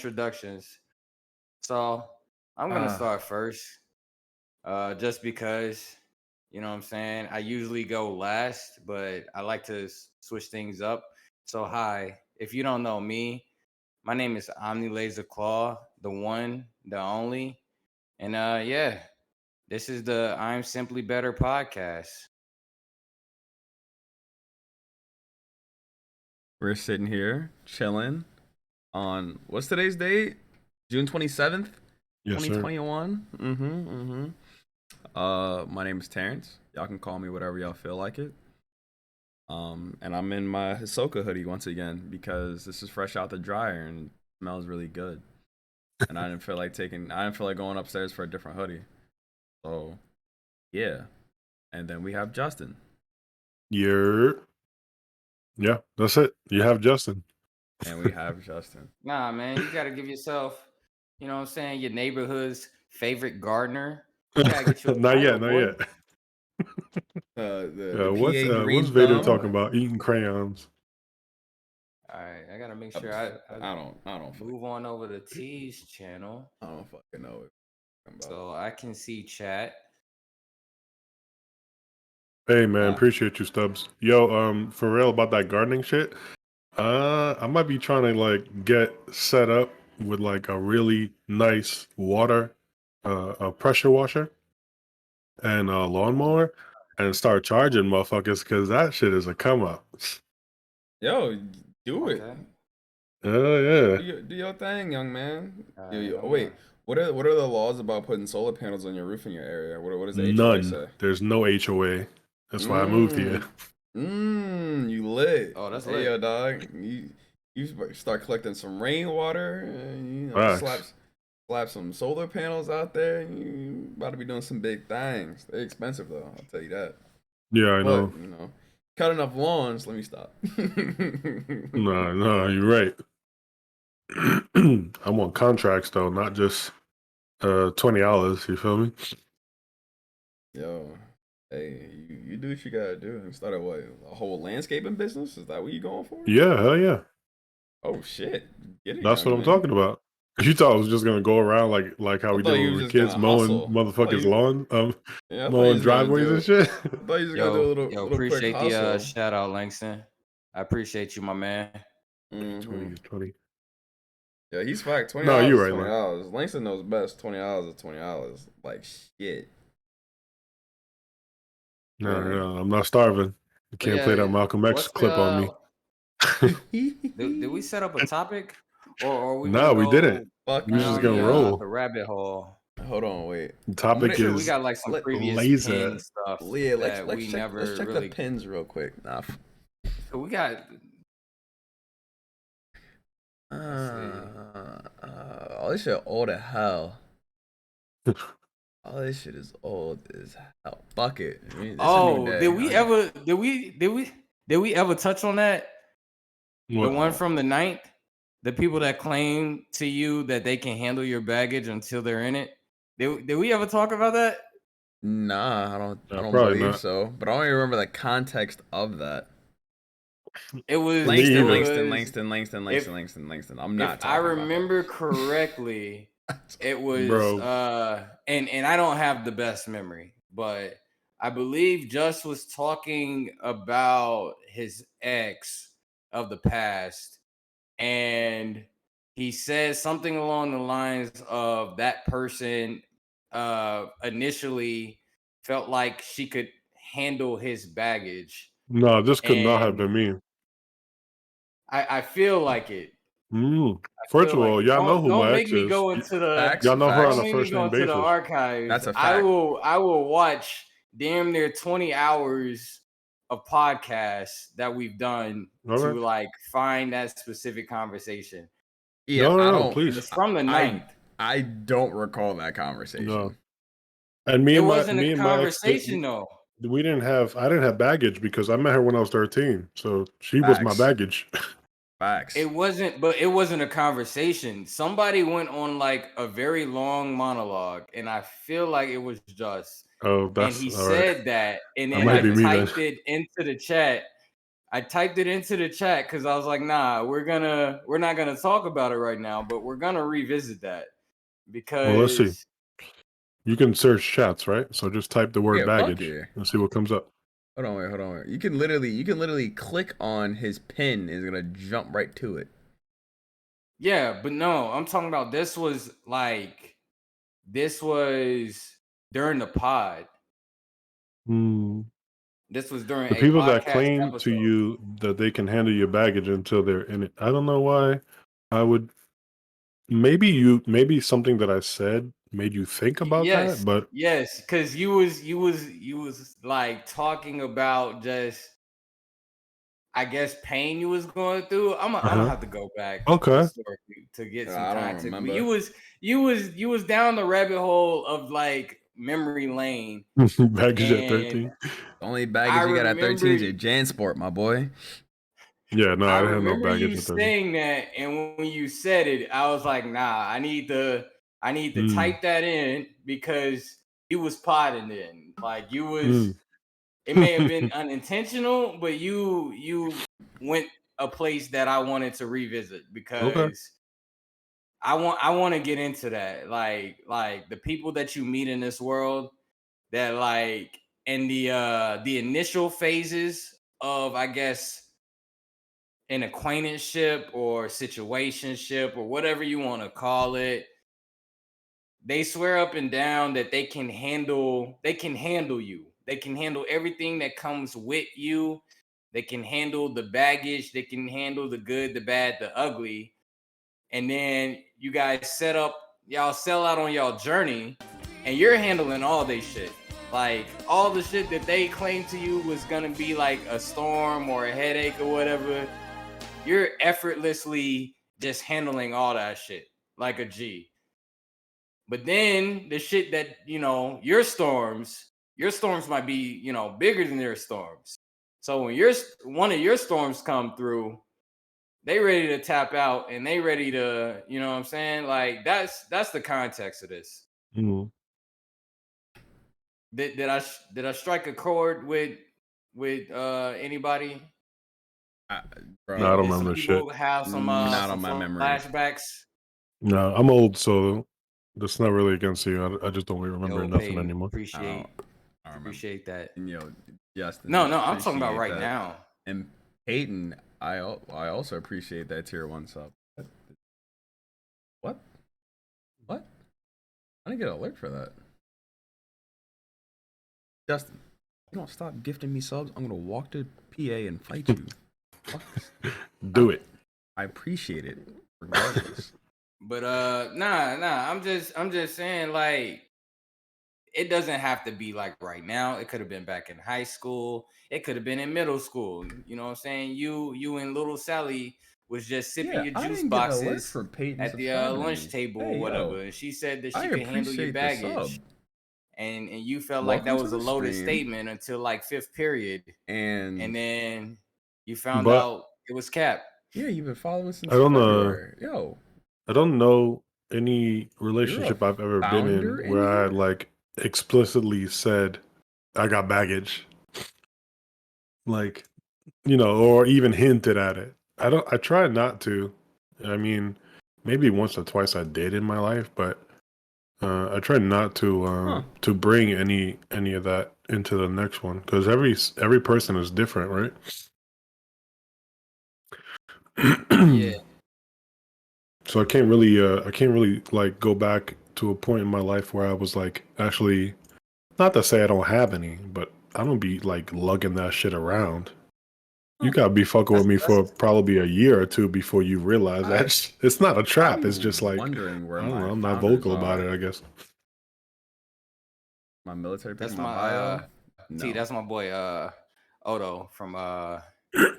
introductions. So I'm gonna start first. Just because, you know what I'm saying? I usually go last, but I like to switch things up. So hi, if you don't know me, my name is Omni Laser Claw, the one, the only. And yeah, this is the I'm Simply Better podcast. We're sitting here chilling on what's today's date? June 27th, Yes, sir. 2021. My name is Terrence. Y'all can call me whatever y'all feel like it. And I'm in my Hisoka hoodie once again because this is fresh out the dryer and it smells really good. And I didn't feel like going upstairs for a different hoodie. So yeah. And then we have Justin. Yeah, that's it. You have Justin. And we have Justin. Nah, man, you gotta give yourself, you know what I'm saying, your neighborhood's favorite gardener. You gotta get you a Not title, yet, not boy. yet. The PA What's green Vader thumb. talking about? Eating crayons. All right, I gotta make sure I don't move on over to T's channel. I don't fucking know it. So I can see chat. Hey man, appreciate you, Stubbs. Yo, for real about that gardening shit. I might be trying to like get set up with like a really nice water, a pressure washer, and a lawnmower, and start charging motherfuckers because that shit is a come up. Yo, do it. Okay. Oh yeah. Do your thing, young man. Right, Wait, what are the laws about putting solar panels on your roof in your area? What does the HOA say? None. There's no HOA. That's why I moved here. You lit. Oh, that's hey, lit. yo, dog. You start collecting some rainwater, and slap some solar panels out there. And you about to be doing some big things. They're expensive though, I'll tell you that. Yeah, I know. But, cut enough lawns. Let me stop. No, you're right. I want contracts though, not just $20. You feel me? Yo, hey, you do what you gotta do. And start a whole landscaping business? Is that what you going for? Yeah, hell yeah. Oh shit, get it. That's what I'm talking about. You thought I was just gonna go around like how we did when we were kids, mowing motherfuckers' lawn, mowing driveways and shit. I thought you just gonna do a little appreciate quick hustle. the shout out, Langston. I appreciate you, my man. 20 is 20. Yeah, he's fact. $20 No, you're is right, $20. Langston knows best. $20 is $20. Like shit. No, I'm not starving. You can't play that Malcolm X clip on me. Did we set up a topic, or are we? No, we didn't. Fuck we just gonna roll the rabbit hole. Hold on, wait. The topic is we got like some previous laser pin stuff. Yeah, let's check the pins real quick. Nah. So we got. All this shit old as hell. All this shit is old as hell. Fuck it. I mean, did we ever touch on that? What? The one from the 9th? The people that claim to you that they can handle your baggage until they're in it. Did we ever talk about that? Nah, I don't probably believe not. so. But I don't even remember the context of that. It was Langston. I'm not. If I remember correctly, it was and I don't have the best memory, but I believe Just was talking about his ex of the past, and he said something along the lines of that person initially felt like she could handle his baggage. No, this could not have been me. I feel like it. First of all, y'all know who my ex is. Don't make me go into the. Y'all know her on a Don't first name basis. The archives. That's a fact. I will watch damn near 20 hours of podcasts that we've done to like find that specific conversation. Yeah, no, please. It's from the 9th. I don't recall that conversation. No. And it wasn't a conversation though. I didn't have baggage because I met her when I was 13. So she was my baggage. Facts. It wasn't a conversation. Somebody went on like a very long monologue, and I feel like it was Just. Oh, that's and he all said right. that, and then I typed it into the chat. I typed it into the chat because I was like, nah, we're not gonna talk about it right now, but we're gonna revisit that Well, let's see. because You can search chats, right? So just type the word Yeah, fuck baggage yeah. and see what comes up. Hold on, wait. You can literally click on his pin. It's gonna jump right to it. yeah, but no, I'm talking about this was during the pod. This was during The a people that podcast claim to episode. you that they can handle your baggage until they're in it. I don't know why I would. Maybe something that I said made you think about that, but Yes, because you was like talking about just I guess pain you was going through. I'm gonna have to go back to the okay. story to get some I don't context. But remember. you was down the rabbit hole of like memory lane, Baggage at and 13. The only I baggage you got at 13 remember is your JanSport, my boy. Yeah, no, I I didn't have no remember baggage you at 13. saying that, and when you said it, I was like, nah, I need to type that in because you was potting in. Like you was it may have been unintentional, but you went a place that I wanted to revisit Okay. because I want to get into that. Like the people that you meet in this world that like in the initial phases of I guess an acquaintanceship or situationship or whatever you want to call it, they swear up and down that they can handle you. They can handle everything that comes with you. They can handle the baggage, they can handle the good, the bad, the ugly. And then you guys y'all sell out on y'all journey and you're handling all they shit. Like all the shit that they claim to you was gonna be like a storm or a headache or whatever, you're effortlessly just handling all that shit like a G. But then the shit that, your storms might be, bigger than their storms. So when one of your storms come through, they ready to tap out and they ready to, you know what I'm saying? Like that's the context of this. Mm. Did I strike a chord with anybody? Bro, No, I don't Did some remember shit. people have not some on my memory. flashbacks? No, I'm old, so that's not really against you. I just don't really remember Yo, nothing Peyton, anymore. I don't remember. appreciate that. And, Justin, No, I'm talking about appreciate right that. now. And Peyton, I also appreciate that tier 1 sub. What? I didn't get an alert for that. Justin, you don't stop gifting me subs, I'm gonna walk to PA and fight you. Do it. I appreciate it, regardless. But nah. I'm just saying, like, it doesn't have to be like right now. It could have been back in high school. It could have been in middle school. You know what I'm saying? You and little Sally was just sipping your I juice didn't get an alert boxes for Peyton at the subscribing to lunch me. table Hey, or whatever, yo, and she said that I she could handle your appreciate the sub. baggage. And you felt like Welcome that to was a the loaded stream. statement until like fifth period, and And then you found But out it was cap. yeah, you've been following since I don't February. Yo, I don't know any you're a relationship I've ever been in founder in where I here? like explicitly said I got baggage. Like, or even hinted at it. I try not to. I mean, maybe once or twice I did in my life, but I try not to bring any of that into the next one because every person is different, right? Yeah. So I can't really like go back to a point in my life where I was like actually, not to say I don't have any, but I don't be like lugging that shit around. You gotta be fucking with me for probably a year or two before you realize that it's not a trap. It's just I'm like, wondering where I don't my know, I'm not founders vocal about are. it, I guess. My military That's people, my my bio. T, No. that's my boy Odo from the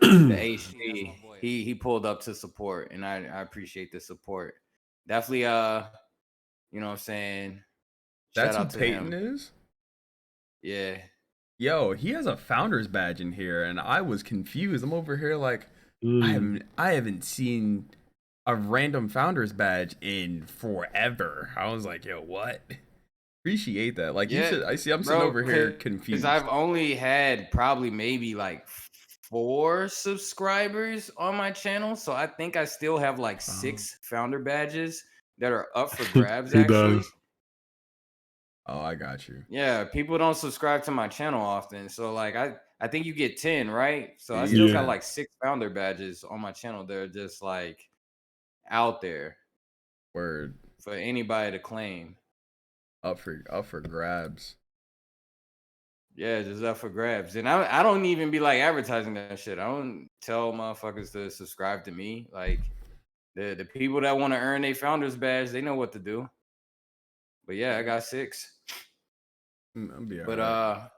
HD. He pulled up to support, and I appreciate the support. Definitely you know what I'm saying? That's Shout who out to Peyton him. is? Yeah. Yo, he has a founder's badge in here, and I was confused. I'm over here like, I haven't seen a random founder's badge in forever. I was like, yo, what? Appreciate that. Like, you Yeah, should. I'm sitting bro, over here because confused. I've only had probably maybe like 4 subscribers on my channel, so I think I still have like Oh. 6 founder badges that are up for grabs He actually. does. Oh, I got you. Yeah, people don't subscribe to my channel often. So like I think you get 10, right? So I still got Yeah. like 6 founder badges on my channel that are just like out there Word. for anybody to claim. Up for grabs. Yeah, just up for grabs. And I don't even be like advertising that shit. I don't tell motherfuckers to subscribe to me. Like the people that want to earn a founders badge, they know what to do. But yeah, I got 6. I'll be all But right.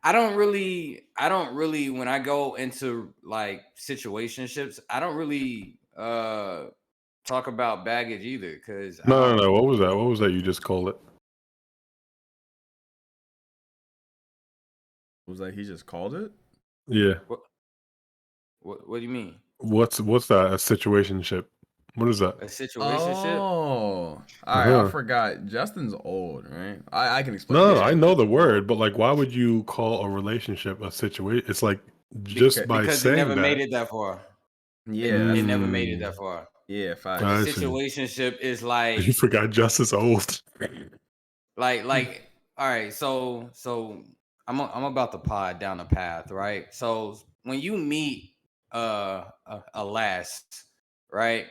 I don't really when I go into like situationships, I don't really talk about baggage either because I No, no, don't. no. What was that? What was that you just called it? Was that he just called it? Yeah. What do you mean? What's that? A situationship. What is that? A situationship? Oh, all right. I Uh-huh. forgot. Justin's old, right? I can explain No, it no, to I Yeah, you know the well, word, but like, why would you call a relationship a situation? It's like just because by because it saying never made that. it that far. yeah, It that's the never made thing. it Mm, that far. Yeah, A facts. I see. situationship is You like forgot just as old. like all right, so I'm about to pod down the path, right? So when you meet a lass, right?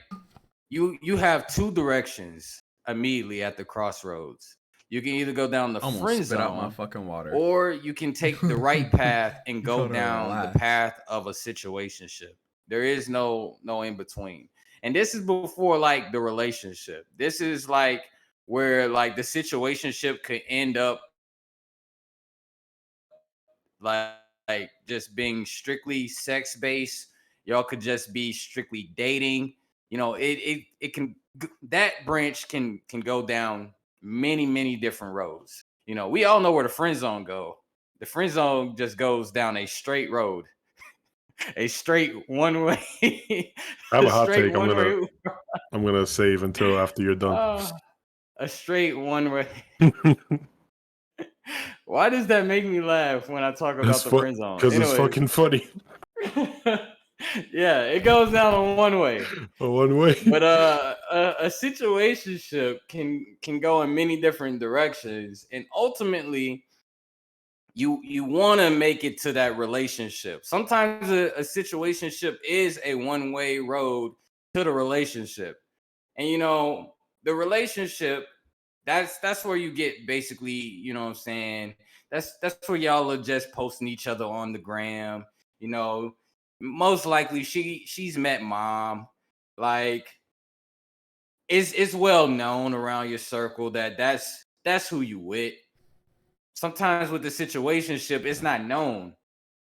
You have 2 directions immediately at the crossroads. You can either go down the Almost friend spit out my zone fucking water. or you can take the right path and You go called her a down the lass. path of a situationship. There is no in between. And this is before like the relationship. This is like where like the situationship could end up like, like just being strictly sex based. Y'all could just be strictly dating. You know, it can that branch can go down many different roads. You know, we all know where the friend zone go. The friend zone just goes down a straight road, a straight one way, I have a a hot straight take. one way, I'm gonna save until after you're done. uh, a straight one way. Why does that make me laugh when I talk It's about the friend zone? because it's Anyways, fucking funny. yeah, it goes down on one way. One way. But a situationship can go in many different directions, and ultimately, you want to make it to that relationship. Sometimes a situationship is a one way road to the relationship, and you know the relationship. That's where you get basically, you know what I'm saying. That's where y'all are just posting each other on the gram. You know, most likely she's met mom, like it's well known around your circle that that's who you with. Sometimes with the situationship, it's not known,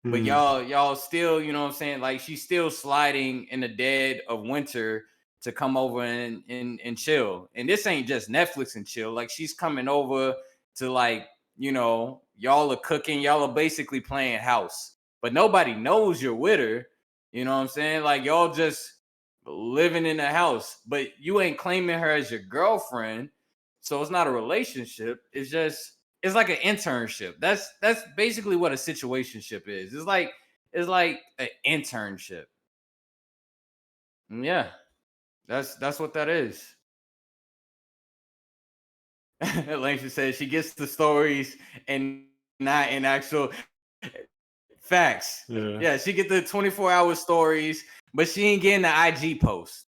but Hmm. y'all still, you know what I'm saying? Like she's still sliding in the dead of winter to come over and chill. And this ain't just Netflix and chill. Like she's coming over to like, you know, y'all are cooking, y'all are basically playing house. But nobody knows you're with her. You know what I'm saying? Like y'all just living in the house, but you ain't claiming her as your girlfriend. So it's not a relationship. It's like an internship. That's basically what a situationship is. It's like an internship. Yeah, that's what that is. Langston says she gets the stories and not in actual facts. Yeah. Yeah, she get the 24-hour stories, but she ain't getting the IG post.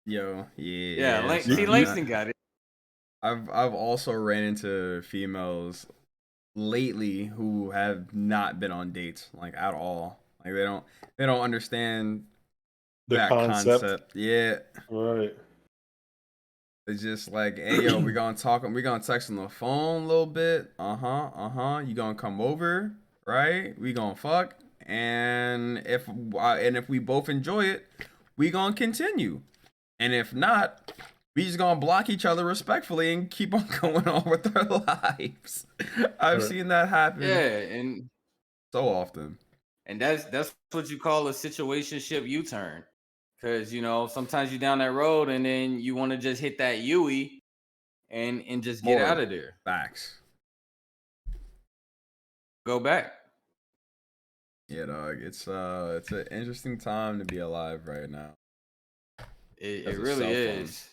Yo, Yeah, yeah, see, son. Langston got it. I've also ran into females lately who have not been on dates like at all. Like they don't understand The that concept. concept. Yeah. Right. It's just like, hey yo, we gonna talk, we gonna text on the phone a little bit. You gonna come over, right? We gonna fuck, and if we both enjoy it, we gonna continue. And if not, we just gonna block each other respectfully and keep on going on with our lives. I've Right. seen that Yeah, happen and so often. that's what you call a situationship U-turn. Cause you know, sometimes you're down that road and then you want to just hit that UE and just get out More of there. facts. Go back. Yeah, dog. It's an interesting time to be alive right now. It As a really cell phone. is.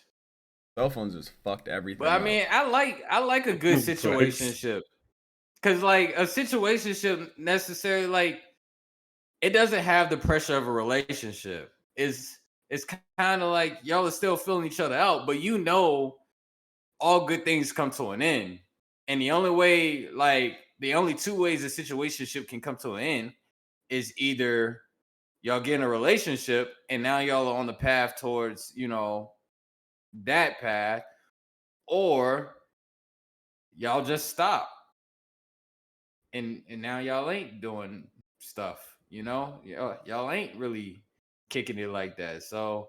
Cell phones just fucked But everything I up. mean, I like a good Facts. situationship. Cause like a situationship necessarily like it doesn't have the pressure of a relationship. It's kind of like y'all are still feeling each other out, but you know all good things come to an end. And the only way, like the only two ways a situationship can come to an end is either y'all get in a relationship and now y'all are on the path towards, that path, or y'all just stop and now y'all ain't doing stuff, y'all ain't really kicking it like that. So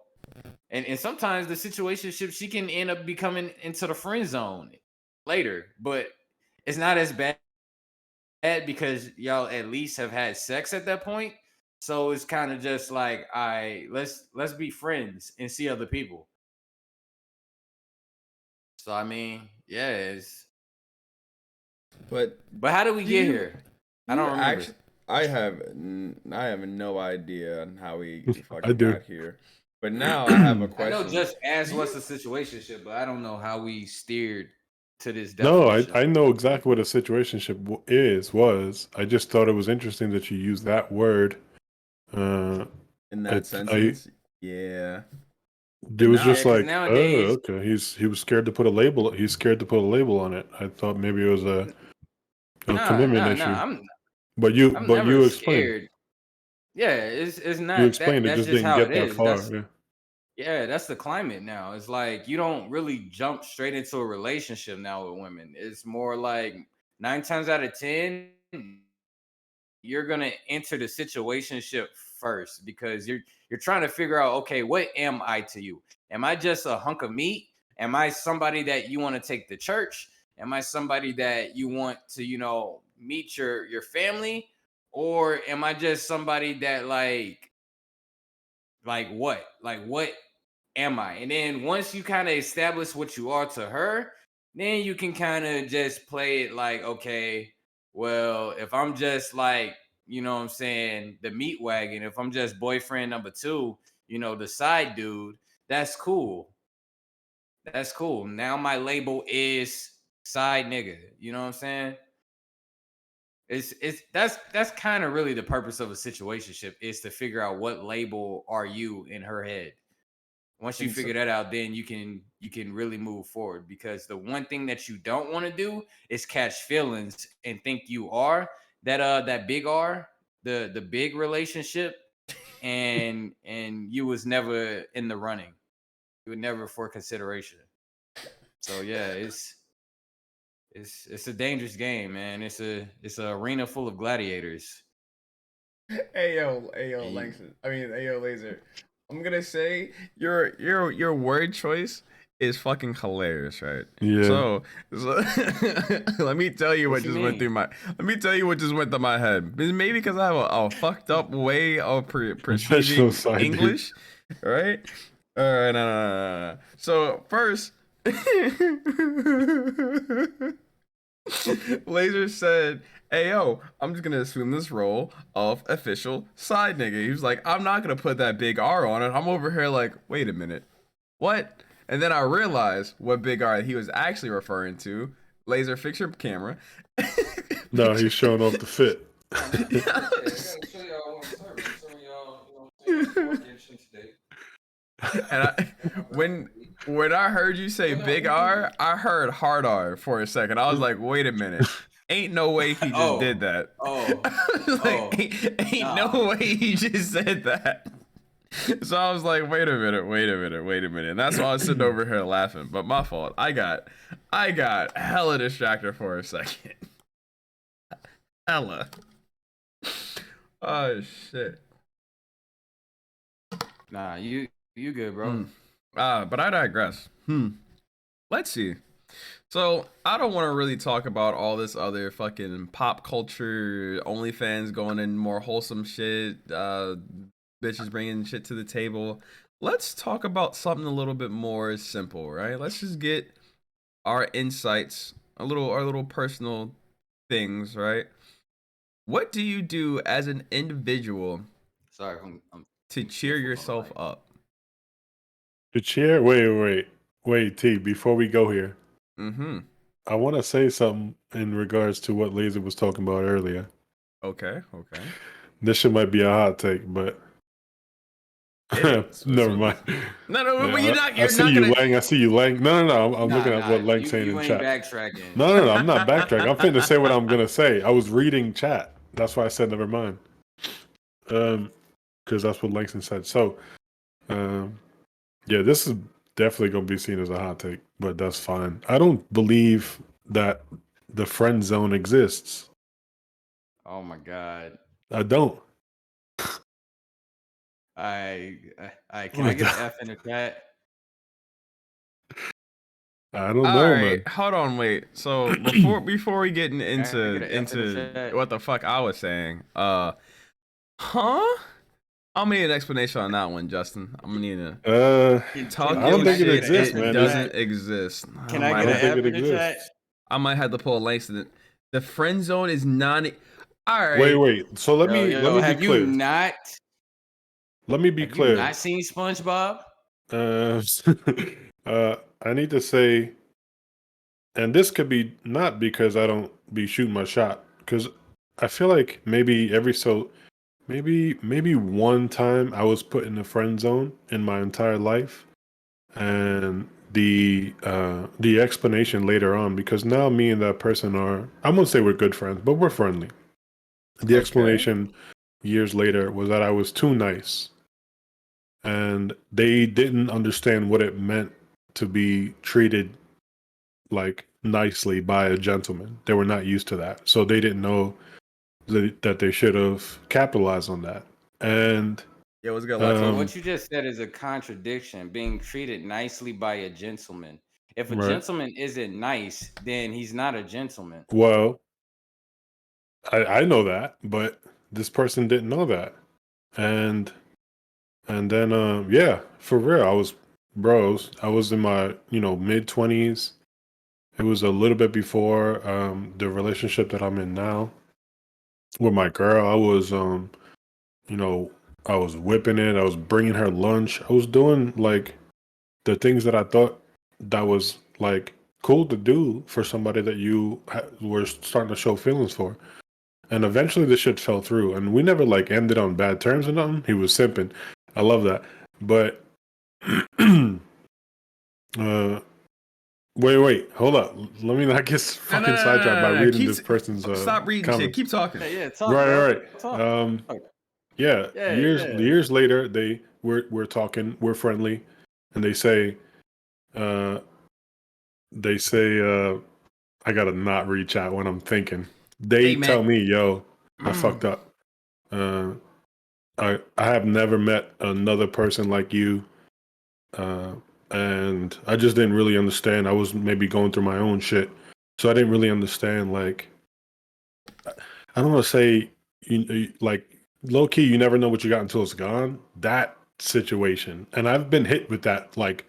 and sometimes the situationship she can end up becoming into the friend zone later, but it's not as bad because y'all at least have had sex at that point. So it's kind of just like, let's be friends and see other people. So I mean, yeah, But but how did we do get you here? do I you don't remember. actually? I have no idea on how we I fucking do. got here. But now I have a I know question. just Do asked what's you? the situationship, but I don't know how we steered to this No, definition. I know exactly what a situationship was. I just thought it was interesting that you use that word. Uh, In that I sentence, yeah. it But was now, Yeah, just because like, oh, nowadays, okay. He was scared to put a label. He's scared to put a label on it. I thought maybe it was a nah, commitment nah, issue. nah. But I'm never you explained. scared. Yeah, it's You not that. explained it That's just just didn't how it get that is. far. Yeah. Yeah, that's the climate now. It's like you don't really jump straight into a relationship now with women. It's more like 9 times out of 10, you're gonna enter the situationship first because you're trying to figure out, okay, what am I to you? Am I just a hunk of meat? Am I somebody that you want to take to church? Am I somebody that you want to, meet your family? Or am I just somebody that like what? Like what am I? And then once you kind of establish what you are to her, then you can kind of just play it like, okay, well, if I'm just like, what I'm saying, the meat wagon, if I'm just boyfriend number two, the side dude, that's cool. That's cool. Now my label is side nigga. You know what I'm saying? That's kind of really the purpose of a situationship is to figure out what label are you in her head. Once you and so, figure that out, then you can really move forward, because the one thing that you don't want to do is catch feelings and think you are that big R, the big relationship, and you was never in the running. You were never for consideration. So yeah, it's a dangerous game, man. It's a arena full of gladiators. hey yo, And you, Langston. I mean, hey yo, Laser. I'm gonna say your word choice is fucking hilarious, right? Yeah. So let me tell you what what you just went through mean? my. Let me tell you what just went through my head. Maybe because I have a fucked up way of Professional perceiving side dude. English, right? All right, no. So first. Laser said, "Hey yo, I'm just gonna assume this role of official side nigga." He was like, "I'm not gonna put that big R on it." I'm over here like, "Wait a minute, what?" And then I realized what big R he was actually referring to. Laser, fix your camera. No, Fix he's your- showing off the fit. Oh, man. Yeah, I gotta show y'all what I'm serving. I'm serving y'all, working shit today. And when I heard you say Yeah, no, big we do. R, I heard hard R for a second. I was like, wait a minute. Ain't no way he just did Oh, that. oh, Like, oh, ain't no nah. way he just said that. So I was like, wait a minute. And that's why I was sitting over here laughing. But my fault. I got hella distracted for a second. Hella. Oh shit. Nah, you good, bro. Hmm. But I digress. Let's see. So I don't want to really talk about all this other fucking pop culture, OnlyFans going in more wholesome shit, bitches bringing shit to the table. Let's talk about something a little bit more simple, right? Let's just get our insights, our little personal things, right? What do you do as an individual Sorry, I'm to being cheer stiff with my yourself mic. up? The chair. Wait, T. Before we go here, Mm-hmm. I want to say something in regards to what Laser was talking about earlier. Okay. This shit might be a hot take, but Hit it. never mind. No, but I you're see not you, gonna. Lang. I see you, Lang. No. I'm looking at Nah, what Lang's saying you in ain't chat. backtracking. No. I'm not backtracking. I'm finna say what I'm gonna say. I was reading chat. That's why I said never mind. Because that's what Langston said. So, yeah, this is definitely gonna be seen as a hot take, but that's fine. I don't believe that the friend zone exists. Oh my god. I don't. I can I get an F in the chat? I don't All know, right, man. hold on, wait. So before we get Can I get into an F in the chat? what the fuck I was saying, huh? I'm gonna need an explanation on that one, Justin. I'm gonna need to talk I don't your think it shit. exists, It man. doesn't exist. Can I get an don't think F it in the chat? exists. I might have to pull a Langston. The friend zone is not. All right. Wait. So let me be Have you clear. not Let me be clear. seen SpongeBob? Uh, I need to say, and this could be not because I don't be shooting my shot, because I feel like maybe one time I was put in the friend zone in my entire life, and the explanation later on, because now me and that person are, I won't say we're good friends, but we're friendly. The Okay. explanation years later was that I was too nice, and they didn't understand what it meant to be treated like nicely by a gentleman. They were not used to that, so they didn't know that they should have capitalized on that. And Yeah, what's good, So Lexo? what you just said is a contradiction. Being treated nicely by a gentleman. If a right, gentleman isn't nice, then he's not a gentleman. well, I know that, but this person didn't know that, and then yeah, for real, I was in my mid-20s. It was a little bit before the relationship that I'm in now with my girl. I was you know, I was whipping it. I was bringing her lunch. I was doing like the things that I thought that was like cool to do for somebody that you were starting to show feelings for. And eventually this shit fell through, and we never like ended on bad terms or nothing. He was simping. I love that. But uh wait, hold up. Let me not get fucking sidetracked by No. reading this person's Stop reading shit. comments. Keep talking. Yeah, talk, bro. Right. Talk. Yeah, Yeah. years later, we're talking, we're friendly, and uh, they say, I gotta not reach out when I'm thinking. They Hey, man. tell me, yo, I fucked up. Uh, I have never met another person like you, uh, and I just didn't really understand. I was maybe going through my own shit, so I didn't really understand. Like, I don't want to say like low key, you never know what you got until it's gone. That situation, and I've been hit with that like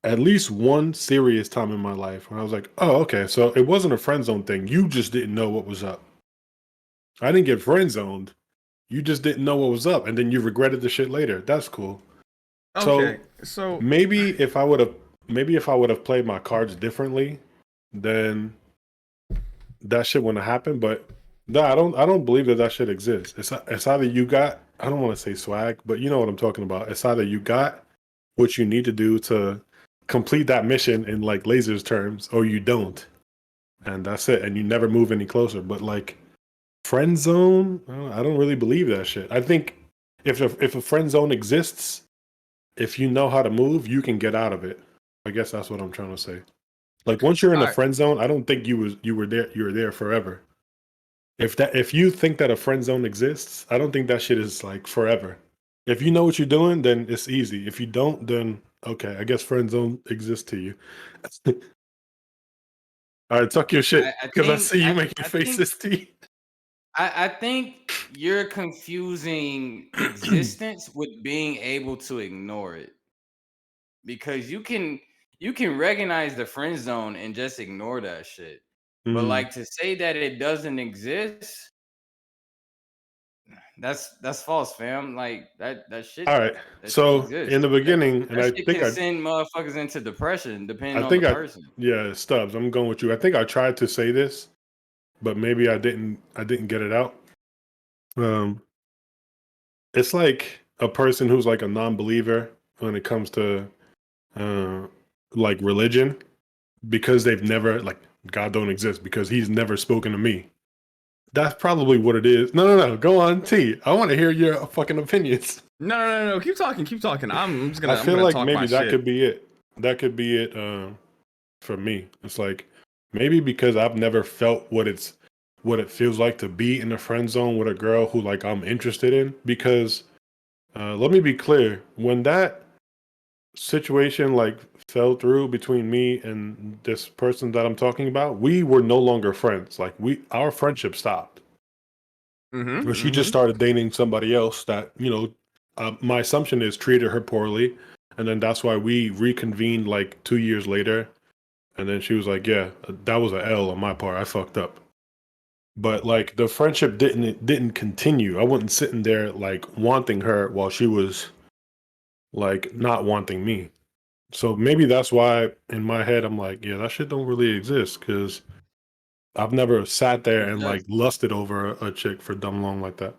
at least one serious time in my life where I was like, oh, okay, so it wasn't a friend zone thing. You just didn't know what was up. I didn't get friend zoned. You just didn't know what was up, and then you regretted the shit later. That's cool. Okay, So so maybe if I would have played my cards differently, then that shit wouldn't have happened. But no, I don't believe that shit exists. It's either you got, I don't want to say swag, but you know what I'm talking about. It's either you got what you need to do to complete that mission in like lasers terms, or you don't, and that's it. And you never move any closer. But like friend zone, I don't really believe that shit. I think if a friend zone exists, if you know how to move, you can get out of it. I guess that's what I'm trying to say. Like once you're in all a right. friend zone, I don't think you were there forever. If you think that a friend zone exists, I don't think that shit is like forever. If you know what you're doing, then it's easy. If you don't, then okay, I guess friend zone exists to you. All right, talk your shit I because I think see you I, making I think faces, T. I think you're confusing existence with being able to ignore it. Because you can recognize the friend zone and just ignore that shit. But Mm. like to say that it doesn't exist, that's false, fam. Like All right. that shit So in exists. the beginning, and That I shit think can send motherfuckers into depression I depending on the think I, person. yeah, Stubbs, I'm going with you. I think I tried to say this, but maybe I didn't get it out. Um, it's like a person who's like a non-believer when it comes to uh, like religion because they've never like God don't exist because He's never spoken to me. That's probably what it is. No. Go on, T. I want to hear your fucking opinions. No. Keep talking. I'm just I gonna feel like talk my maybe that shit. could be it. That could be it for me. It's like maybe because I've never felt what it feels like to be in a friend zone with a girl who like I'm interested in. Because let me be clear, when that situation like fell through between me and this person that I'm talking about, we were no longer friends. Like our friendship stopped. Or she just started dating somebody else that, my assumption is treated her poorly. And then that's why we reconvened like 2 years later. And then she was like, yeah, that was a L on my part. I fucked up. But like the friendship didn't continue. I wasn't sitting there like wanting her while she was like not wanting me. So maybe that's why in my head I'm like, yeah, that shit don't really exist because I've never sat there But and like just lusted over a chick for dumb long like that.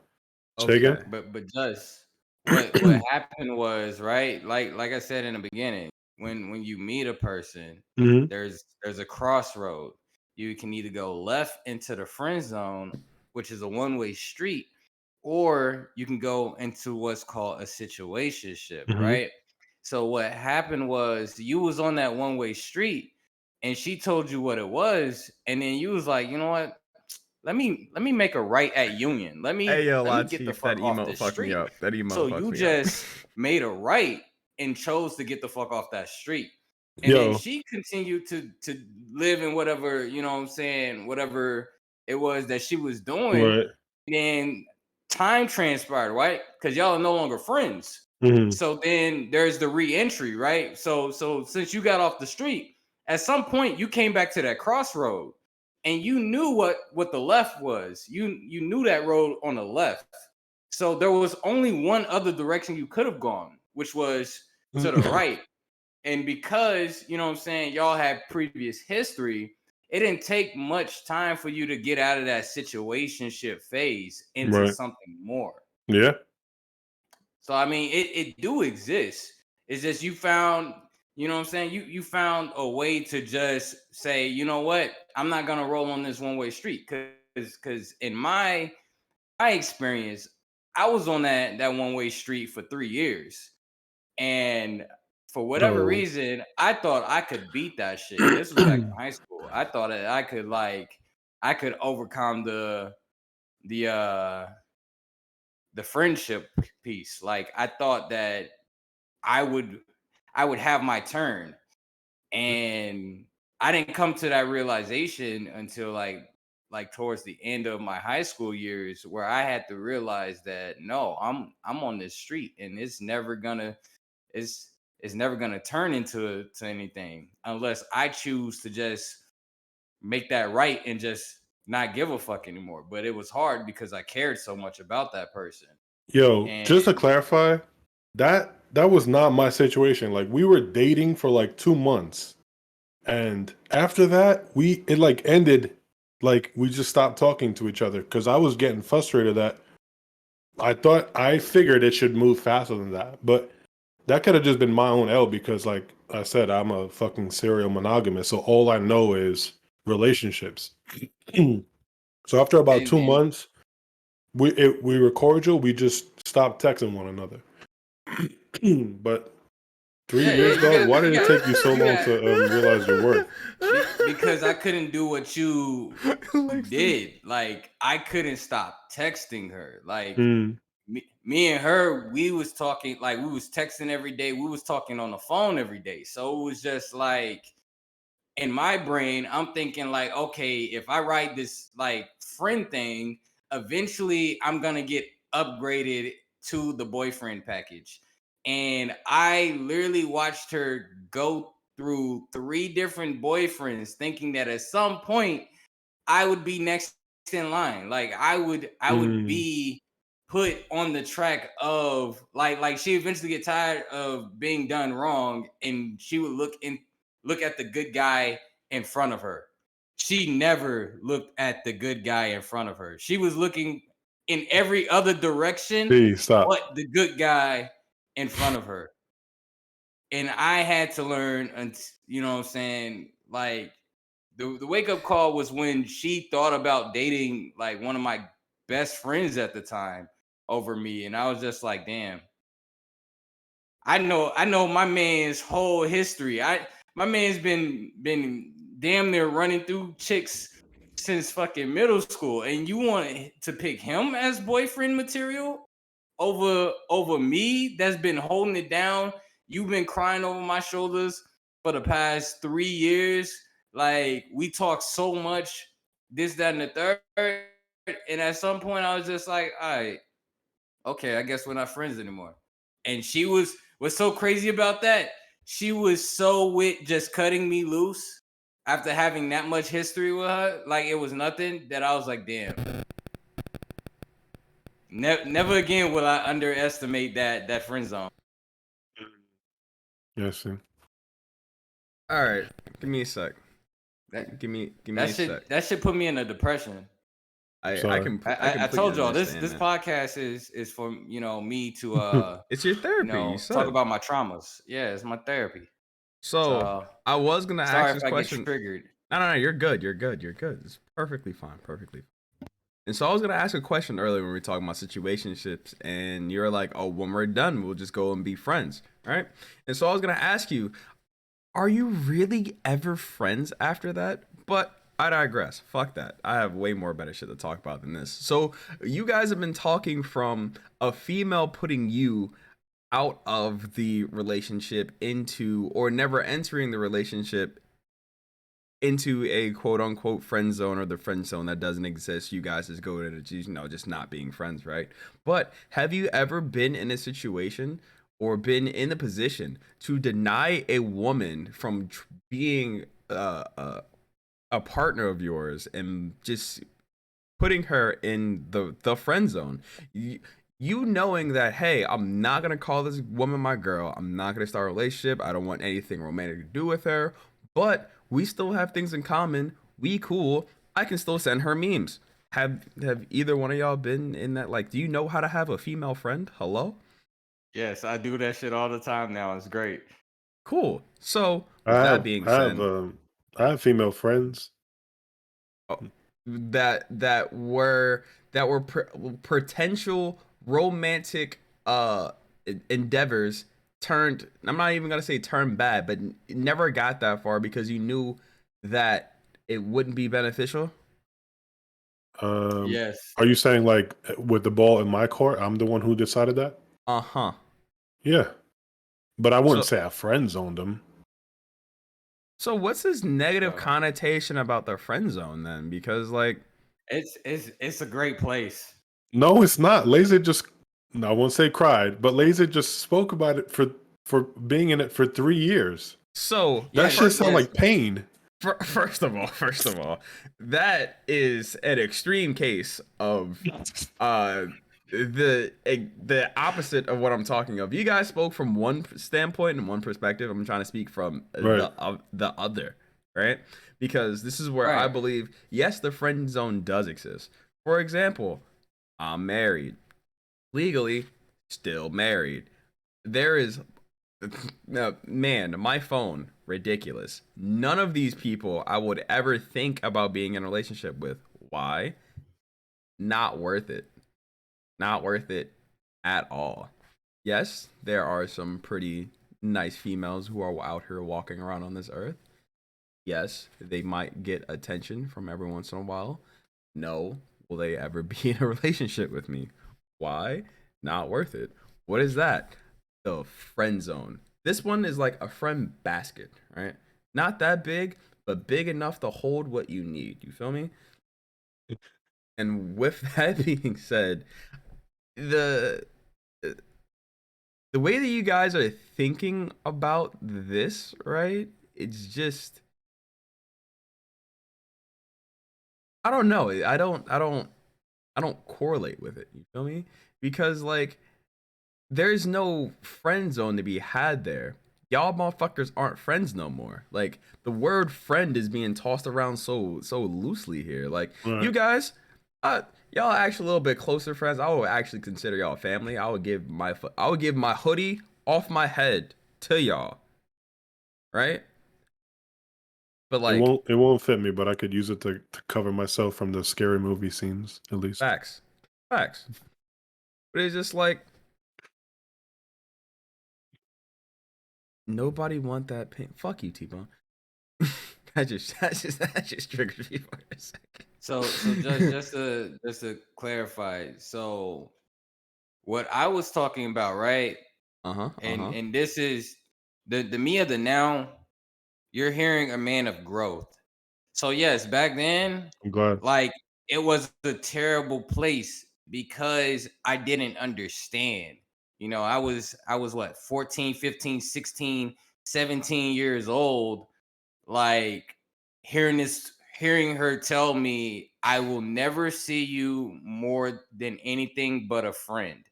Say again? Okay. but just what happened was, right? Like I said in the beginning, when you meet a person, Hmm. there's a crossroad. You can either go left into the friend zone, which is a one-way street, or you can go into what's called a situationship, Hmm. right? So what happened was you was on that one-way street and she told you what it was, and then you was like, you know what? Let me make a right at Union. Hey yo, Let me get the Latif, that fuck off emote this fucked me street. up. That So emote fucked you me up. just made a right and chose to get the fuck off that street. And then Yo, she continued to live in whatever, you know what I'm saying, whatever it was that she was doing. right. Then time transpired, right? Because y'all are no longer friends. Hmm. So then there's the re-entry, right? So since you got off the street, at some point you came back to that crossroad and you knew what the left was. You knew that road on the left. So there was only one other direction you could have gone, which was to the right. And because, you know what I'm saying, y'all had previous history, it didn't take much time for you to get out of that situationship phase into Right. something more. Yeah. So I mean, it do exist. It's just you found, you know what I'm saying? You found a way to just say, you know what? I'm not gonna roll on this one-way street. Cause in my experience, I was on that one-way street for 3 years. And for whatever Oh. reason, I thought I could beat that shit. This was back in high school. I thought that I could overcome the the friendship piece. Like I thought that I would I would have my turn. And I didn't come to that realization until like towards the end of my high school years where I had to realize that no, I'm on this street and it's it's never gonna turn into to anything unless I choose to just make that right and just not give a fuck anymore. But it was hard because I cared so much about that person. Yo, And just to clarify, that was not my situation. Like we were dating for like 2 months. And after that, it like ended like we just stopped talking to each other because I was getting frustrated that I figured it should move faster than that. But that could have just been my own L because like I said, I'm a fucking serial monogamous. So all I know is relationships. So after about two and months, we were cordial. We just stopped texting one another. But three yeah, years, dog. Why did it take you so you long got to realize your worth? because I couldn't do what you Lexi. did. Like I couldn't stop texting her. Like Mm, me and her, we was talking, like we was texting every day. We was talking on the phone every day. So it was just like in my brain, I'm thinking like, okay, if I write this like friend thing, eventually I'm gonna get upgraded to the boyfriend package. And I literally watched her go through 3 different boyfriends, thinking that at some point I would be next in line. Like I would Mm, be put on the track of like she eventually get tired of being done wrong, and she would look at the good guy in front of her. She never looked at the good guy in front of her. She was looking in every other direction stop. but the good guy in front of her. And I had to learn, and you know what I'm saying, like the wake up call was when she thought about dating like one of my best friends at the time over me, and I was just like, damn, I know my man's whole history. My man's been damn near running through chicks since fucking middle school, and you want to pick him as boyfriend material over me that's been holding it down. You've been crying over my shoulders for the past 3 years. Like we talk so much, this, that, and the third. And at some point, I was just like, all right, okay, I guess we're not friends anymore. And she was so crazy about that. She was so with just cutting me loose after having that much history with her, like it was nothing. That I was like, damn, never again will I underestimate that friend zone. Yes, see. All right, give me a sec. That Give me that a sec. should put me in a depression. Sorry. I I completely told y'all this understand this that. podcast is for me to It's your therapy, you talk said. about my traumas. Yeah, it's my therapy. So So I was gonna sorry ask if this I get question. triggered. No, you're good. You're good. You're good. It's perfectly fine. Perfectly. And so I was gonna ask a question earlier when we were talking about situationships, and you're like, "Oh, when we're done, we'll just go and be friends, right?" And so I was gonna ask you, are you really ever friends after that? But I digress. Fuck that. I have way more better shit to talk about than this. So you guys have been talking from a female putting you out of the relationship into, or never entering the relationship into, a quote unquote friend zone, or the friend zone that doesn't exist. You guys just go to, just not being friends, right? But have you ever been in a situation or been in a position to deny a woman from being a partner of yours, and just putting her in the friend zone? You knowing that, hey, I'm not gonna call this woman my girl. I'm not gonna start a relationship. I don't want anything romantic to do with her. But we still have things in common. We cool. I can still send her memes. Have either one of y'all been in that? Like, do you know how to have a female friend? Hello? Yes, I do that shit all the time now. It's great. Cool. So I with that have being I have said, um I have female friends. oh, that were potential romantic endeavors turned, I'm not even gonna say turned bad, but it never got that far because you knew that it wouldn't be beneficial. Yes. Are you saying like with the ball in my court, I'm the one who decided that? Uh-huh. Yeah, but I wouldn't So say I friend zoned them. so what's this negative Yo, connotation about the friend zone then? Because like, it's a great place. No, it's not. Laser just, no, I won't say cried, but Laser just spoke about it for being in it for 3 years. so That Yes, shit sound yes. like pain. First of all, that is an extreme case of uh the opposite of what I'm talking of. You guys spoke from one standpoint and one perspective. I'm trying to speak from Right. the other, right? Because this is where I Right. believe, yes, the friend zone does exist. For example, I'm married, legally still married. There is no, man, my phone, ridiculous. None of these people I would ever think about being in a relationship with. Why? Not worth it. Not worth it at all. Yes, there are some pretty nice females who are out here walking around on this earth. Yes, they might get attention from every once in a while. No, will they ever be in a relationship with me? Why? Not worth it. What is that? The friend zone. This one is like a friend basket, right? Not that big, but big enough to hold what you need. You feel me? And with that being said, the the way that you guys are thinking about this, right? It's just I don't know. I don't correlate with it. You feel me? Because like there's no friend zone to be had there. Y'all motherfuckers aren't friends no more. Like the word friend is being tossed around so loosely here. Like you Right. guys, uh, y'all are actually a little bit closer friends. I would actually consider y'all family. I would give my hoodie off my head to y'all, right? But It like won't fit me, but I could use it to cover myself from the scary movie scenes, at least. facts, facts. But it's just like nobody want that pain. Fuck you, T-Bone. That just triggered me for a second. So just to clarify, so what I was talking about, right? Uh-huh, And uh-huh. and this is the me of the now. You're hearing a man of growth. So yes, back then, I'm glad. like it was a terrible place because I didn't understand. I was what, 14, 15, 16, 17 years old, like hearing her tell me I will never see you more than anything but a friend.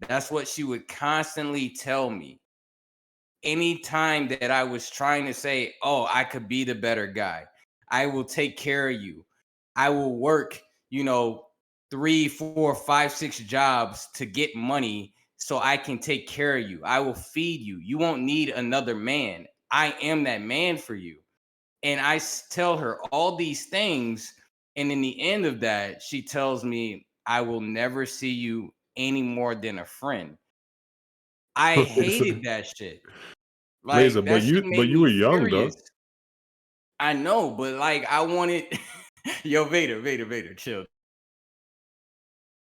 That's what she would constantly tell me anytime that I was trying to say, "Oh, I could be the better guy. I will take care of you. I will work, 3, 4, 5, 6 jobs to get money so I can take care of you. I will feed you. You won't need another man. I am that man for you." And tell her all these things, and in the end of that, she tells me, "I will never see you any more than a friend." I hated that shit. Laser, Like, that shit but made you me were young furious. though. I know, but, like, I wanted yo, Vader, chill,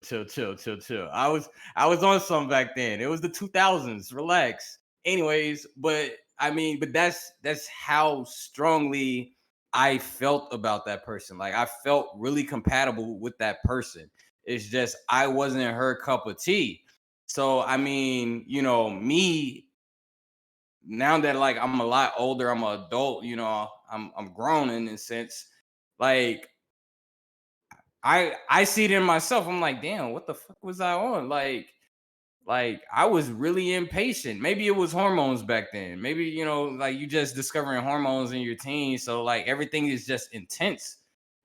chill. I was on some back then. It was the 2000s, relax. Anyways, but that's how strongly I felt about that person. Like, I felt really compatible with that person. It's just I wasn't her cup of tea. So, me now that, like, I'm a lot older, I'm an adult, I'm grown in a sense. Like, I see it in myself. I'm like, damn, what the fuck was I on? Like I was really impatient. Maybe it was hormones back then. Maybe, like you just discovering hormones in your teens. So like everything is just intense.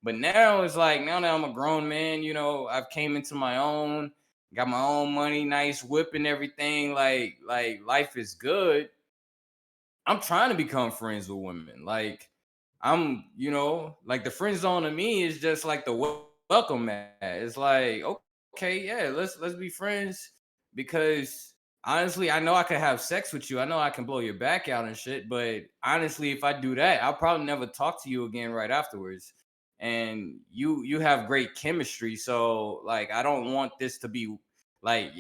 But now it's like now that I'm a grown man, I've came into my own, got my own money, nice whip and everything. Like life is good. I'm trying to become friends with women. Like like the friend zone to me is just like the welcome mat. It's like, okay, yeah, let's be friends because honestly, I know I could have sex with you. I know I can blow your back out and shit, but honestly, if I do that, I'll probably never talk to you again right afterwards. And you have great chemistry, so like I don't want this to be like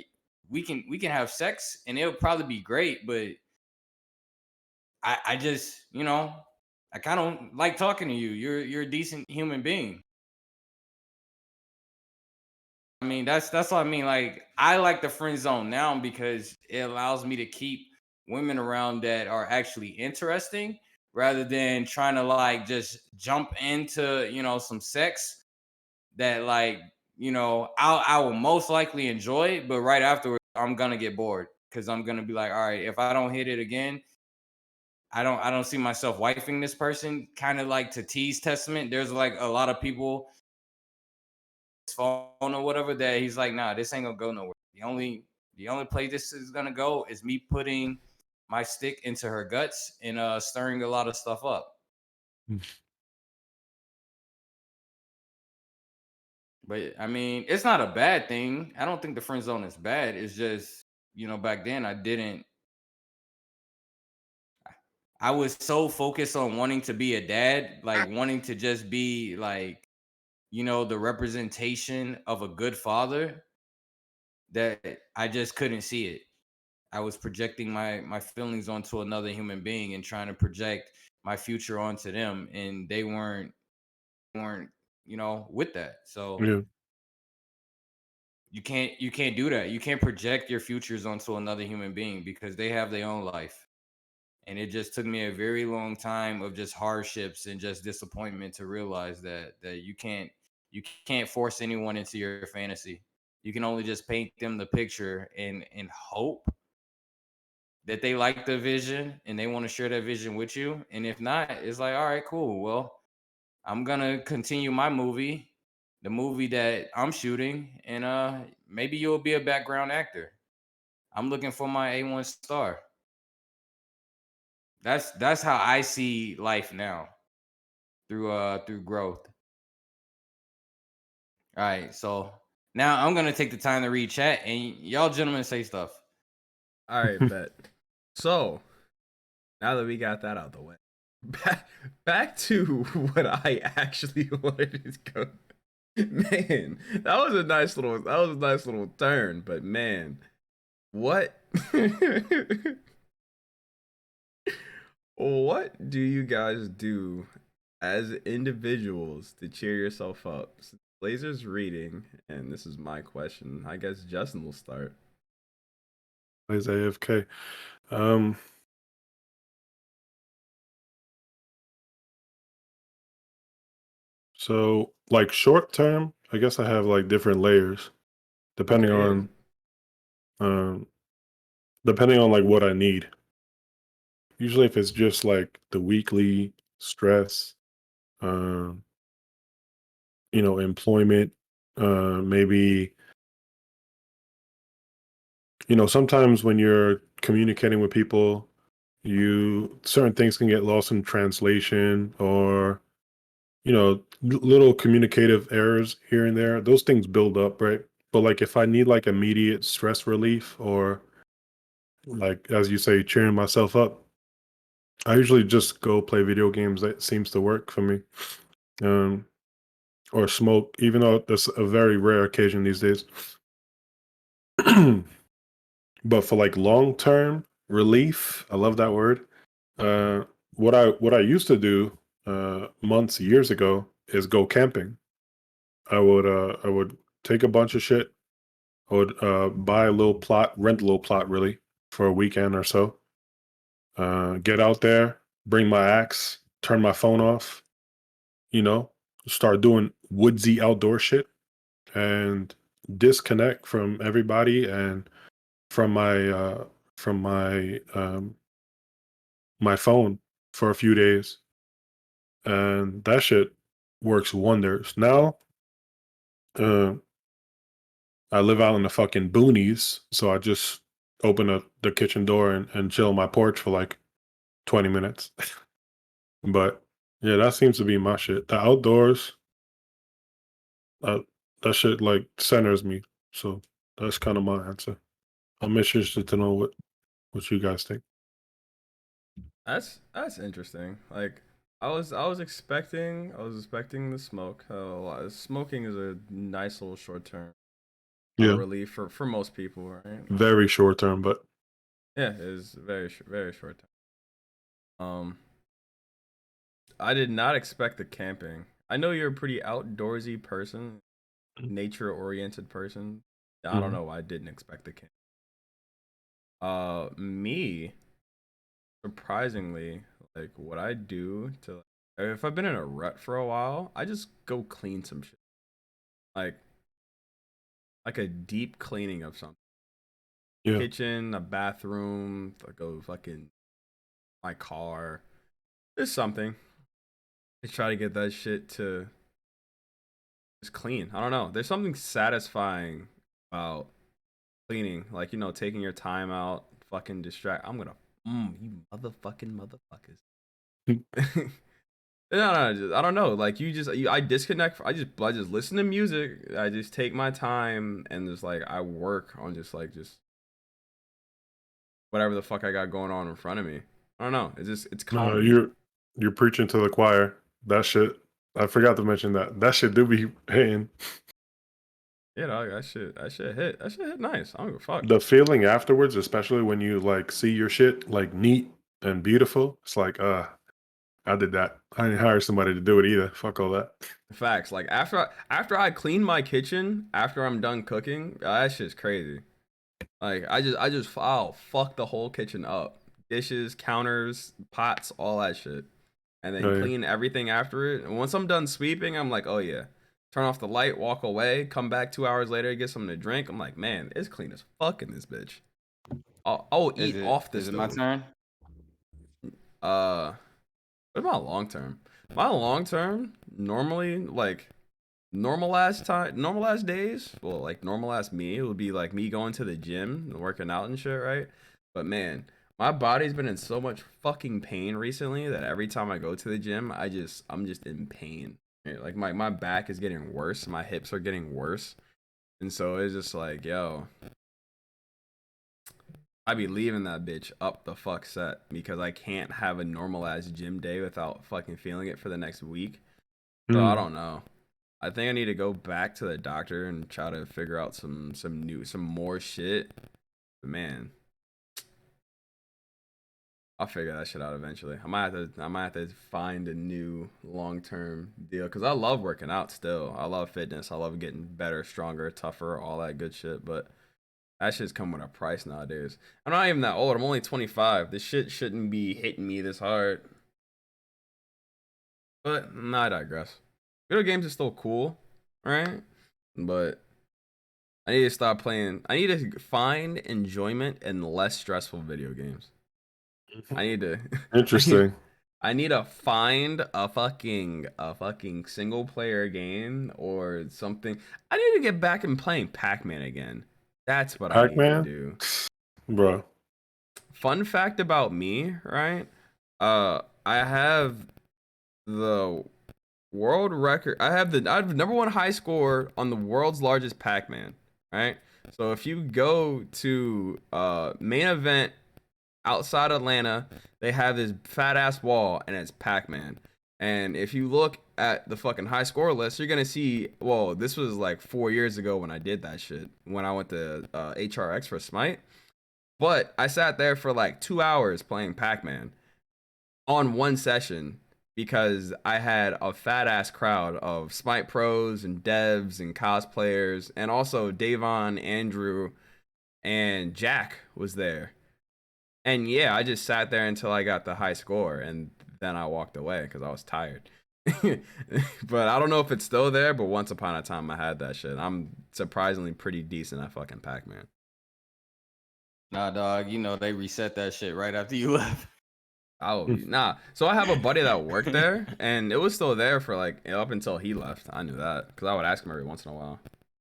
we can have sex and it'll probably be great, but I just, I kind of like talking to you. You're a decent human being. I mean, that's what I mean. Like, I like the friend zone now because it allows me to keep women around that are actually interesting rather than trying to like just jump into, some sex that like, I will most likely enjoy, but right afterwards I'm gonna get bored because I'm gonna be like, all right, if I don't hit it again, I don't see myself wifing this person. Kind of like to tease testament. There's like a lot of people phone or whatever that he's like, nah, this ain't gonna go nowhere. The only place this is gonna go is me putting my stick into her guts and stirring a lot of stuff up. But I mean, it's not a bad thing. I don't think the friend zone is bad. It's just, back then I was so focused on wanting to be a dad, like wanting to just be like, the representation of a good father that I just couldn't see it. I was projecting my feelings onto another human being and trying to project my future onto them, and they weren't with that. So Yeah. you can't do that. You can't project your futures onto another human being because they have their own life, And it just took me a very long time of just hardships and just disappointment to realize that you can't force anyone into your fantasy. You can only just paint them the picture and hope that they like the vision and they want to share that vision with you. And if not, it's like, all right, cool. Well, I'm gonna continue my movie, the movie that I'm shooting, and maybe you'll be a background actor. I'm looking for my A1 star. That's how I see life now through growth. All right, so now I'm gonna take the time to read chat and y'all gentlemen say stuff. All right, bet. So now that we got that out of the way, back to what I actually wanted to go. Man, that was a nice little turn, but man, what what do you guys do as individuals to cheer yourself up? Since Blazer's reading, and this is my question. I guess Justin will start. Plays AFK. Um, so like short term, I guess I have like different layers depending Okay, on um depending on like what I need. Usually if it's just like the weekly stress, um, employment, maybe, sometimes when you're communicating with people, certain things can get lost in translation or little communicative errors here and there. Those things build up, right? But like if I need like immediate stress relief or like as you say, cheering myself up, I usually just go play video games. That seems to work for me. Um, or smoke, even though that's a very rare occasion these days. But for like long term relief, I love that word. Uh, what I used to do months, years ago is go camping. I would take a bunch of shit. I would buy a little plot, rent a little plot really for a weekend or so. Get out there, bring my axe, turn my phone off, you know, start doing woodsy outdoor shit and disconnect from everybody and from my phone for a few days. And that shit works wonders. Now, uh, I live out in the fucking boonies, so I just open up the kitchen door and chill on my porch for like 20 minutes. But yeah, that seems to be my shit. The outdoors, uh, that shit like centers me. So that's kind of my answer. I'm interested to know what you guys think. that's interesting. Like I was expecting the smoke. Smoking is a nice little short term Yeah, relief for most people, right? very short term, but Yeah, it is very short term. I did not expect the camping. I know you're a pretty outdoorsy person, nature oriented person. I don't mhm. know why I didn't expect the camp. Me surprisingly, like what I do to if I've been in a rut for a while, I just go clean some shit. Like like a deep cleaning of something. Yeah, Kitchen, a bathroom, like a fucking my car. There's something. I try to get that shit to just clean. I don't know. There's something satisfying about cleaning. Like, taking your time out, fucking distract. I'm gonna you motherfuckers. No, I don't know. Like I disconnect. I just listen to music. I just take my time and just like I work on just whatever the fuck I got going on in front of me. I don't know. It's no, calming. you're preaching to the choir. That shit, I forgot to mention that. That shit do be hitting. Yeah, dog, that shit hit nice. I don't give a fuck. The feeling afterwards, especially when you like see your shit like neat and beautiful, it's like, I did that. I didn't hire somebody to do it either. Fuck all that. Facts. Like after I clean my kitchen after I'm done cooking, that shit's crazy. Like I'll fuck the whole kitchen up dishes, counters, pots, all that shit, and then Oh, yeah. clean everything after it. And once I'm done sweeping, I'm like, oh yeah. Turn off the light, walk away, come back 2 hours later, get something to drink. I'm like, man, it's clean as fuck in this bitch. I'll Is eat it off the is it my stove. turn? Uh, what about long term? My long term, normally, like normal ass days, well, like normal ass me, it would be like me going to the gym and working out and shit, right? But man, my body's been in so much fucking pain recently that every time I go to the gym, I'm just in pain. Right? Like my back is getting worse, my hips are getting worse. And so it's just like, yo, I be leaving that bitch up the fuck set because I can't have a normal ass gym day without fucking feeling it for the next week. So I Mm. don't know. I think I need to go back to the doctor and try to figure out some more shit. But man, I'll figure that shit out eventually. I might have to find a new long term deal because I love working out still. I love fitness. I love getting better, stronger, tougher, all that good shit. But that shit's come with a price nowadays. I'm not even that old. I'm only 25. This shit shouldn't be hitting me this hard. But I digress. Video games are still cool, right? But I need to stop playing. I need to find enjoyment in less stressful video games. I need to. I need. Interesting. I need to find a fucking single player game or something. I need to get back and playing Pac-Man again. That's what I need to Pac-Man, do. bro. Fun fact about me, right? I have the world record. I have number one high score on the world's largest Pac-Man, right? So if you go to main event outside Atlanta, they have this fat ass wall and it's Pac-Man. And if you look at the fucking high score list, you're gonna see. Well, this was like 4 years ago when I did that shit. When I went to HRX for Smite, but I sat there for like 2 hours playing Pac-Man on one session because I had a fat ass crowd of Smite pros and devs and cosplayers, and also Davon, Andrew, and Jack was there. And yeah, I just sat there until I got the high score, and then I walked away because I was tired. But I don't know if it's still there, but once upon a time I had that shit. I'm surprisingly pretty decent at fucking Pac-Man. Nah, dog. You know they reset that shit right after you left. Nah. So I have a buddy that worked there, and it was still there for like up until he left. I knew that because I would ask him every once in a while.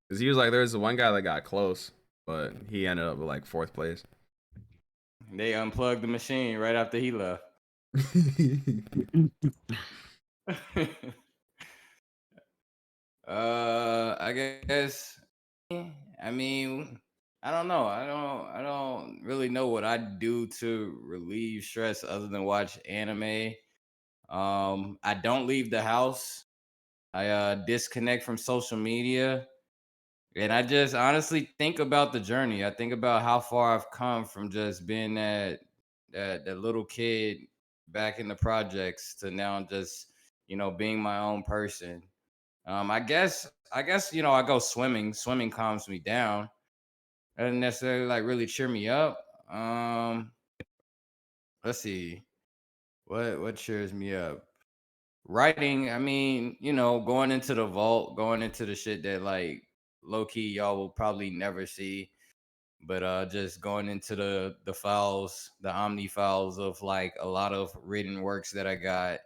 Because he was like, there's the one guy that got close, but he ended up with like fourth place. They unplugged the machine right after he left. I guess. I mean, I don't know. I don't really know what I do to relieve stress other than watch anime. I don't leave the house. I disconnect from social media. And I just honestly think about the journey. I think about how far I've come from just being that little kid back in the projects to now just, being my own person. I guess, I go swimming. Swimming calms me down. It doesn't necessarily like really cheer me up. Let's see. What cheers me up? Writing, I mean, going into the vault, going into the shit that like low key y'all will probably never see. But just going into the files, the omni files of like a lot of written works that I got.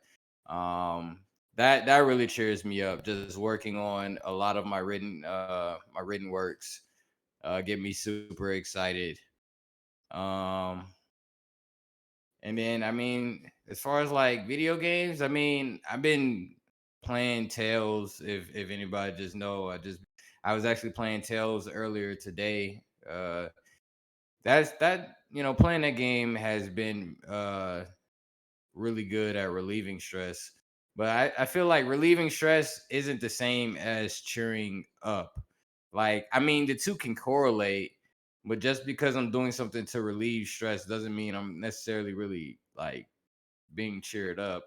That really cheers me up. Just working on a lot of my written works get me super excited. Um and then, I mean, as far as like video games, I mean, I've been playing Tales. If anybody just know, I was actually playing Tales earlier today. Playing that game has been really good at relieving stress. But I feel like relieving stress isn't the same as cheering up. Like, I mean, the two can correlate, but just because I'm doing something to relieve stress doesn't mean I'm necessarily really like being cheered up.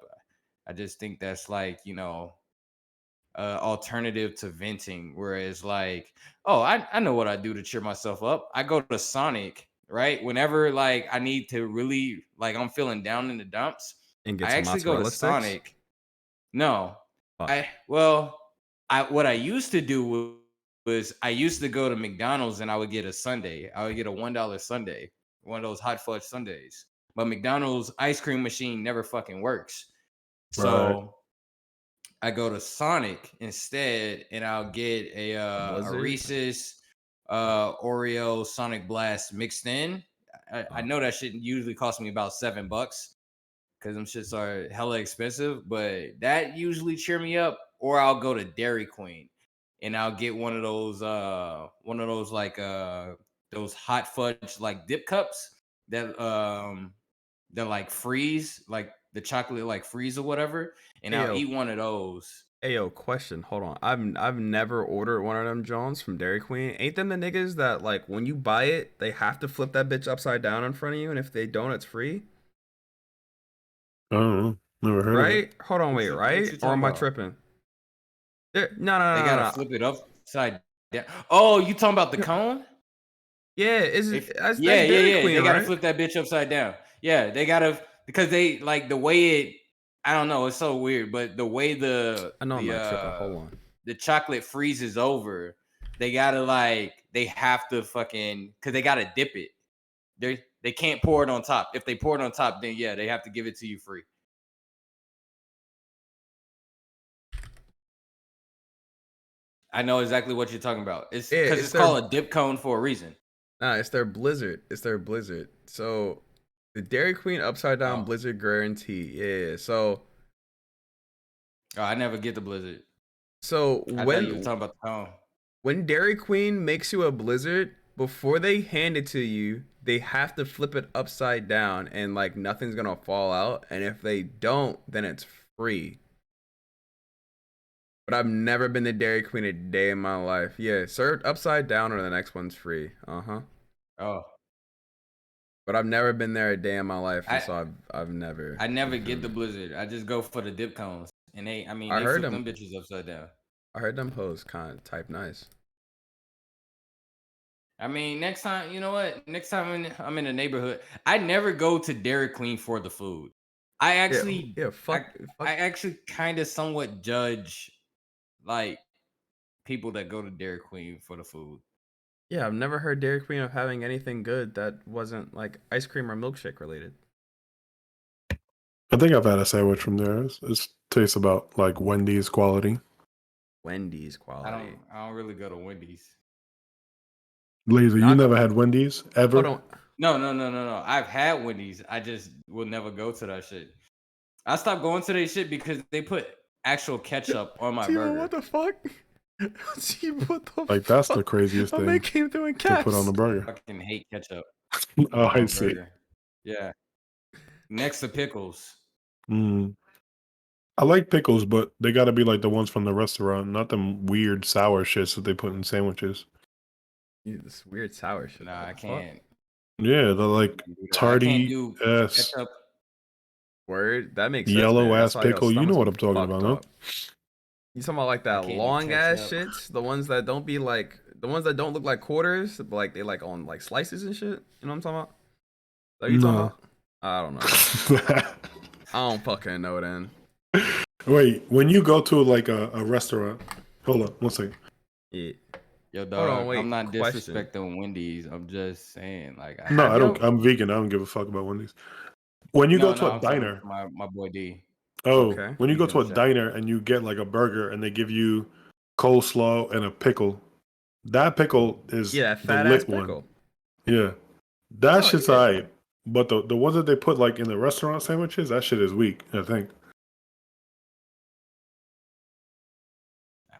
I just think that's like, alternative to venting. Whereas like, oh, I know what I do to cheer myself up. I go to Sonic, right? Whenever like I need to really like I'm feeling down in the dumps, And get I some actually go to mozzarella sticks. Sonic. No, Fuck. what I used to do was I used to go to McDonald's and I would get a sundae. I would get a $1 sundae, one of those hot fudge sundaes. But McDonald's ice cream machine never fucking works. Right. So I go to Sonic instead, and I'll get a Blizzard. Reese's Oreo Sonic Blast mixed in. I know that shit usually costs me about $7 because them shits are hella expensive, but that usually cheer me up. Or I'll go to Dairy Queen and I'll get one of those like those hot fudge like dip cups that like freeze, like the chocolate like freeze or whatever, and I'll Ayo, eat one of those. ayo, question. Hold on. I've never ordered one of them Jones from Dairy Queen. Ain't them the niggas that like when you buy it, they have to flip that bitch upside down in front of you, and if they don't, it's free? I don't know. Never heard of it. Right? Hold on, wait, What right? you Or talking am I about? tripping? No, no, They no, no, gotta no. flip it upside down. Oh, you talking about the cone? Yeah, If that's yeah, yeah, Dairy yeah, Queen, they gotta right? flip that bitch upside down. Yeah, they gotta because they like the way it. I don't know. It's so weird, but the way I know I'm not tripping. Hold on. the chocolate freezes over, they gotta like they have to fucking because they gotta dip it. They can't pour it on top. If they pour it on top, then yeah, they have to give it to you free. I know exactly what you're talking about. It's Yeah, because it's it's their called a dip cone for a reason. nah, it's their Blizzard. It's their Blizzard. So the Dairy Queen upside down Oh, Blizzard guarantee. Yeah. So I never get the Blizzard. so I thought you were when talking about the cone. when Dairy Queen makes you a Blizzard, before they hand it to you, they have to flip it upside down and like nothing's gonna fall out. And if they don't, then it's free. But I've never been to Dairy Queen a day in my life. Yeah, served upside down or the next one's free. Uh-huh. Oh, But I've never been there a day in my life, and I so I've never. I You never feel get the me? Blizzard. I just go for the dip cones, and I they heard flip them them. bitches upside down. I heard them hoes kind of type nice. I mean, next time, you know what? Next time I'm in the neighborhood, I never go to Dairy Queen for the food. I Yeah, actually, yeah. I, Fuck. I actually kind of somewhat judge like people that go to Dairy Queen for the food. Yeah, I've never heard Dairy Queen of having anything good that wasn't like ice cream or milkshake related. I think I've had a sandwich from there. It tastes about like Wendy's quality. Wendy's quality. I don't really go to Wendy's. Laser, you Not never had Wendy's hold ever? on. No. I've had Wendy's. I just will never go to that shit. I stopped going to that shit because they put actual ketchup on my Timo, what burger. the fuck? Timo, what the Like that's the fuck? craziest My man thing came through in to put on caps. a burger. Fucking hate ketchup Oh, on I my see. burger. Yeah. Next to pickles. Mm. I like pickles, but they got to be like the ones from the restaurant, not them weird sour shits that they put in sandwiches. Yeah, this weird sour shit. Nah, What I the fuck? can't. Yeah, the like I can't tardy do ass ketchup. Word? That makes sense, yellow man. That's ass why your pickle. You know stomach's what I'm talking about, fucked no? up. You talking about like I that can't do long ass ketchup. shits? The ones that don't be like the ones that don't look like quarters, but like they like on like slices and shit. You know what I'm talking about? Is that what you talking No. about? I don't know. I don't fucking know then. Wait, when you go to like a restaurant, hold up, one second. Yeah. Yo, Hold dog, on, I'm wait. not Question. disrespecting Wendy's. I'm just saying, like, No, Have I don't. y'all I'm vegan. I don't give a fuck about Wendy's. When you go no, to a I'm talking diner, to my boy D. okay. when you D go to a Gumshoe. diner and you get like a burger and they give you coleslaw and a pickle, that pickle is Yeah, that the fat ass lit one. pickle. Yeah, that Oh shit's yeah. alright. But the ones that they put like in the restaurant sandwiches, that shit is weak. I think.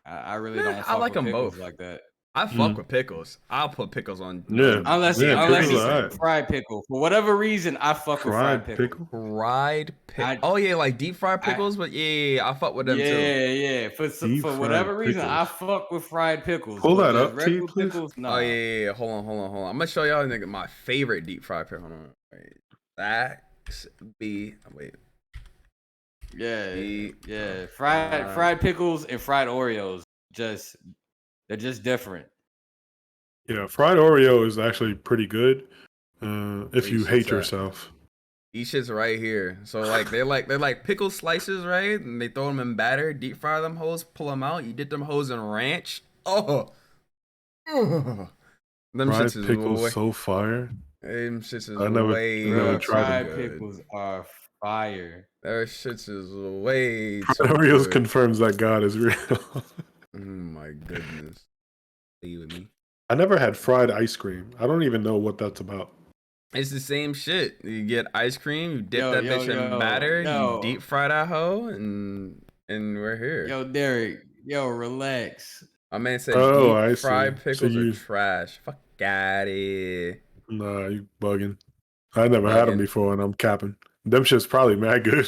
I really Man, don't I fuck like with them pickles both. like that. I fuck with pickles. I'll put pickles on Yeah, Unless yeah, unless pickles it's are a alright. fried pickle. For whatever reason, I fuck with fried Fried pickles. pickle. fried pickle. I Oh yeah, like deep fried I pickles, but yeah, I fuck with them too. yeah. Deep For fried whatever reason, I pickles. fuck with fried pickles, Pull but that just up, T, regular please. pickles, Oh nah. yeah. Hold on. I'm gonna show y'all nigga my favorite deep fried pickle. Hold on. Wait. That's B. Wait. Yeah, Deep yeah. fried. Fried pickles and fried Oreos, they're just different. Yeah, fried Oreo is actually pretty good. If you These hate shits at? yourself. These shits right here. So like they're like pickle slices, right? And they throw them in batter, deep fry them hoes, pull them out. You dip them hoes in ranch. Oh, ugh. Them shits Fried is pickles way. so fire. Them shits is I never way Bruh, tried too them. fried good. pickles are fire. Their shits is way Fried too Oreos good. confirms that God is real. Oh my goodness. Are you with me? I never had fried ice cream. I don't even know what that's about. It's the same shit. You get ice cream, you dip Yo, that yo, bitch in yo, batter, you yo, deep fry that hoe, and we're here. yo, Derek, yo, relax. My man said Oh, deep I see. fried So pickles are you, trash. Fuck out it. nah, you bugging. I never had them Bugging. before, and I'm capping. Them shit's probably mad good.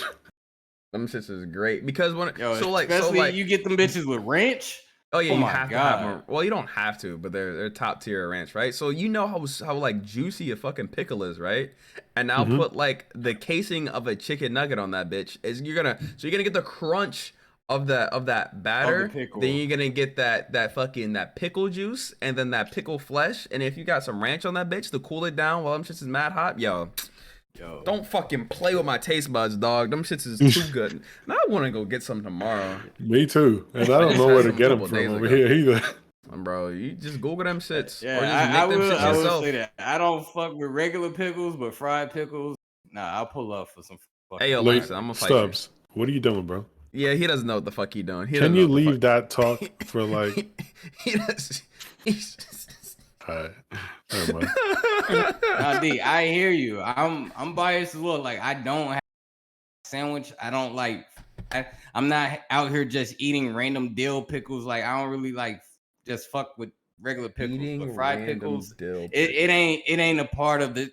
Them shits is great because when Yo, so especially like you get them bitches with ranch. oh yeah, Oh you my have to have god. them. Well, you don't have to, but they're top tier ranch, right? So you know how like juicy a fucking pickle is, right? And now Hmm. put like the casing of a chicken nugget on that bitch. Is you're gonna get the crunch of that Of the batter. Then pickle. you're gonna get that pickle juice and then that pickle flesh. And if you got some ranch on that bitch to cool it down while them shits is mad hot, yo. Yo. Don't fucking play with my taste buds, dog. Them shits is too good. Now I want to go get some tomorrow. Me too. And I I don't just know had where to some a get them couple from days over ago. here either. Bro, you just Google them shits or just Yeah, I make them shits I will say yourself. that. I don't fuck with regular pickles, but fried pickles, nah, I'll pull up for some Hey, fucking yo, Like, fried Langston, I'm gonna fight you. Stubbs, what are you doing, bro? Yeah, he doesn't know what the fuck he doing. He Can doesn't know you what the fuck. leave that talk for like? he does. He's just... Alright, never mind. Nah, D, I hear you. I'm biased as well. Like I don't have a sandwich. I don't like I'm not out here just eating random dill pickles. Like I don't really like just fuck with regular pickles. Eating But fried random pickles, dill it, pickles. it ain't a part of the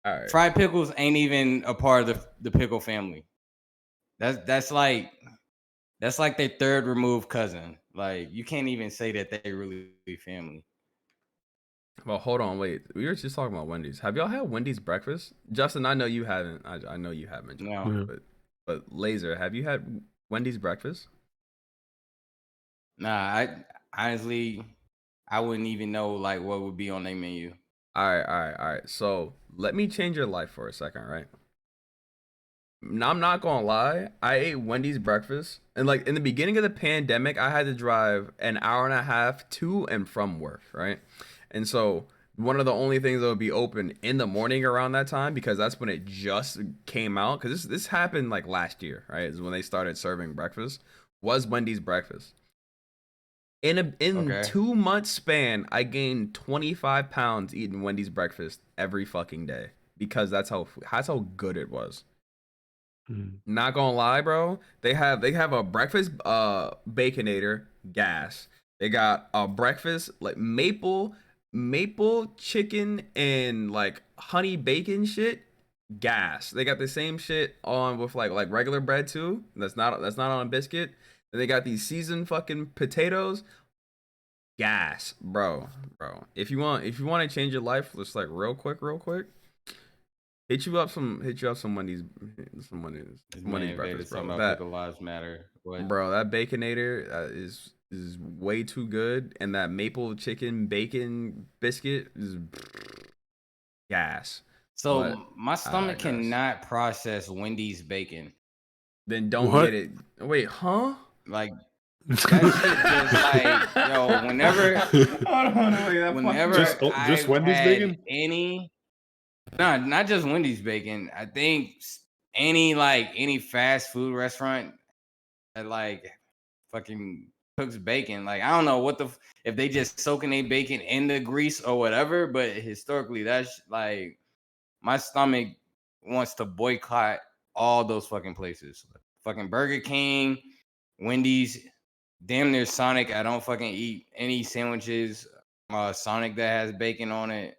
All right. fried pickles ain't even a part of the pickle family. That's like their third removed cousin. Like you can't even say that they really family. Well, hold on, wait. We were just talking about Wendy's. Have y'all had Wendy's breakfast? Justin, I know you haven't. I know you haven't, Justin, No. Yeah. but Laser, have you had Wendy's breakfast? Nah, I honestly I wouldn't even know like what would be on their menu. All right. So let me change your life for a second, right? Now, I'm not gonna lie. I ate Wendy's breakfast, and like in the beginning of the pandemic, I had to drive an hour and a half to and from work, right? And so one of the only things that would be open in the morning around that time, because that's when it just came out. Because this happened like last year, right? Is when they started serving breakfast. Was Wendy's breakfast. In Okay. 2 months span, I gained 25 pounds eating Wendy's breakfast every fucking day because that's how good it was. Not gonna lie, bro. They have a breakfast baconator gas. They got a breakfast like maple chicken and like honey bacon shit gas. They got the same shit on with like regular bread too. That's not on a biscuit. And they got these seasoned fucking potatoes. Gas, bro. If you want to change your life, just like real quick. Hit you up some This Wendy's man Vader breakfast, talking bro. about That pickle lives matter. What? bro, that baconator is way too good, and that maple chicken bacon biscuit is gas. But So my I stomach digress. cannot process Wendy's bacon. Then don't get What? it. Wait, huh? Like that shit just like yo, Hold on, wait, that fucking whenever just I've Wendy's had bacon? any not just Wendy's bacon, I think any fast food restaurant that like fucking cooks bacon. Like I don't know if they just soaking their bacon in the grease or whatever, but historically that's like my stomach wants to boycott all those fucking places. Fucking Burger King, Wendy's, damn near Sonic. I don't fucking eat any sandwiches. Sonic that has bacon on it.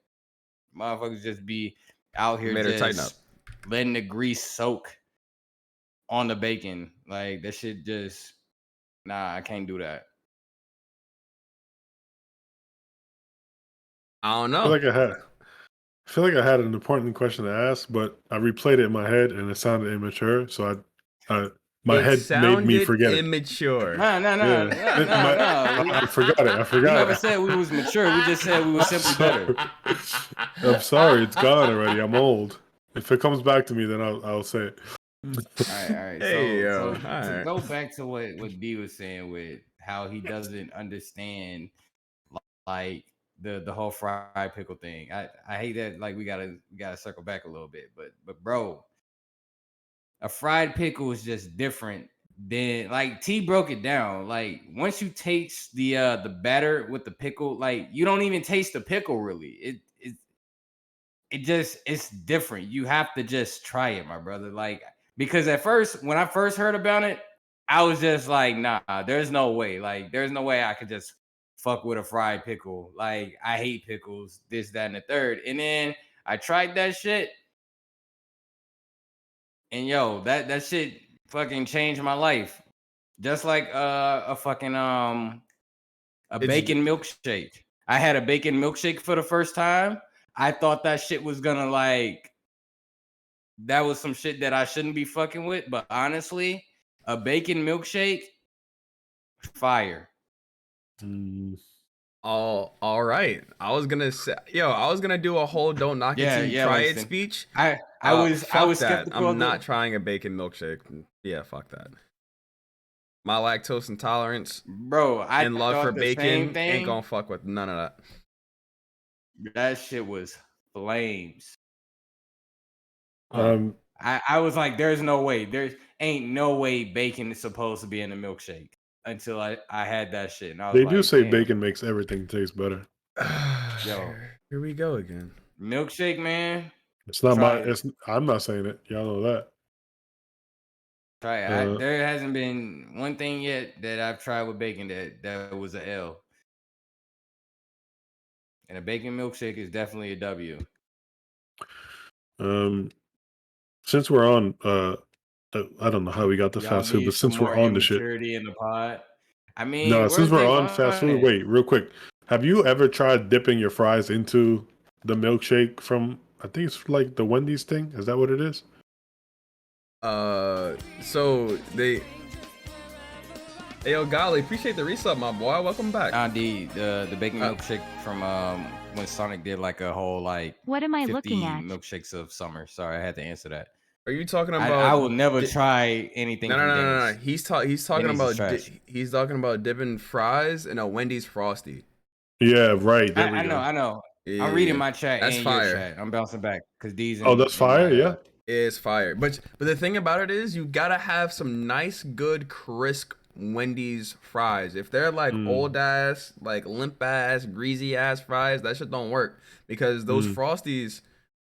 Motherfuckers just be out you here made her tighten up. just letting the grease soak on the bacon. Like that shit just nah, I can't do that. I don't I feel know. like I had an important question to ask, but I replayed it in my head and it sounded immature. So I My It head made me sounded forget it. immature. No, no, no, Yeah, no, no, no. I forgot it. I We forgot never it. said we was mature. We just said we was I'm simply better. sorry. I'm sorry. It's gone already. I'm old. If it comes back to me, then I'll say it. All right. Hey, So, yo. so All to right. go back to what D was saying with how he doesn't understand like the whole fried pickle thing. I hate that. Like we gotta circle back a little bit, but bro, a fried pickle is just different than like T broke it down. Like once you taste the batter with the pickle, like you don't even taste the pickle really. It's different. You have to just try it, my brother. Like because at first when I first heard about it, I was just like, nah, there's no way. Like there's no way I could just fuck with a fried pickle. Like I hate pickles, this, that, and the third. And then I tried that shit, and yo, that shit fucking changed my life. Just like a fucking a It's bacon milkshake. I had a bacon milkshake for the first time. I thought that shit was gonna like that was some shit that I shouldn't be fucking with, but honestly, a bacon milkshake, fire. Mm. all right. I was gonna say, I was gonna do a whole "don't knock it till Yeah, you yeah, try it" Langston. speech. I Fuck was that. skeptical I'm of not the trying a bacon milkshake. Yeah, fuck that. My lactose intolerance bro. I and love for thought the same bacon ain't thing. gonna fuck with none of that. That shit was flames. Huh. I was like, there's no way. There's ain't no way bacon is supposed to be in a milkshake until I had that shit. And I was They do like, say damn, bacon makes everything taste better. yo, Here we go again. milkshake, man. It's not my. Try it. I'm not saying it. Y'all know that. Try it. Uh, There hasn't been one thing yet that I've tried with bacon that was a L. And a bacon milkshake is definitely a W. um, since we're on, I don't know how we got the Y'all fast food, need but some since we're more on the shit, immaturity in the pod. I no, mean, since where's we're on fast Devon food, at? wait, real quick, have you ever tried dipping your fries into the milkshake from? I think it's like the Wendy's thing. Is that what it is? So they. Hey, yo, golly, appreciate the resub, my boy. Welcome back. The bacon milkshake from when Sonic did like a whole like What am I 50 looking at? milkshakes of summer. Sorry, I had to answer that. Are you talking I about? will never try anything No, no, from no, no, Denny's. no. He's talking Denny's is about trash. he's talking about dipping fries in a Wendy's Frosty. Yeah, right. There we I know, go. I know. I'm reading Yeah, my chat that's and your fire. chat. I'm bouncing back because D's Oh, that's in my fire. Yeah. It's fire. But the thing about it is, you gotta have some nice, good, crisp Wendy's fries. If they're like Mm, old ass, like limp ass, greasy ass fries, that shit don't work because those mm. Frosties,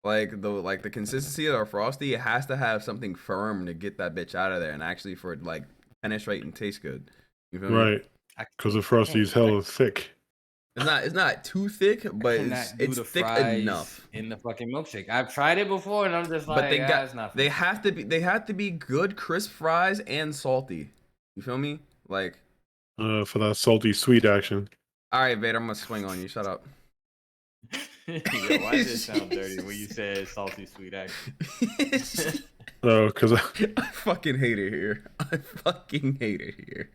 the consistency of our Frosty, it has to have something firm to get that bitch out of there and actually for it like penetrate and taste good. You feel me? Right. Because the I can't Frosty's hella thick. It's not too thick, but cannot do it's the thick fries enough. in the fucking milkshake. I've tried it before and I'm just But like, it's not for they me. have to be good crisp fries and salty. You feel me? Like, For that salty sweet action. all right, Vader, I'm gonna swing on you. Shut up. Yo, why did it sound dirty when you said salty sweet action? Oh, because I fucking hate it here. I fucking hate it here.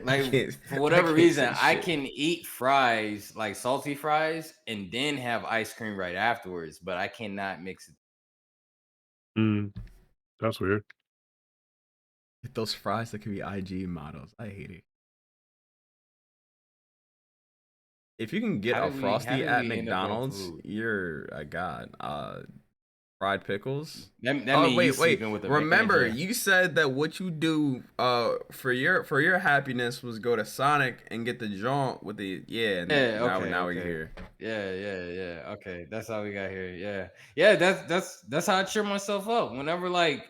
Like for whatever reason, I can eat fries like salty fries and then have ice cream right afterwards, but I cannot mix it. that's weird. Those fries that could be IG models. I hate it. If you can get How a did Frosty at we end up on McDonald's, food? you're a god. Fried pickles. That Oh means you wait. sleeping with a Remember, manager. you said that what you do for your happiness was go to Sonic and get the jaunt with the and Yeah, now okay, we're here. Yeah. Okay, that's how we got here. Yeah. That's how I cheer myself up. Whenever like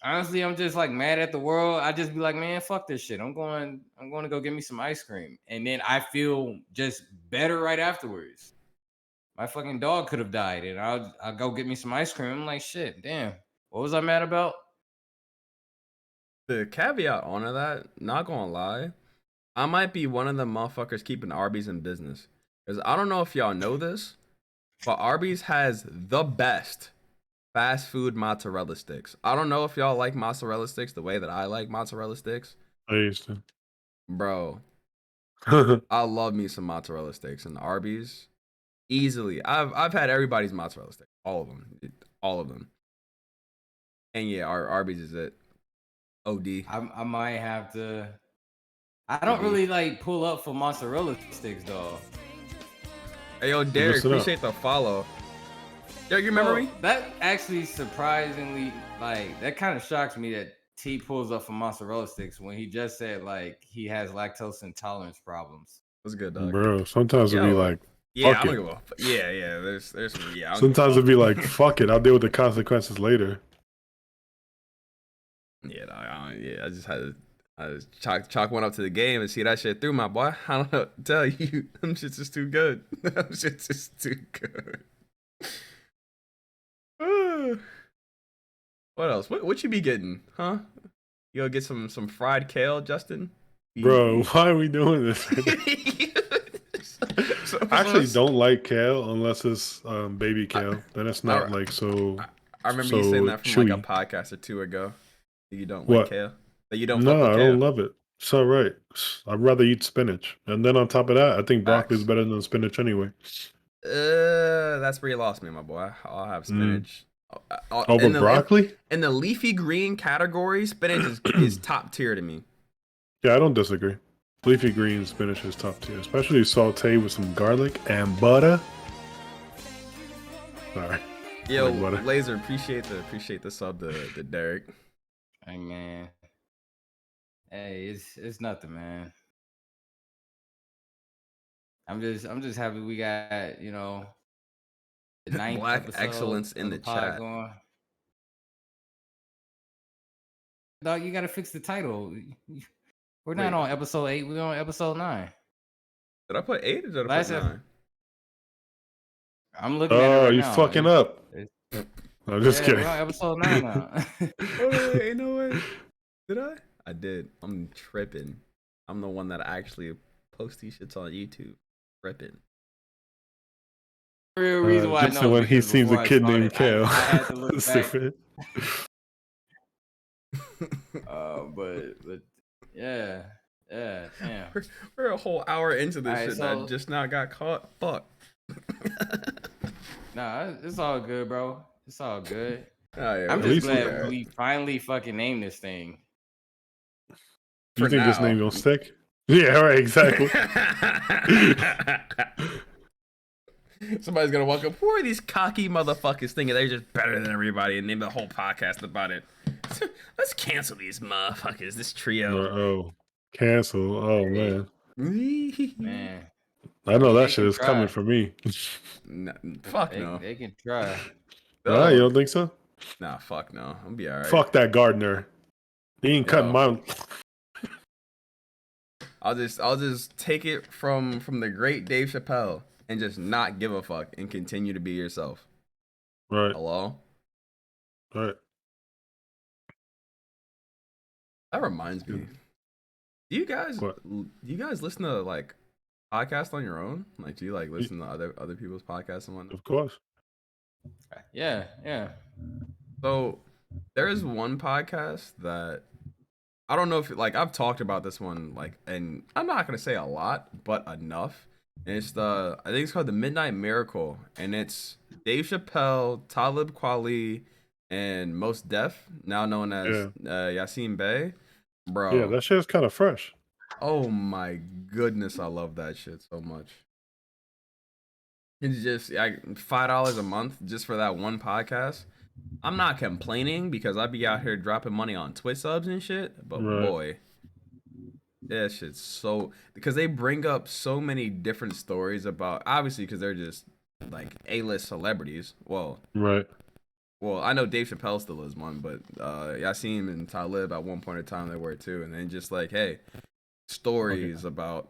honestly, I'm just like mad at the world. I just be like, man, fuck this shit. I'm going to go get me some ice cream, and then I feel just better right afterwards. My fucking dog could have died, and I'll go get me some ice cream. I'm like, shit, damn. What was I mad about? The caveat onto that, not gonna lie, I might be one of the motherfuckers keeping Arby's in business. Because I don't know if y'all know this, but Arby's has the best Fast food mozzarella sticks. I don't know if y'all like mozzarella sticks the way that I like mozzarella sticks. I used to. Bro, I love me some mozzarella sticks and Arby's. Easily. I've had everybody's mozzarella stick. All of them. All of them. And yeah, Arby's is it. OD. I might have to. I don't OD. really like pull up for mozzarella sticks though. Hey yo, Derek, Listen up. appreciate the follow. Derek, you remember me? That actually surprisingly, like, that kind of shocks me that T pulls up for mozzarella sticks when he just said like he has lactose intolerance problems. What's good, dog? Bro, sometimes it'd be like, yeah, fuck I'm it. gonna go. Yeah. There's some. Yeah. Sometimes it'd be like, fuck it. I'll deal with the consequences later. Yeah, I just had to chalk one up to the game and see that shit through, my boy. I don't know what to tell you. Them shit's just too good. Them shit's just too good. What else? What you be getting, huh? You gonna get some fried kale, Justin? Bro, why are we doing this? I actually don't like kale unless it's baby kale. Then it's not like so. I remember so you saying that from chewy. like a podcast or two ago. That you don't What? like kale. That you don't No, fuck with I kale. don't love it. It's all right. I'd rather eat spinach. And then on top of that, I think broccoli is Facts. better than spinach anyway. That's where you lost me, my boy. I'll have spinach. Over broccoli? In the leafy green category, spinach is top tier to me. Yeah, I don't disagree. Leafy green spinach is top tier, especially sauteed with some garlic and butter. Sorry. Yo, Like butter. Laser, appreciate the sub to Derek. Hey man. Hey, it's nothing, man. I'm just happy we got, the ninth Black episode excellence in of the pod chat. going. Dog, you gotta fix the title. We're not on episode 8, we're on episode 9. Did I put 8 or did I put 9? I'm looking at it right you now. fucking up. I'm just kidding. We're on episode 9 now. Oh, ain't no way. Did I? I did. I'm tripping. I'm the one that actually posts these shits on YouTube. Tripping. Real reason why just I know when he because sees before a I kid started, named Kale. I had to look back. Stupid. But yeah, damn. We're a whole hour into this Alright, shit so- that just now got caught. Fuck. Nah, it's all good, bro. It's all good. Oh, yeah, I'm at just least glad we finally fucking named this thing. You For think this now. name gonna stick? Yeah, right, exactly. Somebody's gonna walk up. Who are these cocky motherfuckers thinking they're just better than everybody and name the whole podcast about it? Let's cancel these motherfuckers. This trio. Oh, cancel. Oh man, Man, I know they that shit can is try. coming for me. Fuck no. They can try. Nah, you don't think so? Nah, fuck no. I'll be alright. Fuck that gardener. He ain't cutting my. I'll just take it from the great Dave Chappelle and just not give a fuck and continue to be yourself. Right. Hello? Right. That reminds me. Do you guys What? listen to like podcasts on your own? Like, do you like listen to other people's podcasts and whatnot? Of course. Yeah. So there is one podcast that I don't know if like I've talked about this one like, and I'm not gonna say a lot, but enough. And it's I think it's called the Midnight Miracle, and it's Dave Chappelle, Talib Kweli, and Mos Def, now known as Yassine Bey. Bro, Yeah, that shit is kind of fresh. oh my goodness, I love that shit so much. It's just $5 a month just for that one podcast. I'm not complaining because I'd be out here dropping money on Twitch subs and shit, but boy, that shit's so, because they bring up so many different stories about, obviously because they're just like A-list celebrities. Well, I know Dave Chappelle still is one, but Yassine and Talib at one point in time they were too, and then just like, hey, stories about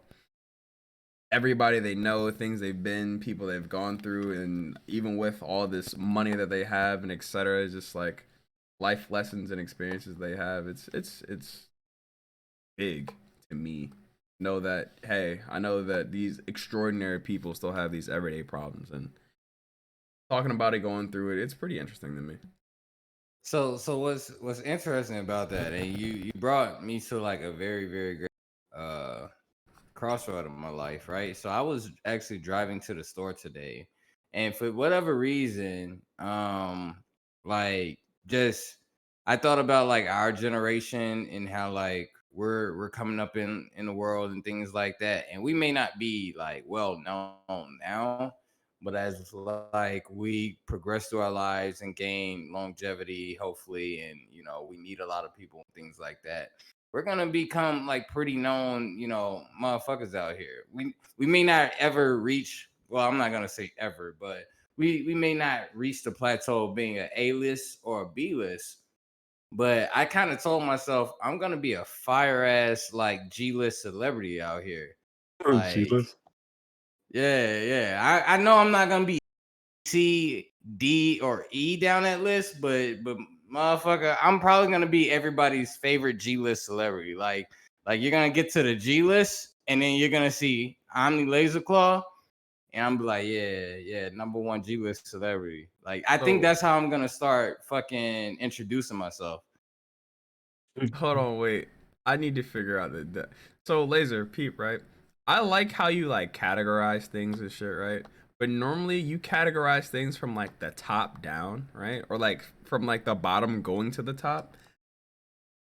everybody they know, things they've been, people they've gone through, and even with all this money that they have and etc., just like life lessons and experiences they have. It's big to me. Know that, hey, I know that these extraordinary people still have these everyday problems, and talking about it, going through it, it's pretty interesting to me. So what's interesting about that, and you brought me to like a very very great uh crossroad of my life, right? So I was actually driving to the store today, and for whatever reason, like just I thought about like our generation and how like we're coming up in the world and things like that, and we may not be like well known now, but as like we progress through our lives and gain longevity, hopefully, and we meet a lot of people and things like that, we're gonna become like pretty known, motherfuckers out here. We may not ever reach. Well, I'm not gonna say ever, but we may not reach the plateau of being an A-list or a B-list. But I kind of told myself I'm gonna be a fire ass like G-list celebrity out here. Like, Jesus. yeah. I know I'm not gonna be C, D, or E down that list, but motherfucker, I'm probably gonna be everybody's favorite G list celebrity. Like you're gonna get to the G list, and then you're gonna see Omni Laser Claw, and I'm like, yeah, number one G list celebrity. Like I think So that's how I'm gonna start fucking introducing myself. hold on, wait. I need to figure out that. So laser peep, right? I like how you like categorize things and shit, right? But normally you categorize things from like the top down, right? Or like from like the bottom going to the top.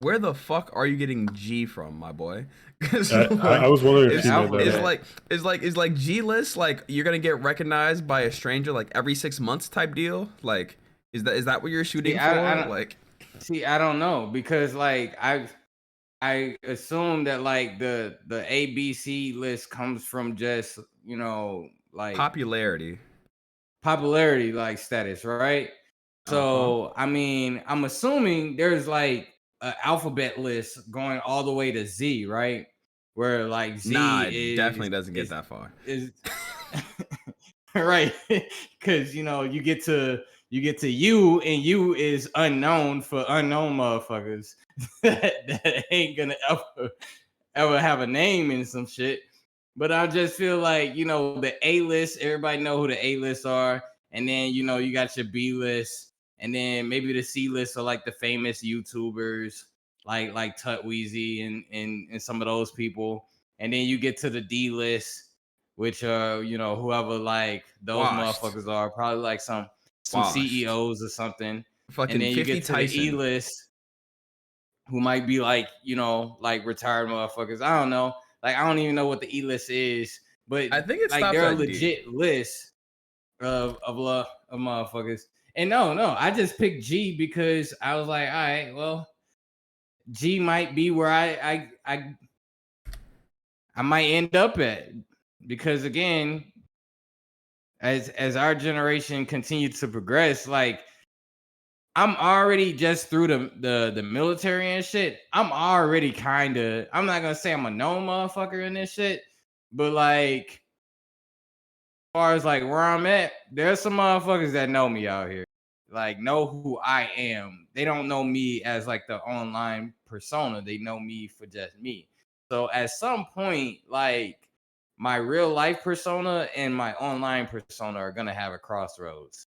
Where the fuck are you getting G from, my boy? Because I like, was wondering if The you made that is up. alphabet. like is like G list like you're gonna get recognized by a stranger like every 6 months type deal? Like, is that what you're See, shooting I for? don't Like, see. I don't know because like I assume that like the ABC list comes from just like popularity. popularity like status, right? Uh-huh. So I mean, I'm assuming there's like an alphabet list going all the way to Z, right? Where like Nah, Z it definitely doesn't get that far. is right, because you get to U, and U is unknown for unknown motherfuckers that ain't gonna ever have a name in some shit. But I just feel like the A list, everybody know who the A lists are, and then you got your B list, and then maybe the C list are like the famous YouTubers, like Tut Weezy and some of those people, and then you get to the D list, which are whoever like those Washed. motherfuckers are, probably like some Washed. CEOs or something, and Fucking then you 50 get to the E Tyson. list, who might be like, like retired motherfuckers. I don't know. Like, I don't even know what the E list is, but I think it like stops they're a at D. legit list of motherfuckers. And no, I just picked G because I was like, all right, well, G might be where I might end up at, because again, as our generation continues to progress, like I'm already just through the military and shit. I'm already kind of. I'm not gonna say I'm a known motherfucker in this shit, but like, as far as like where I'm at, there's some motherfuckers that know me out here, like know who I am. They don't know me as like the online persona. They know me for just me. So at some point, like my real life persona and my online persona are gonna have a crossroads.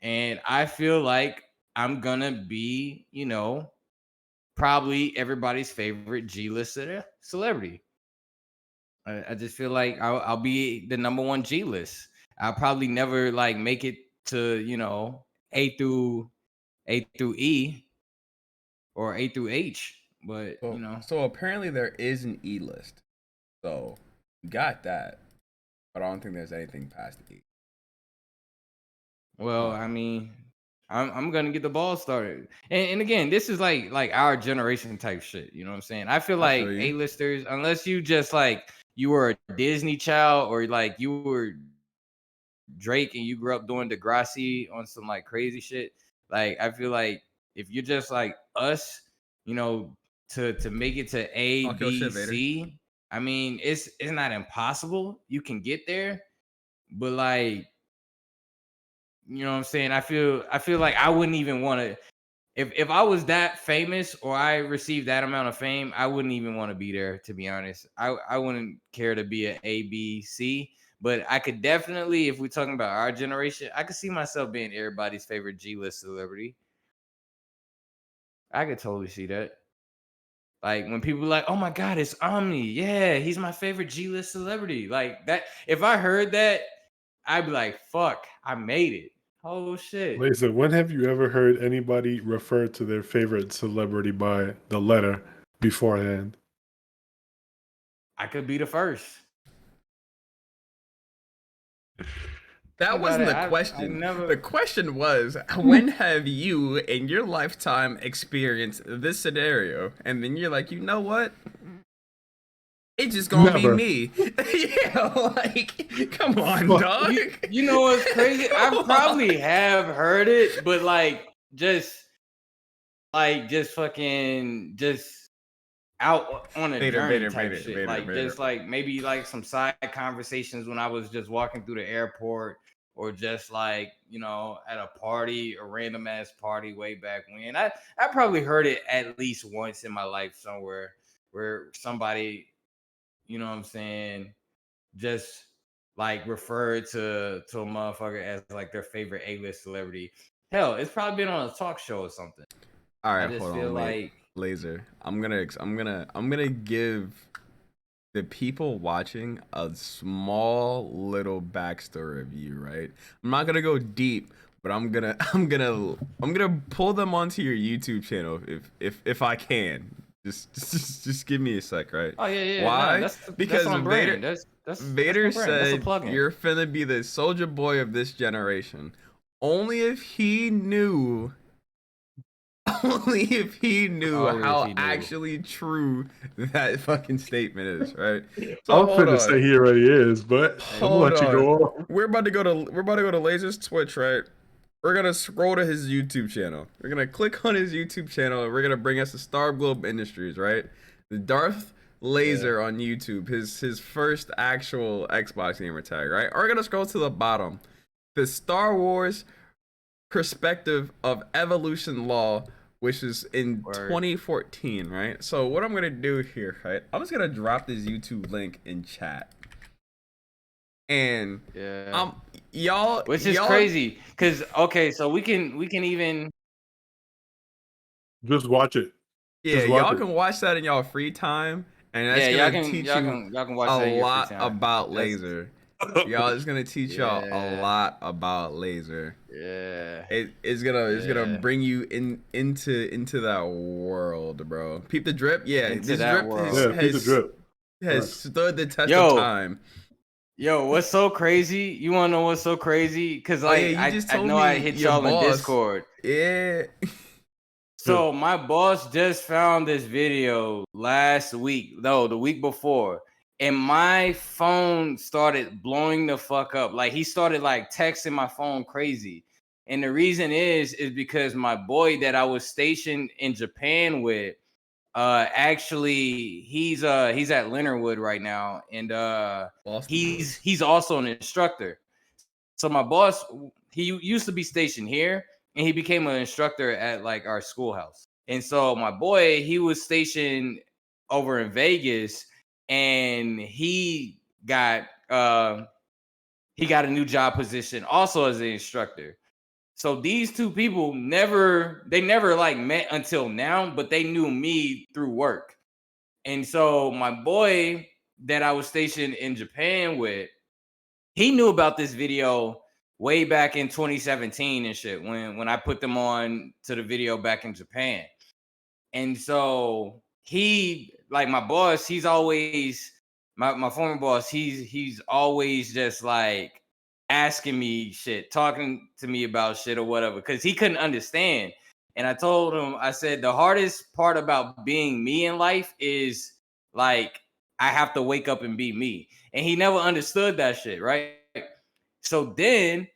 And I feel like I'm gonna be, probably everybody's favorite G-list celebrity. I just feel like I'll be the number one G-list. I'll probably never like make it to, A through E or A through H, but So apparently there is an E list. So you got that, but I don't think there's anything past E. well, Uh, I mean, I'm gonna get the ball started. And again, this is like our generation type shit. You know what I'm saying? I feel I feel like you. A-listers, unless you just like you were a Disney child, or like you were Drake and you grew up doing Degrassi on some like crazy shit. Like I feel like if you're just like us, to make it to A, Talk your B, shit, Vader. C. I mean, it's not impossible. You can get there, but like, you know what I'm saying? I feel like I wouldn't even want to, if I was that famous or I received that amount of fame, I wouldn't even want to be there, to be honest. I wouldn't care to be an A, B, C. But I could definitely, if we're talking about our generation, I could see myself being everybody's favorite G-list celebrity. I could totally see that. Like when people are like, "Oh my God, it's Omni! Yeah, he's my favorite G-list celebrity." Like that. If I heard that, I'd be like, "Fuck, I made it!" Oh shit! Lisa, when have you ever heard anybody refer to their favorite celebrity by the letter beforehand? I could be the first. That wasn't the I question. The never. question was, when have you in your lifetime experienced this scenario? And then you're like, you know what? It's just gonna be Never. me. Yeah, like, come on, Fuck. dog. You know what's crazy? I probably have heard it, but just fucking just out on a journey type shit. Like just like maybe like some side conversations when I was just walking through the airport, or just like, at a party, a random ass party way back when. I probably heard it at least once in my life somewhere where somebody, you know what I'm saying, just like referred to a motherfucker as like their favorite A-list celebrity. Hell, it's probably been on a talk show or something. All I right, just hold feel on, like Laser. I'm gonna give the people watching a small little backstory of you, right? I'm not gonna go deep, but I'm gonna pull them onto your YouTube channel if I can. Just give me a sec, right? oh yeah, no, Why? that's Because on brand. That's my Vader brand. That's a said plugin. you're finna be the soldier boy of this generation. Only if he knew only if he knew Only if how he knew. actually true that fucking statement is, right? I So was finna say he already is, but I'm gonna hold let you on. go on. We're about to go to Laser's Twitch, right? We're gonna scroll to his YouTube channel. We're gonna click on his YouTube channel, and we're gonna bring us to Star Globe Industries, right? The Darth Yeah. Laser on YouTube, his first actual Xbox gamer tag, right? We're gonna scroll to the bottom. The Star Wars perspective of evolution law, which is in Word. 2014, right? So what I'm gonna do here, right? I'm just gonna drop this YouTube link in chat, and Yeah. y'all Which is crazy. Cause okay, so we can even Just watch it. yeah, Just watch y'all it. can watch that in y'all free time, and that's y'all gonna can teach you y'all can watch a that in your free lot time. about That's laser. Y'all is gonna teach y'all a yeah. lot about laser. Yeah. It's gonna Yeah. bring you into that world, bro. Peep the drip, yeah. Into This that drip world. Yeah, keep the drip. has stood the test of Yo, time. what's so crazy? You wanna know what's so crazy? Cause Oh yeah, like you just I told know I me hit your y'all in boss. Discord. Yeah. So my boss just found this video last week, no, the week before, and my phone started blowing the fuck up. Like he started like texting my phone crazy. And the reason is because my boy that I was stationed in Japan with, actually he's at Leonardwood right now, and he's also an instructor. So my boss, he used to be stationed here, and he became an instructor at like our schoolhouse. And so my boy, he was stationed over in Vegas, and he got a new job position also as an instructor. So these two people never like met until now, but they knew me through work. And so my boy that I was stationed in Japan with, he knew about this video way back in 2017 and shit, when I put them on to the video back in Japan. And so he, like my boss, he's always my former boss, he's always just like asking me shit, talking to me about shit or whatever, because he couldn't understand. And I told him, I said, the hardest part about being me in life is like I have to wake up and be me. And he never understood that shit, right? So then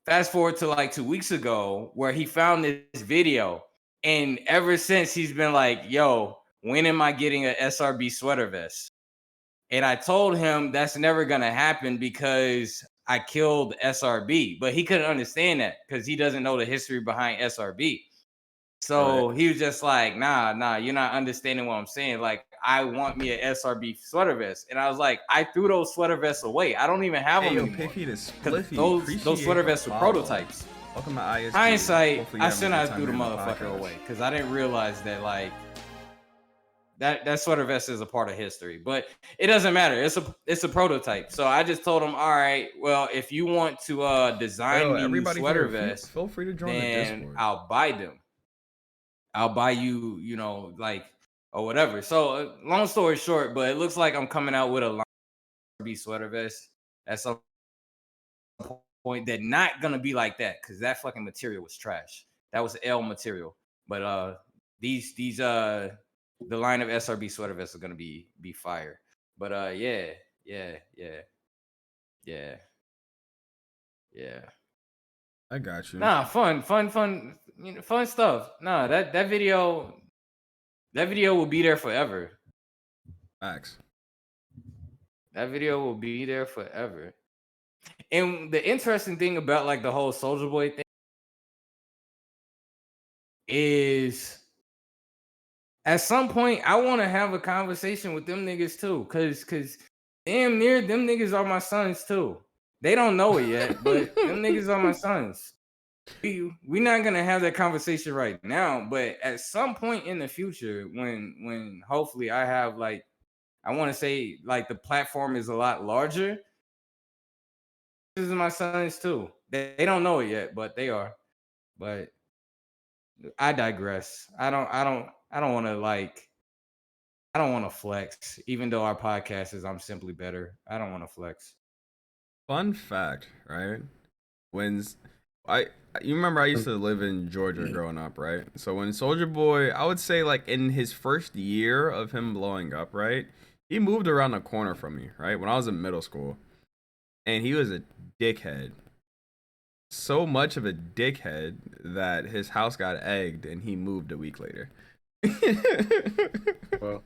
fast forward to like 2 weeks ago, where he found this video, and ever since he's been like, yo, when am I getting an SRB sweater vest? And I told him that's never gonna happen because I killed SRB, but he couldn't understand that because he doesn't know the history behind SRB. So he was just like, nah, you're not understanding what I'm saying. Like, I want me an SRB sweater vest. And I was like, I threw those sweater vests away. I don't even have them anymore. Piffy to Because Spliffy. those sweater vests were prototypes. Welcome to ISG. Hindsight, I shouldn't have threw the having a motherfucker podcast. away. Because I didn't realize that, like, that sweater vest is a part of history. But it doesn't matter. It's a prototype. So I just told him, all right, well, if you want to design me new sweater vests, feel free to join the then Discord. I'll buy them. I'll buy you, like, or whatever. So long story short, but it looks like I'm coming out with a line of sweater vest at some point. They're not gonna be like that because that fucking material was trash. That was L material. But these the line of SRB sweater vests are gonna be fire. But yeah. I got you. Nah, fun, fun stuff. Nah, that video will be there forever. Facts. That video will be there forever. And the interesting thing about like the whole Soldier Boy thing is at some point I want to have a conversation with them niggas too. Cause damn near them niggas are my sons too. They don't know it yet, but them niggas are my sons. We not gonna have that conversation right now, but at some point in the future, when hopefully I have like, I want to say like the platform is a lot larger. This is my sons too. They don't know it yet, but they are. But I digress. I don't want to like. I don't want to flex, even though our podcast is I'm Simply Better. I don't want to flex. Fun fact, right? You remember I used to live in Georgia growing up, right? So when Soldier Boy, I would say like in his first year of him blowing up, right? He moved around the corner from me, right? When I was in middle school. And he was a dickhead. So much of a dickhead that his house got egged and he moved a week later. Well,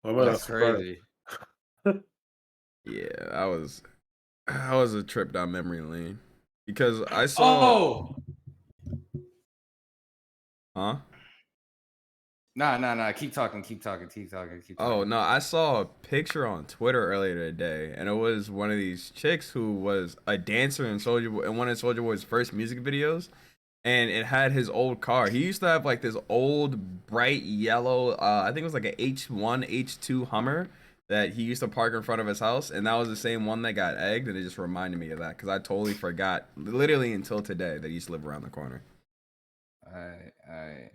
That's crazy. Yeah, that was a trip down memory lane. Because I saw Huh? Nah. Keep talking. Oh no, I saw a picture on Twitter earlier today, and it was one of these chicks who was a dancer in one of Soldier Boy's first music videos, and it had his old car. He used to have like this old bright yellow, I think it was like a H1, H2 Hummer that he used to park in front of his house, and that was the same one that got egged, and it just reminded me of that because I totally forgot, literally until today, that he used to live around the corner. I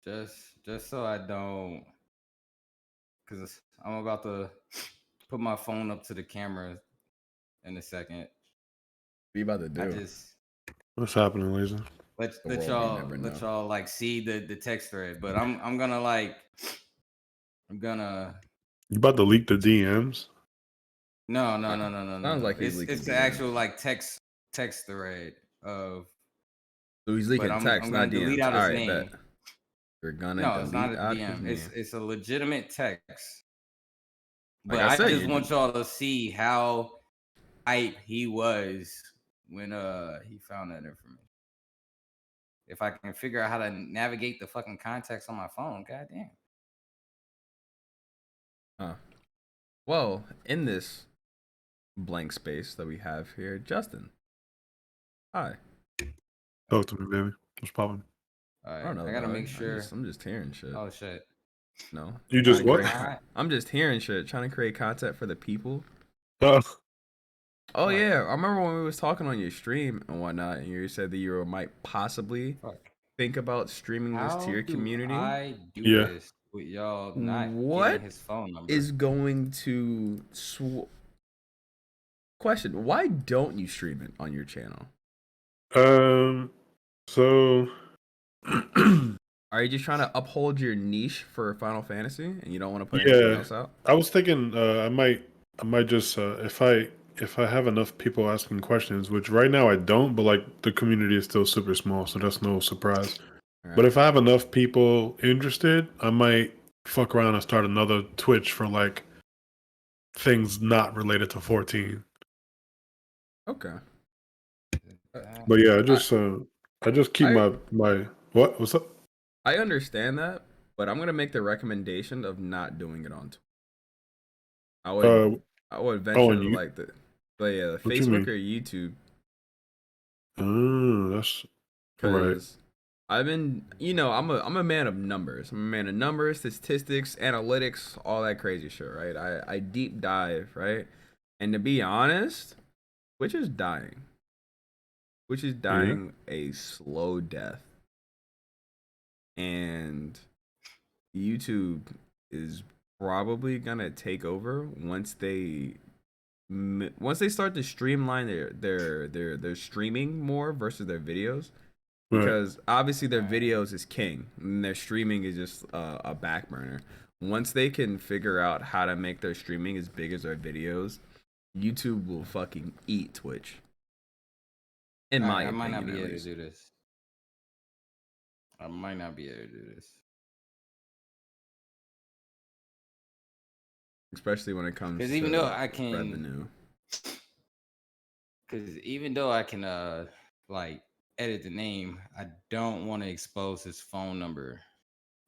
just so I don't, because I'm about to put my phone up to the camera in a second. What are you about to do? What's happening, Lisa? Let y'all like see the text thread, but I'm gonna You about to leak the DMs? No. Sounds like he's leaking it's the DMs. actual like text thread of. So he's leaking text, I'm not gonna delete DMs. out his All right, name. bet. You're gonna No, it's not a delete out DM. his name. It's a legitimate text. But Like I said, I just want y'all to see how hype he was when he found that information. If I can figure out how to navigate the fucking context on my phone, goddamn. Well, in this blank space that we have here, Justin. Hi. Talk to me, baby. What's popping? All right, I don't know. I gotta make sure. I'm just hearing shit. Oh shit. No. You just what? I'm just hearing shit, trying to create content for the people. Oh yeah, I remember when we was talking on your stream and whatnot, and you said that you might possibly think about streaming this to your community. I do this with y'all not getting his phone number. Is going to question? Why don't you stream it on your channel? So are you just trying to uphold your niche for Final Fantasy and you don't want to put anything else out? I was thinking I might just if I have enough people asking questions, which right now I don't, but like the community is still super small, so that's no surprise. Right. But if I have enough people interested, I might fuck around and start another Twitch for like things not related to 14. Okay. But yeah, I I just keep my what? What's up? I understand that, but I'm gonna make the recommendation of not doing it on Twitch. I would Uh, I would oh, venture and to you? like the What you Facebook mean? or YouTube, That's right. because I've been, I'm a man of numbers. I'm a man of numbers, statistics, analytics, all that crazy shit, right? I deep dive, right? And to be honest, Twitch is dying. Twitch is Yeah. dying a slow death, and YouTube is probably gonna take over once they start to streamline their streaming more versus their videos, Right. because obviously their Right. videos is king and their streaming is just a back burner. Once they can figure out how to make their streaming as big as their videos, YouTube will fucking eat Twitch, in All my right, I might not opinion, be at able to least. do this. I might not be able to do this. Especially when it Because comes even though to I can, revenue. because even though I can, like edit the name, I don't want to expose his phone number.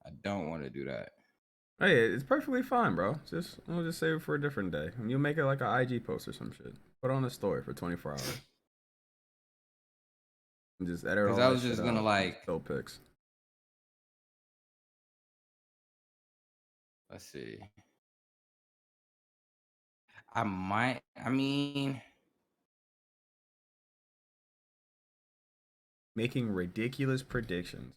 I don't want to do that. Hey, it's perfectly fine, bro. We'll just save it for a different day. And you'll make it like an IG post or some shit. Put it on a story for 24 hours. And just edit Because all I that was shit just gonna out. And like, just throw pics. let's see. I might. I mean, Making ridiculous predictions.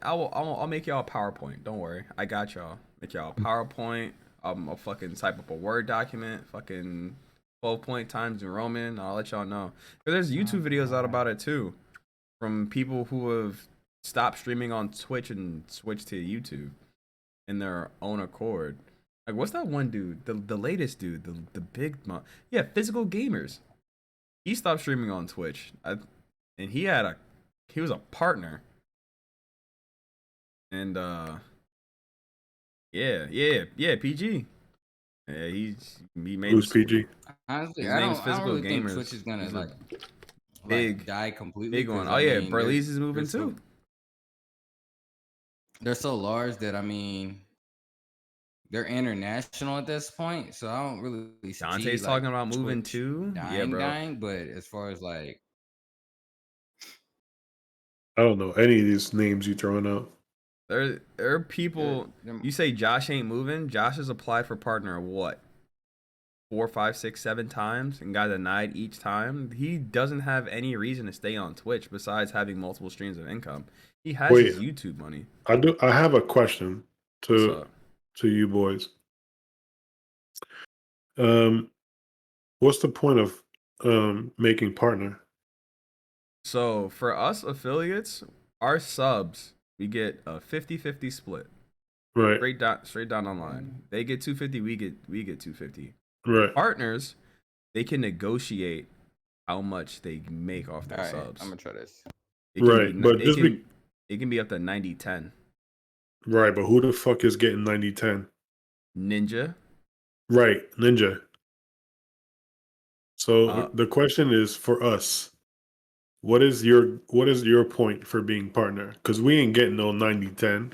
I'll make y'all a PowerPoint. Don't worry. I got y'all. Make y'all a PowerPoint. I'll fucking type up a Word document. Fucking 12-point times in Roman. I'll let y'all know. But there's YouTube videos out about it too. From people who have stopped streaming on Twitch and switched to YouTube in their own accord. Like, what's that one dude? The latest dude, the big yeah, Physical Gamers. He stopped streaming on Twitch, and he was a partner, and yeah, PG. Yeah, he made Who's PG? honestly, his I name's don't. I don't Physical really think Twitch Gamers. is gonna He's a like big die completely. big one. Because Oh I yeah, mean, Burley's is moving so too. they're so large that I mean they're international at this point. So I don't really see Dante's like talking about moving Twitch too. Yeah, bro. dying. But as far as like, I don't know any of these names you throwing out. There are people. they're You say Josh ain't moving. Josh has applied for partner what, 4, 5, 6, 7 times and got denied each time. He doesn't have any reason to stay on Twitch besides having multiple streams of income. He has Wait, his YouTube money. I do. I have a question What's to up? you boys. Um, what's the point of making partner? So for us affiliates, our subs, we get a 50-50 split. Right. Straight down the line. They get 250, we get 250. Right. Partners, they can negotiate how much they make off their all right. subs. I'm gonna try this. It can Right. be But just be it can be up to 90-10. right. But who the fuck is getting 90-10? Ninja. Right. Ninja. So Uh the question is for us. What is your point for being partner? Because we ain't getting no 90-10.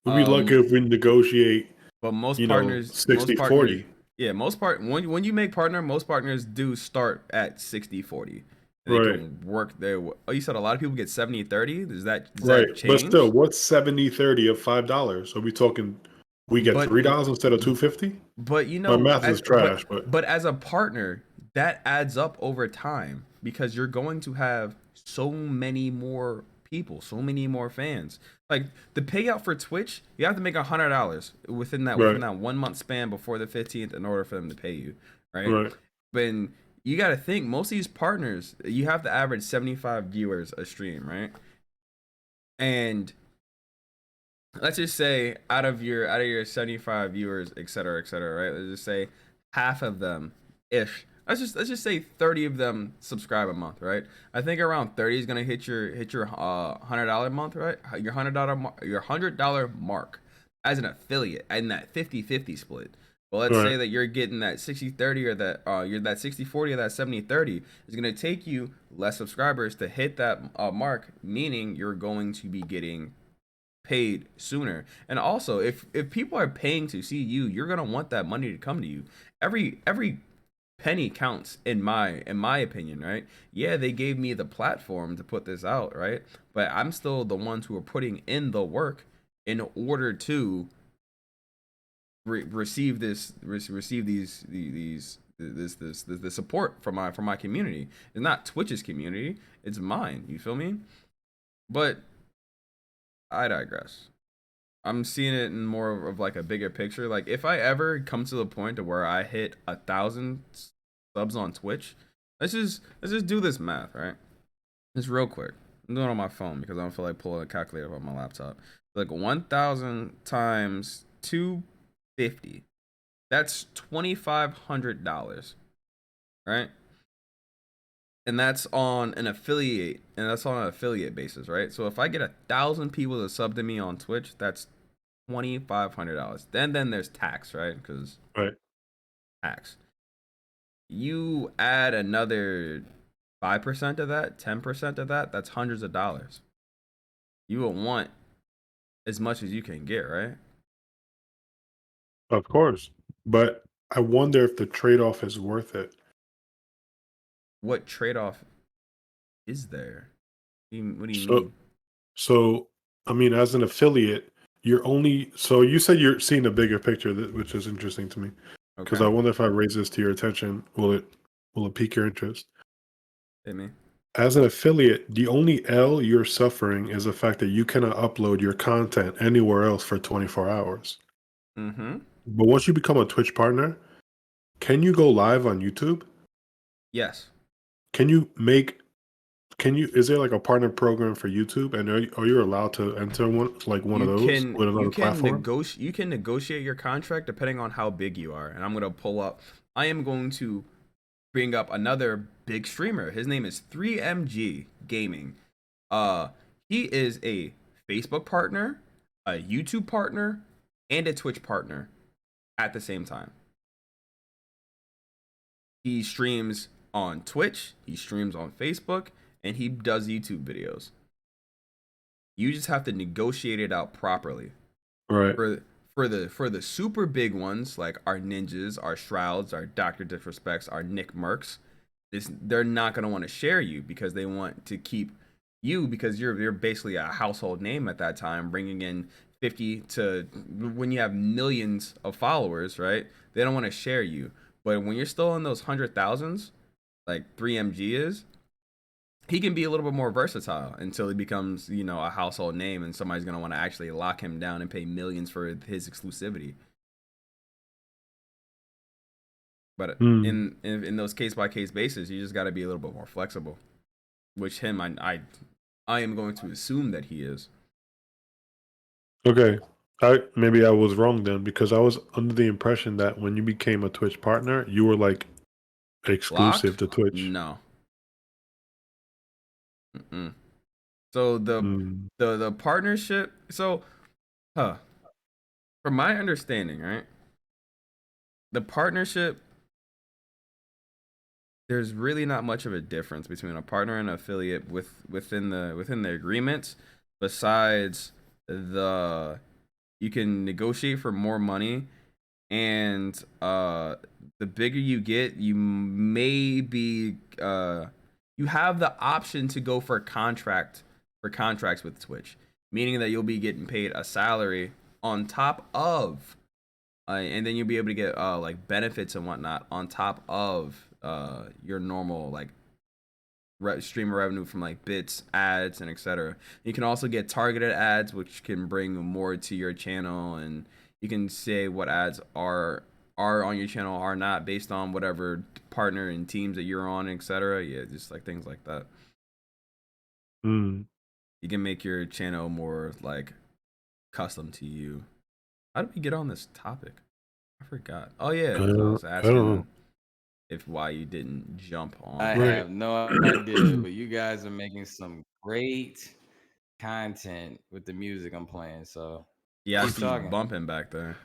We'd be lucky um if we negotiate, but most you know, partners 60-40. yeah, when you make partner, most partners do start at 60-40. And they Right. can work their Oh, you said a lot of people get 70-30? Does Right. that But still, change? what's 70-30 of $5? Are we talking we get But $3 instead of 250? But My math is trash, but as a partner, that adds up over time because you're going to have so many more people, so many more fans. Like the payout for Twitch, you have to make $100 within right. that 1 month span before the 15th in order for them to pay you, right? Right. But you got to think most of these partners, you have to average 75 viewers a stream, right? And let's just say out of your 75 viewers, et cetera, right? Let's just say half of them ish. Let's just say 30 of them subscribe a month, right? I think around 30 is gonna hit your $100 month, right? Your $100 mark as an affiliate and that 50-50 split. Well, let's say Right. that you're getting that 60-30 or that you're that 60-40 or that 70-30. It's going to take you less subscribers to hit that mark, meaning you're going to be getting paid sooner. And also, if people are paying to see you, you're going to want that money to come to you. Every penny counts in my opinion, right? Yeah, they gave me the platform to put this out, right? But I'm still the ones who are putting in the work in order to receive this support from my community. It's not Twitch's community, it's mine. You feel me? But I digress. I'm seeing it in more of like a bigger picture. Like if I ever come to the point to where I hit 1,000 subs on Twitch, let's just do this math, right? Just real quick. I'm doing it on my phone because I don't feel like pulling a calculator on my laptop. Like 1,000 times 250. That's $2,500, right? And that's on an affiliate, basis, right? So if I get 1,000 people to sub to me on Twitch, that's $2,500. Then there's tax, right? Because Right. tax. You add another 5% of that, 10% of that, that's hundreds of dollars. You will want as much as you can get, right? Of course. But I wonder if the trade-off is worth it. What trade-off is there? What do you So mean? so I mean, as an affiliate, you're only so you said you're seeing a bigger picture, which is interesting to me. Because Okay, I wonder if I raise this to your attention, will it pique your interest? hit me. As an affiliate, the only L you're suffering is the fact that you cannot upload your content anywhere else for 24 hours. Mm-hmm. But once you become a Twitch partner, can you go live on YouTube? Yes. Can you make is there like a partner program for YouTube, and are you allowed to enter one of You those can with you another can platform? negotiate your contract depending on how big you are. And I'm gonna pull up. I am going to bring up another big streamer. His name is 3MG Gaming. Uh, he is a Facebook partner, a YouTube partner, and a Twitch partner at the same time. He streams on Twitch, he streams on Facebook, and he does YouTube videos. You just have to negotiate it out properly. Right. For the super big ones like our ninjas, our shrouds, our Dr. Disrespects, our Nick Mercs, they're not gonna want to share you because they want to keep you because you're basically a household name at that time, bringing in 50 to when you have millions of followers, right? They don't want to share you, but when you're still in those 100,000s, like 3MG is, he can be a little bit more versatile until he becomes, a household name and somebody's going to want to actually lock him down and pay millions for his exclusivity. But Hmm. in those case by case basis, you just got to be a little bit more flexible, which him I am going to assume that he is. Okay. Maybe I was wrong then because I was under the impression that when you became a Twitch partner, you were like exclusive Locked? to Twitch. No. Mm-mm. So Mm. the partnership. So, from my understanding, right? The partnership, there's really not much of a difference between a partner and an affiliate within the agreements, besides the you can negotiate for more money, and the bigger you get, you may be you have the option to go for contracts with Twitch, meaning that you'll be getting paid a salary on top of and then you'll be able to get like benefits and whatnot on top of your normal like stream of revenue from like bits, ads, and etc. You can also get targeted ads, which can bring more to your channel, and you can say what ads are on your channel are not based on whatever partner and teams that you're on, etc. Yeah, just like things like that. Mm. You can make your channel more like custom to you. How did we get on this topic? I forgot. Oh yeah, because I was I don't know. asking if why you didn't jump I on. Right. have no idea, but you guys are making some great content with the music I'm playing. So Yeah, I keep see you talking. bumping back there.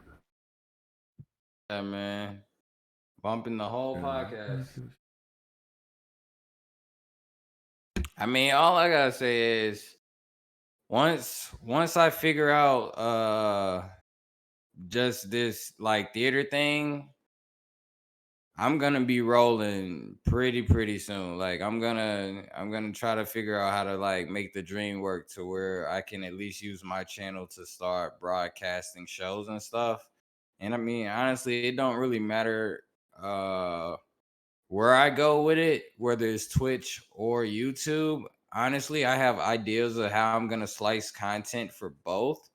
Yeah, man. Bumping the whole podcast. I mean, all I gotta say is once I figure out just this like theater thing, I'm gonna be rolling pretty soon. Like I'm gonna try to figure out how to like make the dream work to where I can at least use my channel to start broadcasting shows and stuff. And I mean, honestly, it don't really matter where I go with it, whether it's Twitch or YouTube. Honestly, I have ideas of how I'm gonna slice content for both.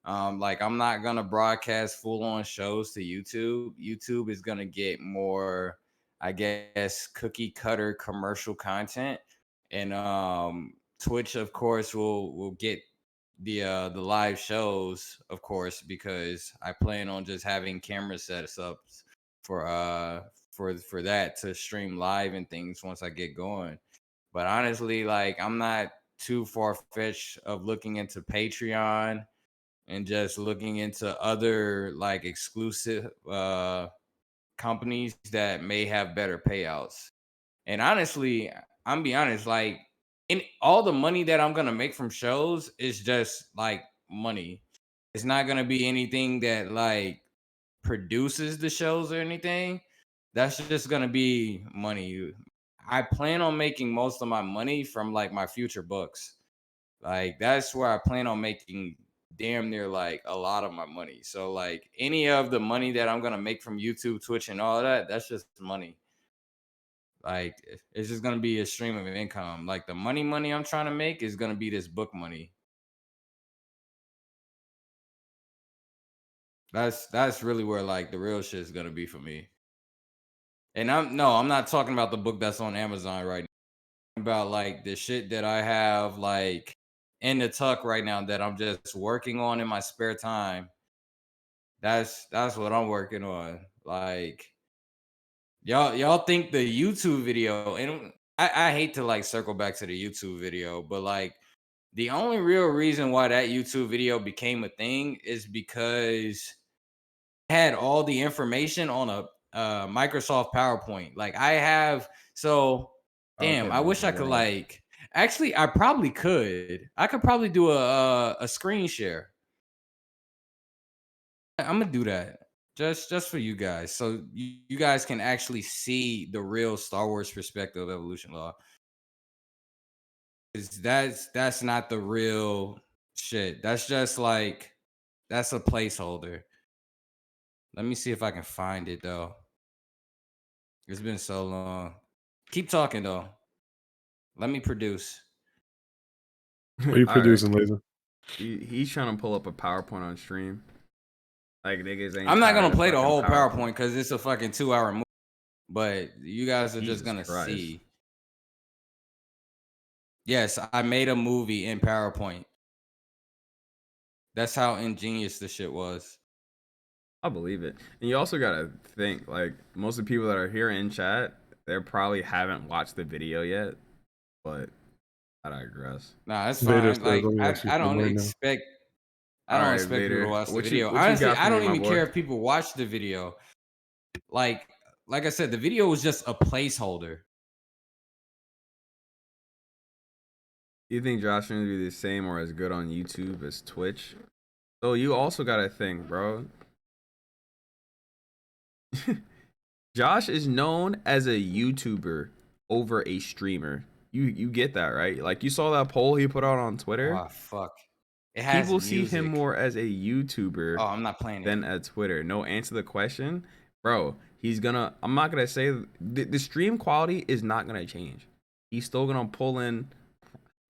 Like I'm not gonna broadcast full on shows to YouTube. YouTube is gonna get more, I guess, cookie cutter commercial content, and Twitch, of course, will get the live shows, of course, because I plan on just having camera setups for that to stream live and things once I get going. But honestly, like I'm not too far fetched of looking into Patreon and just looking into other like exclusive companies that may have better payouts. And honestly, I'm be honest, like in all the money that I'm gonna make from shows is just like money. It's not gonna be anything that like produces the shows or anything. That's just gonna be money. I plan on making most of my money from like my future books. Like that's where I plan on making damn near like a lot of my money. So like any of the money that I'm gonna make from YouTube, Twitch, and all that, that's just money. Like it's just gonna be a stream of income. Like the money I'm trying to make is gonna be this book money. That's really where like the real shit is gonna be for me. And I'm not talking about the book that's on Amazon right now. About like the shit that I have like in the tuck right now that I'm just working on in my spare time. That's what I'm working on. Like y'all think the YouTube video, and I hate to like circle back to the YouTube video, but like the only real reason why that YouTube video became a thing is because it had all the information on a Microsoft PowerPoint. Like I have, so damn, Okay, I wish I could like actually I probably could. I could probably do a screen share. I'm gonna do that just for you guys, so you guys can actually see the real Star Wars perspective of Evolution Law. 'Cause that's not the real shit. That's just like that's a placeholder. Let me see if I can find it though. It's been so long. Keep talking though. Let me produce. What are you All right. producing, Laser? He's trying to pull up a PowerPoint on stream. Like niggas ain't I'm not tired gonna of play the fucking whole PowerPoint PowerPoint. because it's a fucking 2 hour movie. But you guys are just Jesus gonna Christ. see. Yes, I made a movie in PowerPoint. That's how ingenious this shit was. I believe it. And you also gotta think, like, most of the people that are here in chat, they probably haven't watched the video yet. But I digress. Nah, it's Vader fine. says, Like let me ask you I something don't right now. expect All right, people to Vader. watch the video. What you Honestly, got for I me, don't my even boy? care if people watch the video. Like I said, the video was just a placeholder. You think Josh is gonna be the same or as good on YouTube as Twitch? So you also gotta think, bro. Josh is known as a YouTuber over a streamer. You get that, right? Like you saw that poll he put out on Twitter. Oh fuck. It has People see him music. more as a YouTuber Oh, I'm not playing it. than a Twitter. No, answer the question, bro. He's gonna. I'm not gonna say the stream quality is not gonna change. He's still gonna pull in.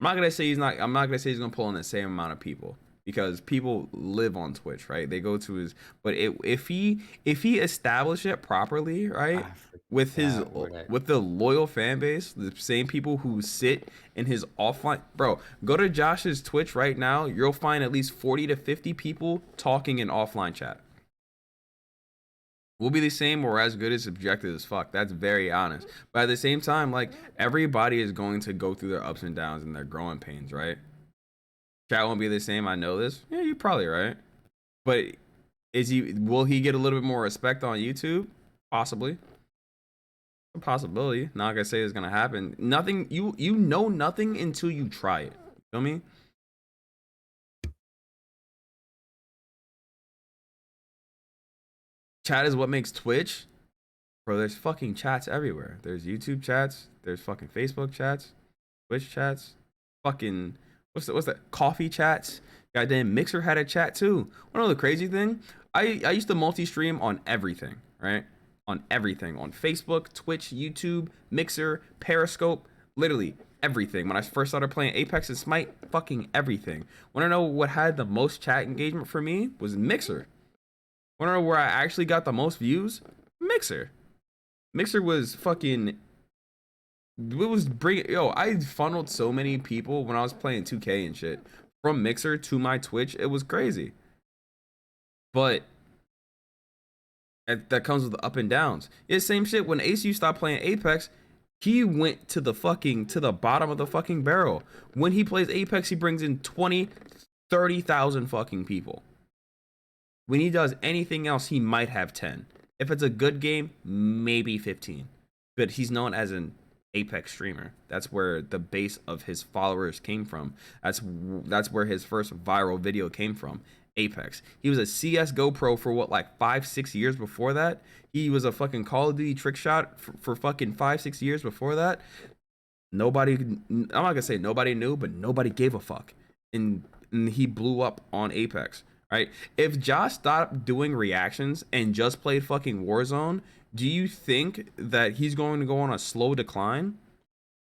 I'm not gonna say he's not. I'm not gonna say he's gonna pull in the same amount of people because people live on Twitch, right? They go to his. But if he establish it properly, right, I with his forgot where that. with the loyal fan base, the same people who sit in his offline, bro. Go to Josh's Twitch right now. You'll find at least 40 to 50 people talking in offline chat. We'll be the same or as good as subjective as fuck. That's very honest. But at the same time, like everybody is going to go through their ups and downs and their growing pains, right? Chat won't be the same. I know this. Yeah, you're probably right. But Will he get a little bit more respect on YouTube? Possibly. A possibility. Not gonna say it's gonna happen. Nothing. You know nothing until you try it. Feel me? Chat is what makes Twitch. Bro, there's fucking chats everywhere. There's YouTube chats. There's fucking Facebook chats. Twitch chats. Fucking what's that? Coffee chats. Goddamn Mixer had a chat too. One other crazy thing. I used to multi-stream on everything, right? On everything. On Facebook, Twitch, YouTube, Mixer, Periscope, literally everything. When I first started playing Apex and Smite, fucking everything. Wanna know what had the most chat engagement for me? Was Mixer. Wanna know where I actually got the most views? Mixer. Mixer was fucking. It was I funneled so many people when I was playing 2K and shit from Mixer to my Twitch. It was crazy. But that comes with the up and downs. It's same shit. When ACU stopped playing Apex, he went to the bottom of the fucking barrel. When he plays Apex, he brings in 20, 30,000 fucking people. When he does anything else, he might have 10. If it's a good game, maybe 15. But he's known as an Apex streamer. That's where the base of his followers came from. That's where his first viral video came from. Apex. He was a CS:GO pro for what, like 5-6 years before that. He was a fucking Call of Duty trick shot for fucking 5-6 years before that. Nobody, I'm not gonna say nobody knew, but nobody gave a fuck. And he blew up on Apex. Right? If Josh stopped doing reactions and just played fucking Warzone, do you think that he's going to go on a slow decline?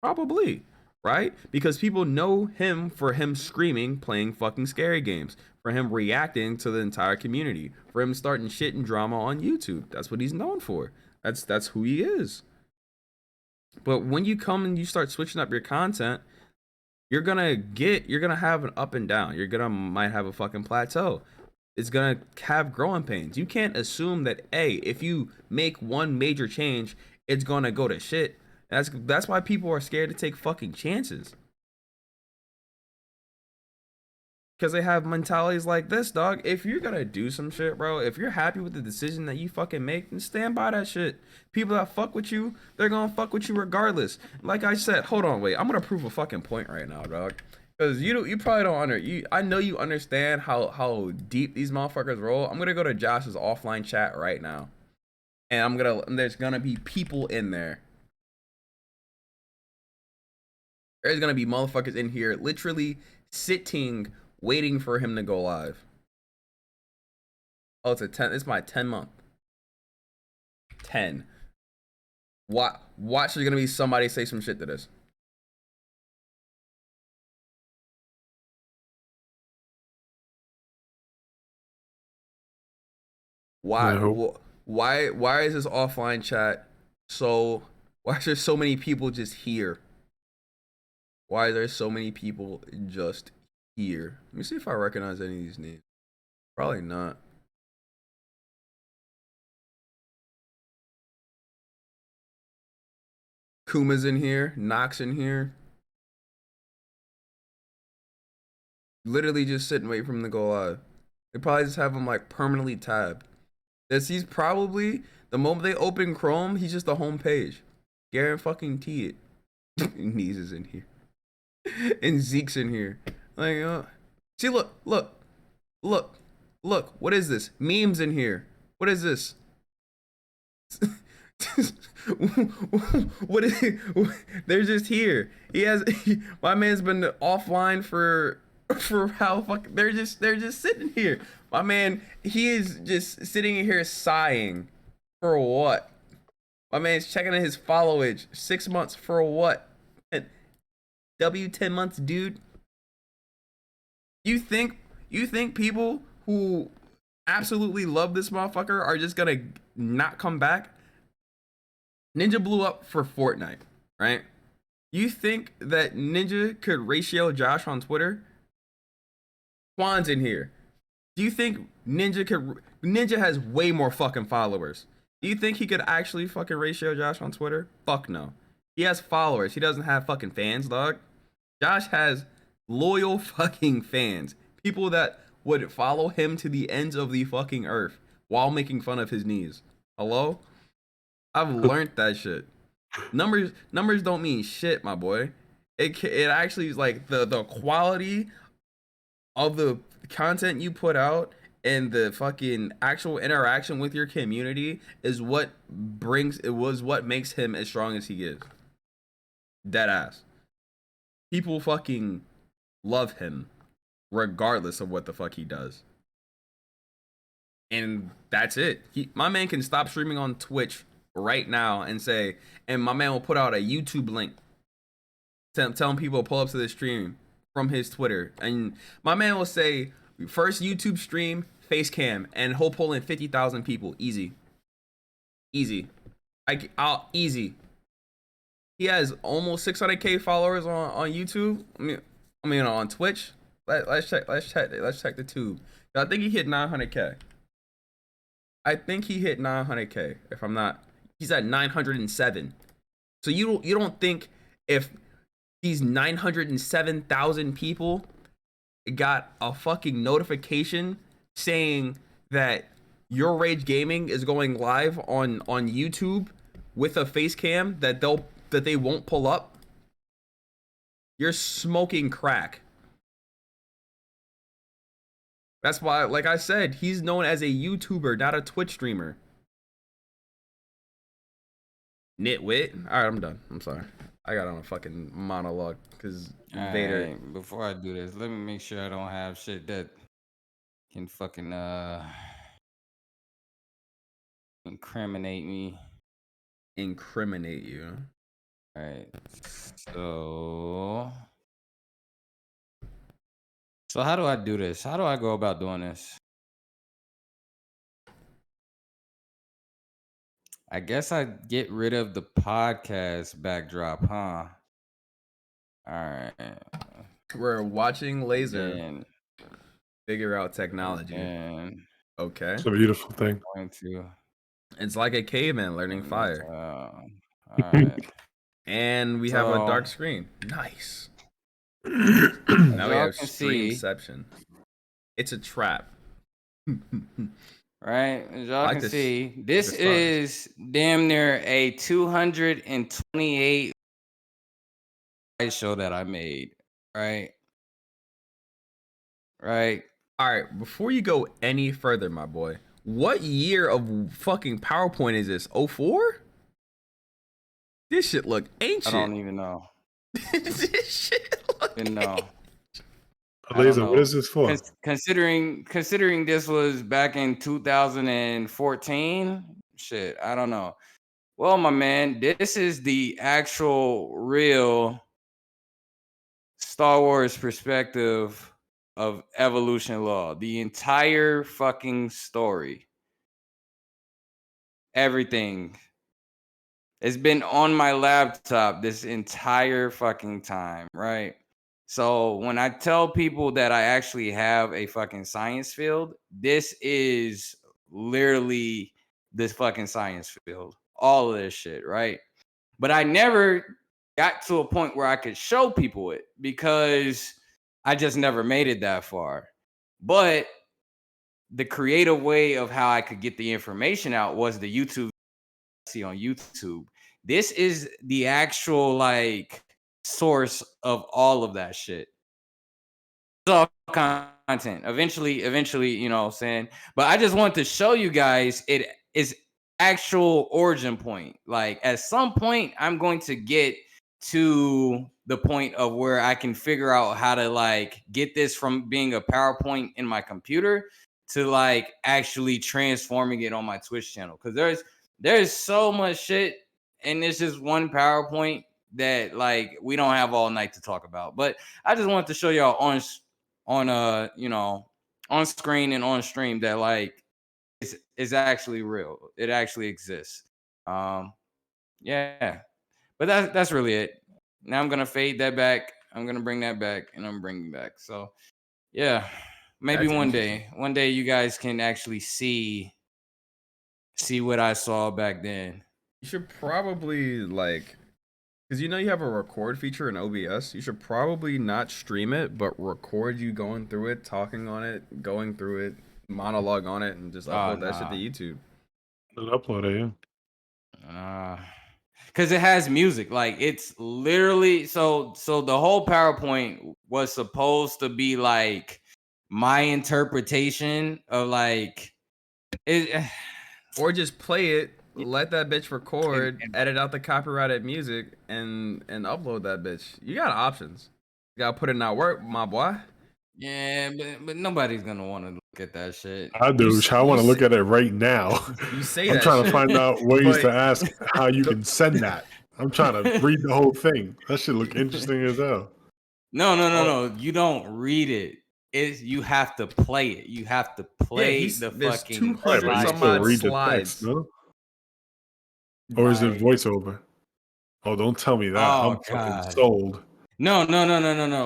Probably, right? Because people know him for him screaming, playing fucking scary games, for him reacting to the entire community, for him starting shit and drama on YouTube. That's what he's known for. That's who he is. But when you come and you start switching up your content, you're gonna have an up and down. Might have a fucking plateau. It's gonna have growing pains. You can't assume that, hey, if you make one major change, it's gonna go to shit. That's why people are scared to take fucking chances. Because they have mentalities like this, dog. If you're gonna do some shit, bro, if you're happy with the decision that you fucking make, then stand by that shit. People that fuck with you, they're gonna fuck with you regardless. Like I said, hold on, wait. I'm gonna prove a fucking point right now, dog. Because you probably don't I know you understand how deep these motherfuckers roll. I'm gonna go to Josh's offline chat right now, and there's gonna be people in there. There's gonna be motherfuckers in here literally sitting, waiting for him to go live. Oh, it's my 10 month. 10. Watch, there's gonna be somebody say some shit to this. Why is this offline chat why is there so many people just here? Why are there so many people just here? Let me see if I recognize any of these names. Probably not. Kuma's in here, Nox in here. Literally just sitting waiting for him to go live. They probably just have him like permanently tabbed. He's probably, the moment they open Chrome, he's just the home page. Guarantee it. Knees is in here. And Zeke's in here. Like, see, look. What is this? Memes in here. What is this? What is it? They're just here. My man's been offline for how fuck, they're just sitting here. My man, he is just sitting here sighing. For what? My man's checking in his followage. 6 months for what? 10 months, dude. You think people who absolutely love this motherfucker are just gonna not come back? Ninja blew up for Fortnite, right? You think that Ninja could ratio Josh on Twitter? Juan's in here. Do you think Ninja has way more fucking followers? Do you think he could actually fucking ratio Josh on Twitter? Fuck no. He has followers. He doesn't have fucking fans, dog. Josh has loyal fucking fans. People that would follow him to the ends of the fucking earth while making fun of his knees. Hello? I've learned that shit. Numbers don't mean shit, my boy. It actually is like the quality of the content you put out and the fucking actual interaction with your community is what makes him as strong as he is. Dead ass. People fucking love him regardless of what the fuck he does. And that's it. My man can stop streaming on Twitch right now and my man will put out a YouTube link telling people to pull up to the stream from his Twitter. And my man will say, first YouTube stream, face cam, and he'll pull in 50,000 people. Easy. Easy. Easy. He has almost 600K followers on YouTube. I mean on Twitch. Let's check the tube. I think he hit 900K. I think he hit 900K. If I'm not, he's at 907. So you don't think if these 907,000 people got a fucking notification saying that Your Rage Gaming is going live on YouTube with a face cam that they won't pull up? You're smoking crack. That's why, like I said, he's known as a YouTuber, not a Twitch streamer. Nitwit. All right, I'm done. I'm sorry. I got on a fucking monologue because Vader. Right, before I do this, let me make sure I don't have shit that can fucking incriminate me. Incriminate you. All right. So how do I do this? How do I go about doing this? I guess I get rid of the podcast backdrop, huh? All right. We're watching Laser And figure out technology. Okay. It's a beautiful thing. It's like a caveman learning fire. All right. And we have a dark screen. Nice. Now we have Streamception. It's a trap. Right, as y'all can see, this is damn near a 228 show that I made. Right. All right, before you go any further, my boy, what year of fucking PowerPoint is this? 04? This shit look ancient. I don't even know. This shit look ancient. Laser, what is this for? Considering this was back in 2014, shit, I don't know. Well, my man, this is the actual real Star Wars perspective of evolution law. The entire fucking story. Everything. It's been on my laptop this entire fucking time, right? So when I tell people that I actually have a fucking science field, this is literally this fucking science field. All of this shit, right? But I never got to a point where I could show people it because I just never made it that far. But the creative way of how I could get the information out was the YouTube see on YouTube. This is the actual like source of all of that shit. It's all content. Eventually, you know what I'm saying? But I just want to show you guys it is actual origin point. Like at some point, I'm going to get to the point of where I can figure out how to like get this from being a PowerPoint in my computer to like actually transforming it on my Twitch channel. Because there's so much shit and it's just one PowerPoint that like we don't have all night to talk about. But I just wanted to show y'all on you know, on screen and on stream that like it's actually real. It actually exists. Yeah. But that's really it. Now I'm gonna fade that back. I'm gonna bring that back and I'm bringing back. So yeah, maybe one day you guys can actually see what I saw back then. You should probably like Because you know you have a record feature in OBS. You should probably not stream it, but record you going through it, talking on it, going through it, monologue on it, and just upload that shit to YouTube. And upload it, yeah. Because it has music. Like, it's literally so the whole PowerPoint was supposed to be like my interpretation of like it. Or just play it, let that bitch record, edit out the copyrighted music, and upload that bitch. You got options. You gotta put in that work, my boy. Yeah, but nobody's gonna want to look at that shit. I do. I want to look at it right now. You say I'm that trying shit, to find out ways to but ask how you can send that. I'm trying to read the whole thing. That should look interesting as hell. No. You don't read it. You have to play it. You have to play the there's fucking 200 Right, but you some still odd read the text, slides. no? Or is it Like, voiceover? Oh, don't tell me that. Oh I'm fucking God. sold. No.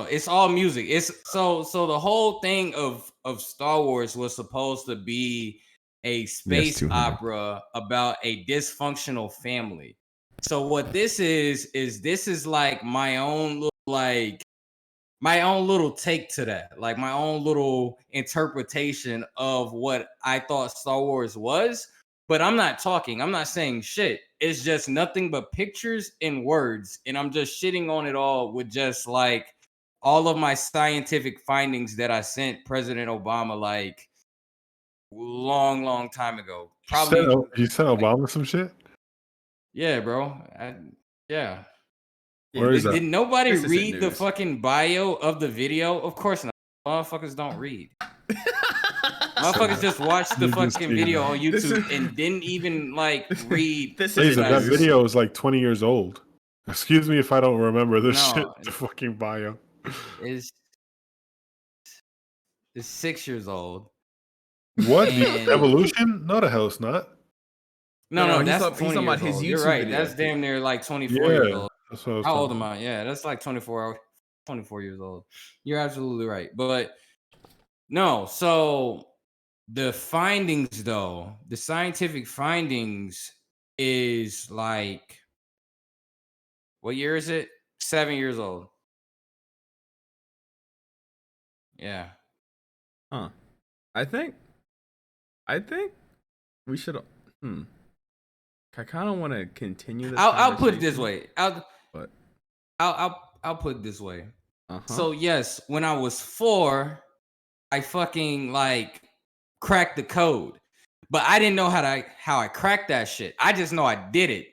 It's all music. It's so the whole thing of Star Wars was supposed to be a space 200. opera about a dysfunctional family. So what this is like my own little take to that, like my own little interpretation of what I thought Star Wars was. But I'm not saying shit. It's just nothing but pictures and words. And I'm just shitting on it all with just like all of my scientific findings that I sent President Obama like long time ago. Probably You sent Obama some shit? yeah, bro. Yeah. Where is that? Did nobody This isn't read the news. fucking bio of the video? Of course not. Motherfuckers don't read. Motherfuckers just watched the fucking video on YouTube and didn't even like read. That video is like 20 years old. Excuse me if I don't remember this shit. No, The fucking bio. It's 6 years old. What? And- The evolution? No, the hell it's not. No, that's he's 20 talking about years his old. YouTube You're right. video. That's damn near like 24 years old. That's what I was How old talking am I? Yeah, that's like 24 years old. You're absolutely right. But no, so the findings though, the scientific findings is like, what year is it? 7 years old. Yeah. Huh. I think we should I kind of want to continue this. I'll put it this way. I'll put it this way. So yes, when I was 4, I fucking like cracked the code, but I didn't know how I cracked that shit. I just know I did it.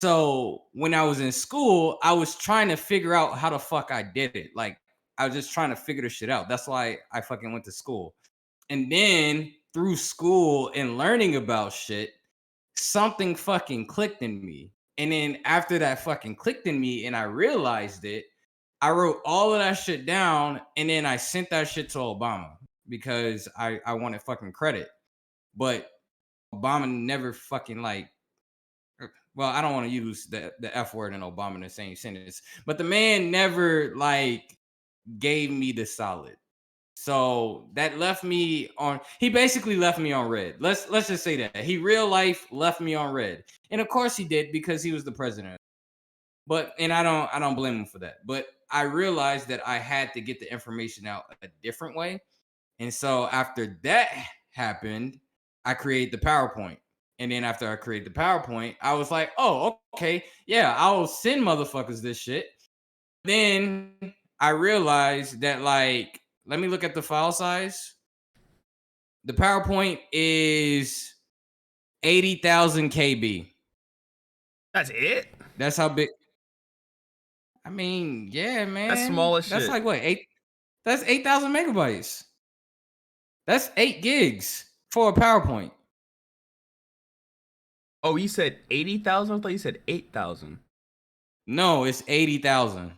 So when I was in school, I was trying to figure out how the fuck I did it. Like I was just trying to figure the shit out. That's why I fucking went to school. And then through school and learning about shit, something fucking clicked in me. And then after that fucking clicked in me and I realized it, I wrote all of that shit down and then I sent that shit to Obama because I wanted fucking credit. But Obama never fucking like, well, I don't want to use the F word and Obama in the same sentence, but the man never like gave me the solid. So that left me on, he basically left me on red. Let's just say that. He real life left me on red. And of course he did because he was the president. But and I don't blame him for that. But I realized that I had to get the information out a different way. And so after that happened, I created the PowerPoint. And then after I created the PowerPoint, I was like, oh, okay, yeah, I'll send motherfuckers this shit. Then I realized that, like, let me look at the file size. The PowerPoint is 80,000 KB. That's it? That's how big. I mean, yeah, man. That's small as shit. That's like what, that's 8,000 megabytes. That's 8 gigs for a PowerPoint. Oh, you said 80,000? I thought you said 8,000. No, it's 80,000.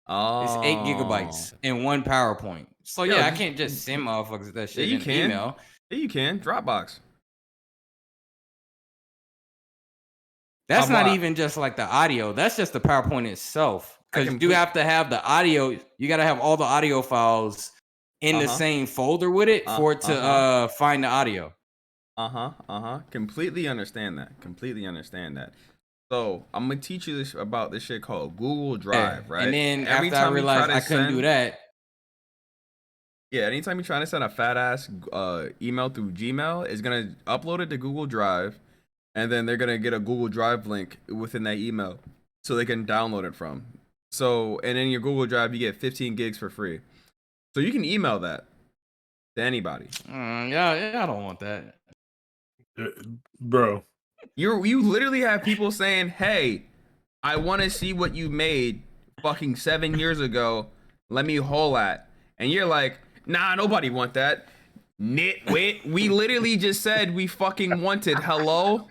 Oh. It's 8 gigabytes in one PowerPoint. So yeah, I can't just send motherfuckers that shit in email. Yeah, you can. Dropbox. That's not even just like the audio. That's just the PowerPoint itself. Because you have to have the audio. You got to have all the audio files in the same folder with it for it to find the audio. Completely understand that. So I'm gonna teach you this about this shit called Google Drive, right? And then Every after I time you try realized to I couldn't do send, that, yeah, anytime you're trying to send a fat ass email through Gmail, it's gonna upload it to Google Drive, and then they're gonna get a Google Drive link within that email, so they can download it from. So, and in your Google Drive, you get 15 gigs for free. So you can email that to anybody. yeah, I don't want that. Bro. You literally have people saying, "Hey, I want to see what you made fucking 7 years ago. Let me haul at." And you're like, "Nah, nobody want that." Nitwit. We literally just said we fucking wanted. Hello?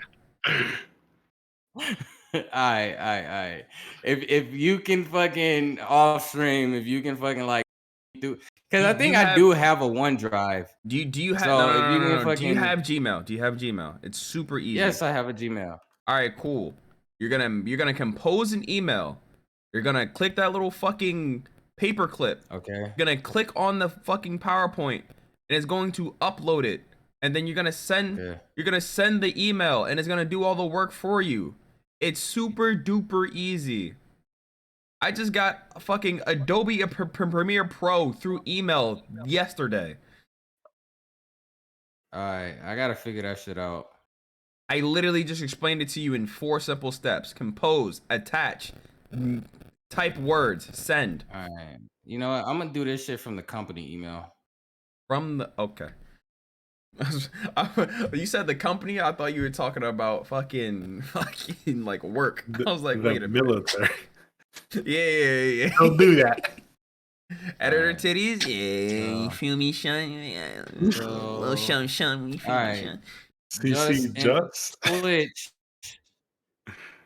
I. If you can fucking off stream, if you can fucking like do, because I Do think you I have do have a OneDrive. do you have no So no if no you no can no. Do you fucking, have Gmail? Do you have Gmail? It's super easy. yes, I have a Gmail. All right, cool. You're gonna compose an email. You're gonna click that little fucking paperclip. Okay. You're gonna click on the fucking PowerPoint, and it's going to upload it. And then you're gonna send the email, and it's gonna do all the work for you. It's super duper easy. I just got a fucking Adobe Premiere Pro through email yesterday. All right, I gotta figure that shit out. I literally just explained it to you in 4 simple steps: compose, attach, type words, send. All right, you know what? I'm gonna do this shit from the company email. From the okay. You said the company. I thought you were talking about fucking like work. I was like, wait a military. minute. Yeah. Don't do that. Editor Alright. titties. Yeah, you feel me, son? Yeah. Little shun. You feel me, son? CC just.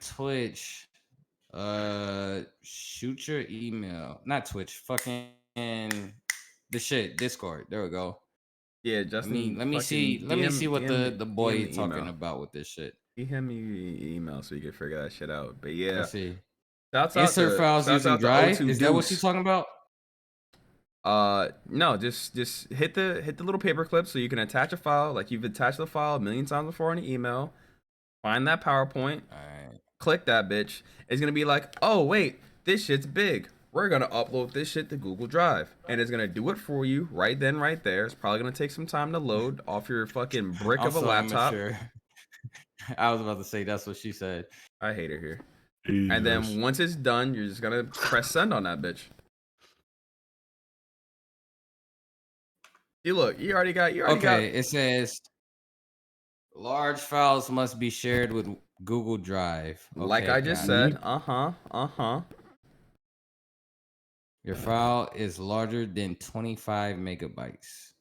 Twitch. Shoot your email. Not Twitch. Fucking the shit. Discord. There we go. Yeah, Justin. Let me see what the boy DM talking email. about with this shit. DM me email so you can figure that shit out. But yeah, Let's see. shouts Insert files using out to Drive. O2 Is that what Deuce. you're talking about? No, just hit the little paperclip so you can attach a file like you've attached the file a million times before in an email. Find that PowerPoint. Alright. Click that bitch. It's gonna be like, oh wait, this shit's big. We're gonna upload this shit to Google Drive, and it's gonna do it for you right then, right there. It's probably gonna take some time to load off your fucking brick of a laptop. I was about to say that's what she said. I hate it here. Jesus. And then once it's done, you're just gonna press send on that bitch. You look, you already got. It says large files must be shared with Google Drive. Okay, like I just said. Your file is larger than 25 megabytes.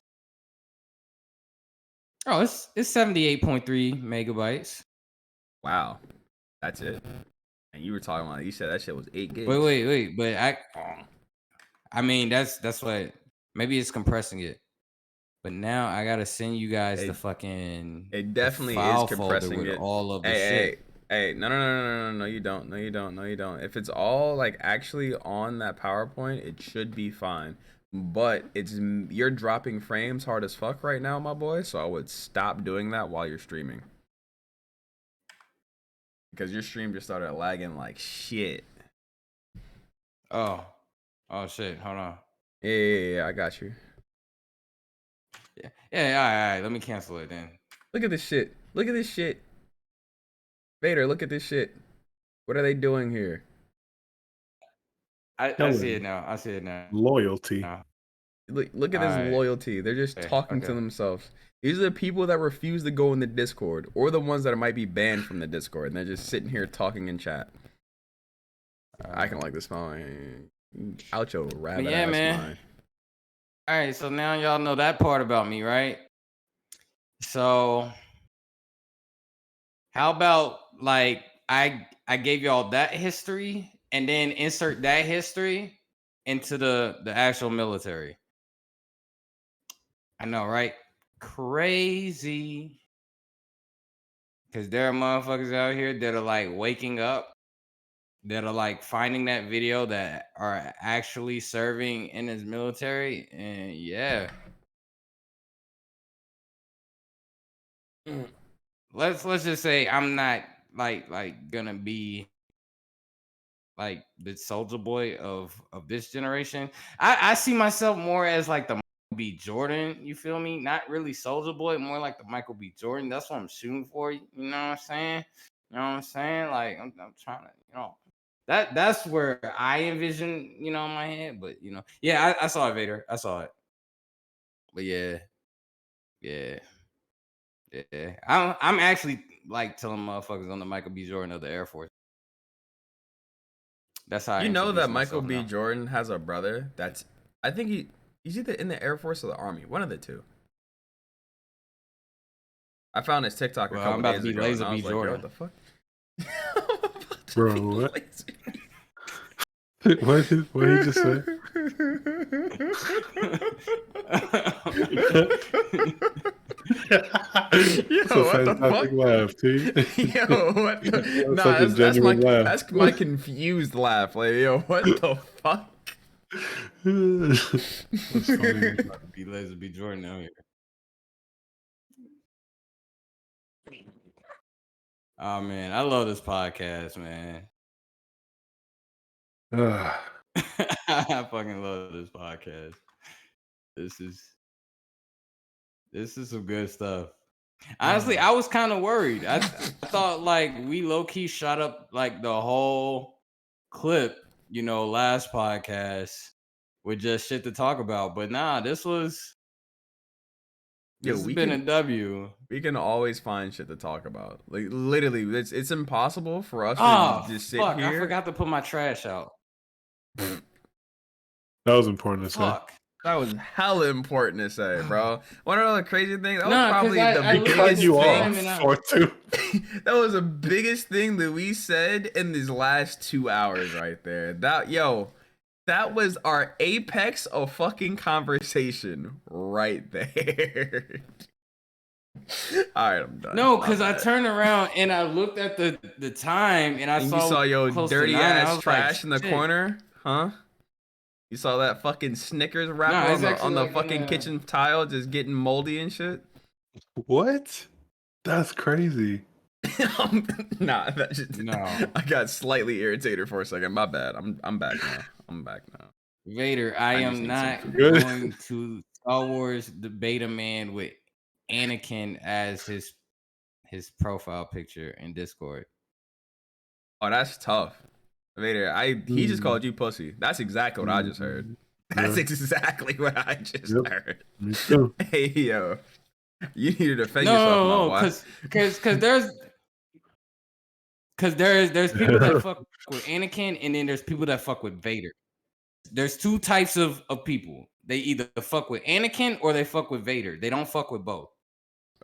Oh, it's 78.3 megabytes. Wow, that's it. And you were talking about, you said that shit was 8 gigs. Wait, but I mean that's what, maybe it's compressing it. But now I gotta send you guys the fucking. It definitely file is compressing with it. all of the shit. Hey, no, you don't. If it's all like actually on that PowerPoint, it should be fine. But you're dropping frames hard as fuck right now, my boy. So I would stop doing that while you're streaming. Because your stream just started lagging like shit. Oh shit, hold on. Yeah, I got you. Yeah, all right. Let me cancel it then. Look at this shit. Vader, look at this shit. What are they doing here? I see it now. Loyalty. Look at this loyalty. They're just talking to themselves. These are the people that refuse to go in the Discord, or the ones that might be banned from the Discord, and they're just sitting here talking in chat. I can like this smile. Out your rabbit ass mind. All right, so now y'all know that part about me, right? So how about like I gave y'all that history and then insert that history into the actual military. I know, right? Crazy. Because there are motherfuckers out here that are like waking up, that are like finding that video that are actually serving in his military, and yeah. Let's just say I'm not like gonna be like the soldier boy of this generation. I see myself more as like the Michael B. Jordan. You feel me? Not really soldier boy, more like the Michael B. Jordan. That's what I'm shooting for. You know what I'm saying? You know what I'm saying? Like I'm trying to, that's where I envision, in my head. But yeah, I saw it, Vader. I saw it. But yeah, yeah, yeah. I'm actually like telling motherfuckers on the Michael B. Jordan of the Air Force. That's how I You know that introduce Michael myself B. now. Jordan has a brother that's, I think he's either in the Air Force or the Army, one of the two. I found his TikTok a Well, I'm couple about to days be ago, and Laser I B. was like, yo, Jordan. what the fuck? I'm about to Bro, be what? lazy. What he just say? It's a Yo, what the fantastic fuck? laugh, T. Yo, what the? That's Nah, such a genuine laugh. that's my confused laugh. Like, yo, what the fuck? That's funny. About to be Laser B. Jordan out here. Oh man, I love this podcast, man. I fucking love this podcast. This is some good stuff. Honestly, I was kind of worried. I thought like we low key shot up like the whole clip, last podcast with just shit to talk about. But nah, this Yo, has been a W. we can always find shit to talk about. Like literally, it's impossible for us to Oh just sit fuck! I here. forgot to put my trash out. That was important to say. Fuck. That was hella important to say, bro. One of the crazy things. That was Nah, probably I the looked at biggest the thing. time and I- for two. That was the biggest thing that we said in these last 2 hours, right there. That was our apex of fucking conversation right there. All right, I'm done. No, My because I bad. turned around and I looked at the time and I And you saw saw your close to dirty 9, and I ass was like, trash in the shit. corner, huh? You saw that fucking Snickers wrapper Nah, it's on the actually like in fucking the- kitchen tile just getting moldy and shit? What? That's crazy. Nah, that just, No. I got slightly irritated for a second. My bad. I'm back now. I'm back now. Vader, I just am need not some food. going to Star Wars the beta man with Anakin as his profile picture in Discord. Oh, that's tough. Vader, he just called you pussy. That's exactly what I just heard. That's Yeah. exactly what I just Yep. heard. Me too. Hey yo, you need to defend yourself, my boy. Because there's people that fuck with Anakin and then there's people that fuck with Vader. There's two types of people. They either fuck with Anakin or they fuck with Vader. They don't fuck with both.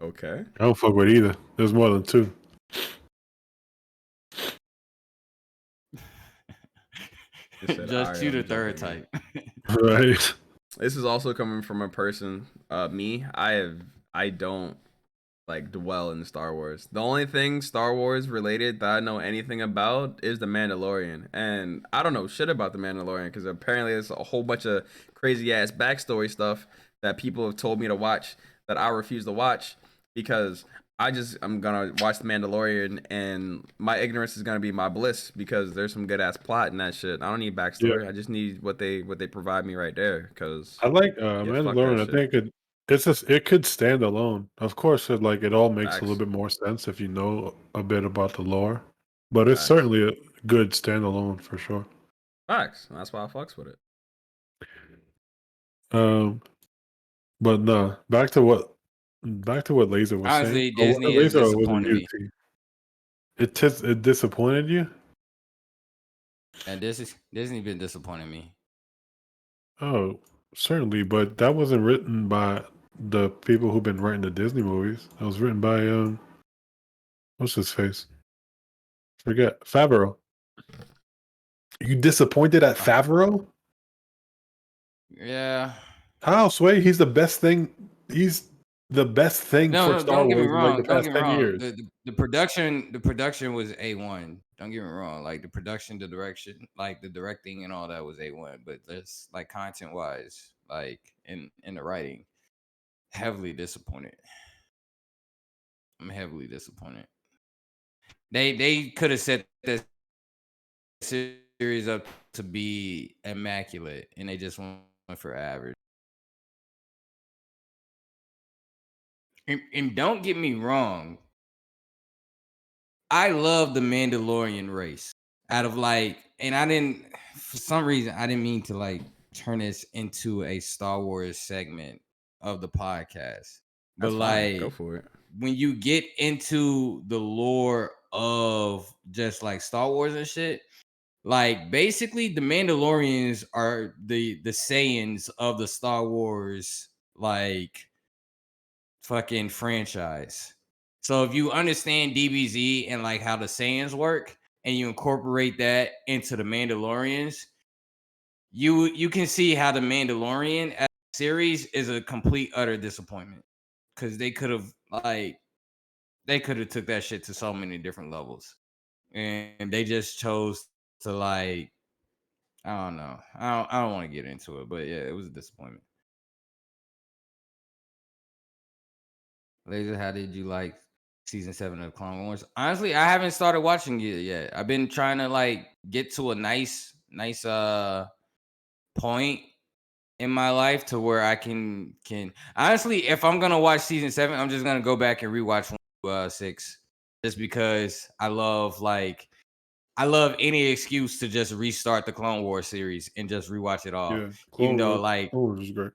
Okay. I don't fuck with either. There's more than two. Just you the third type. Right. This is also coming from a person, me. I don't like dwell in Star Wars. The only thing Star Wars related that I know anything about is The Mandalorian. And I don't know shit about The Mandalorian because apparently there's a whole bunch of crazy ass backstory stuff that people have told me to watch that I refuse to watch because I'm gonna watch The Mandalorian and my ignorance is gonna be my bliss because there's some good ass plot in that shit. I don't need backstory. Yeah. I just need what they provide me right there. Cause I like fuck Mandalorian. that I shit. think it could stand alone. Of course, it all makes a Facts. little bit more sense if you know a bit about the lore. But it's Facts. certainly a good standalone for sure. Facts. That's why I fucks with it. But no, back to what Laser was Honestly, saying. Disney has Laser wasn't disappointed you, me. T. It disappointed you? And Disney been disappointing me. Oh, certainly, but that wasn't written by the people who've been writing the Disney movies. It was written by what's his face? Forget Favreau. You disappointed at Favreau? Yeah. How, Sway? He's the best thing. He's the best thing for Star Don't get me Wars in like the wrong. Don't past get me 10 wrong. years. The production was A1. Don't get me wrong. Like the production, the direction, like the directing and all that was A1. But there's like content wise, like in the writing, heavily disappointed. I'm heavily disappointed. They could have set that series up to be immaculate, and they just went for average. And don't get me wrong, I love the Mandalorian race. Out of and I didn't, for some reason, I didn't mean to turn this into a Star Wars segment of the podcast. But That's fine. Go for it. when you get into the lore of just Star Wars and shit, basically the Mandalorians are the Saiyans of the Star Wars fucking franchise. So if you understand DBZ and how the Saiyans work and you incorporate that into the Mandalorians, you can see how the Mandalorian as a series is a complete utter disappointment. Cause they could have took that shit to so many different levels. And they just chose to I don't know. I don't want to get into it, but yeah, it was a disappointment. Laser, how did you like season 7 of Clone Wars? Honestly, I haven't started watching it yet. I've been trying to get to a nice point in my life to where I can honestly, if I'm gonna watch season 7, I'm just gonna go back and rewatch 6, just because I love any excuse to just restart the Clone Wars series and just rewatch it all. Yeah, Even though Clone Wars is great.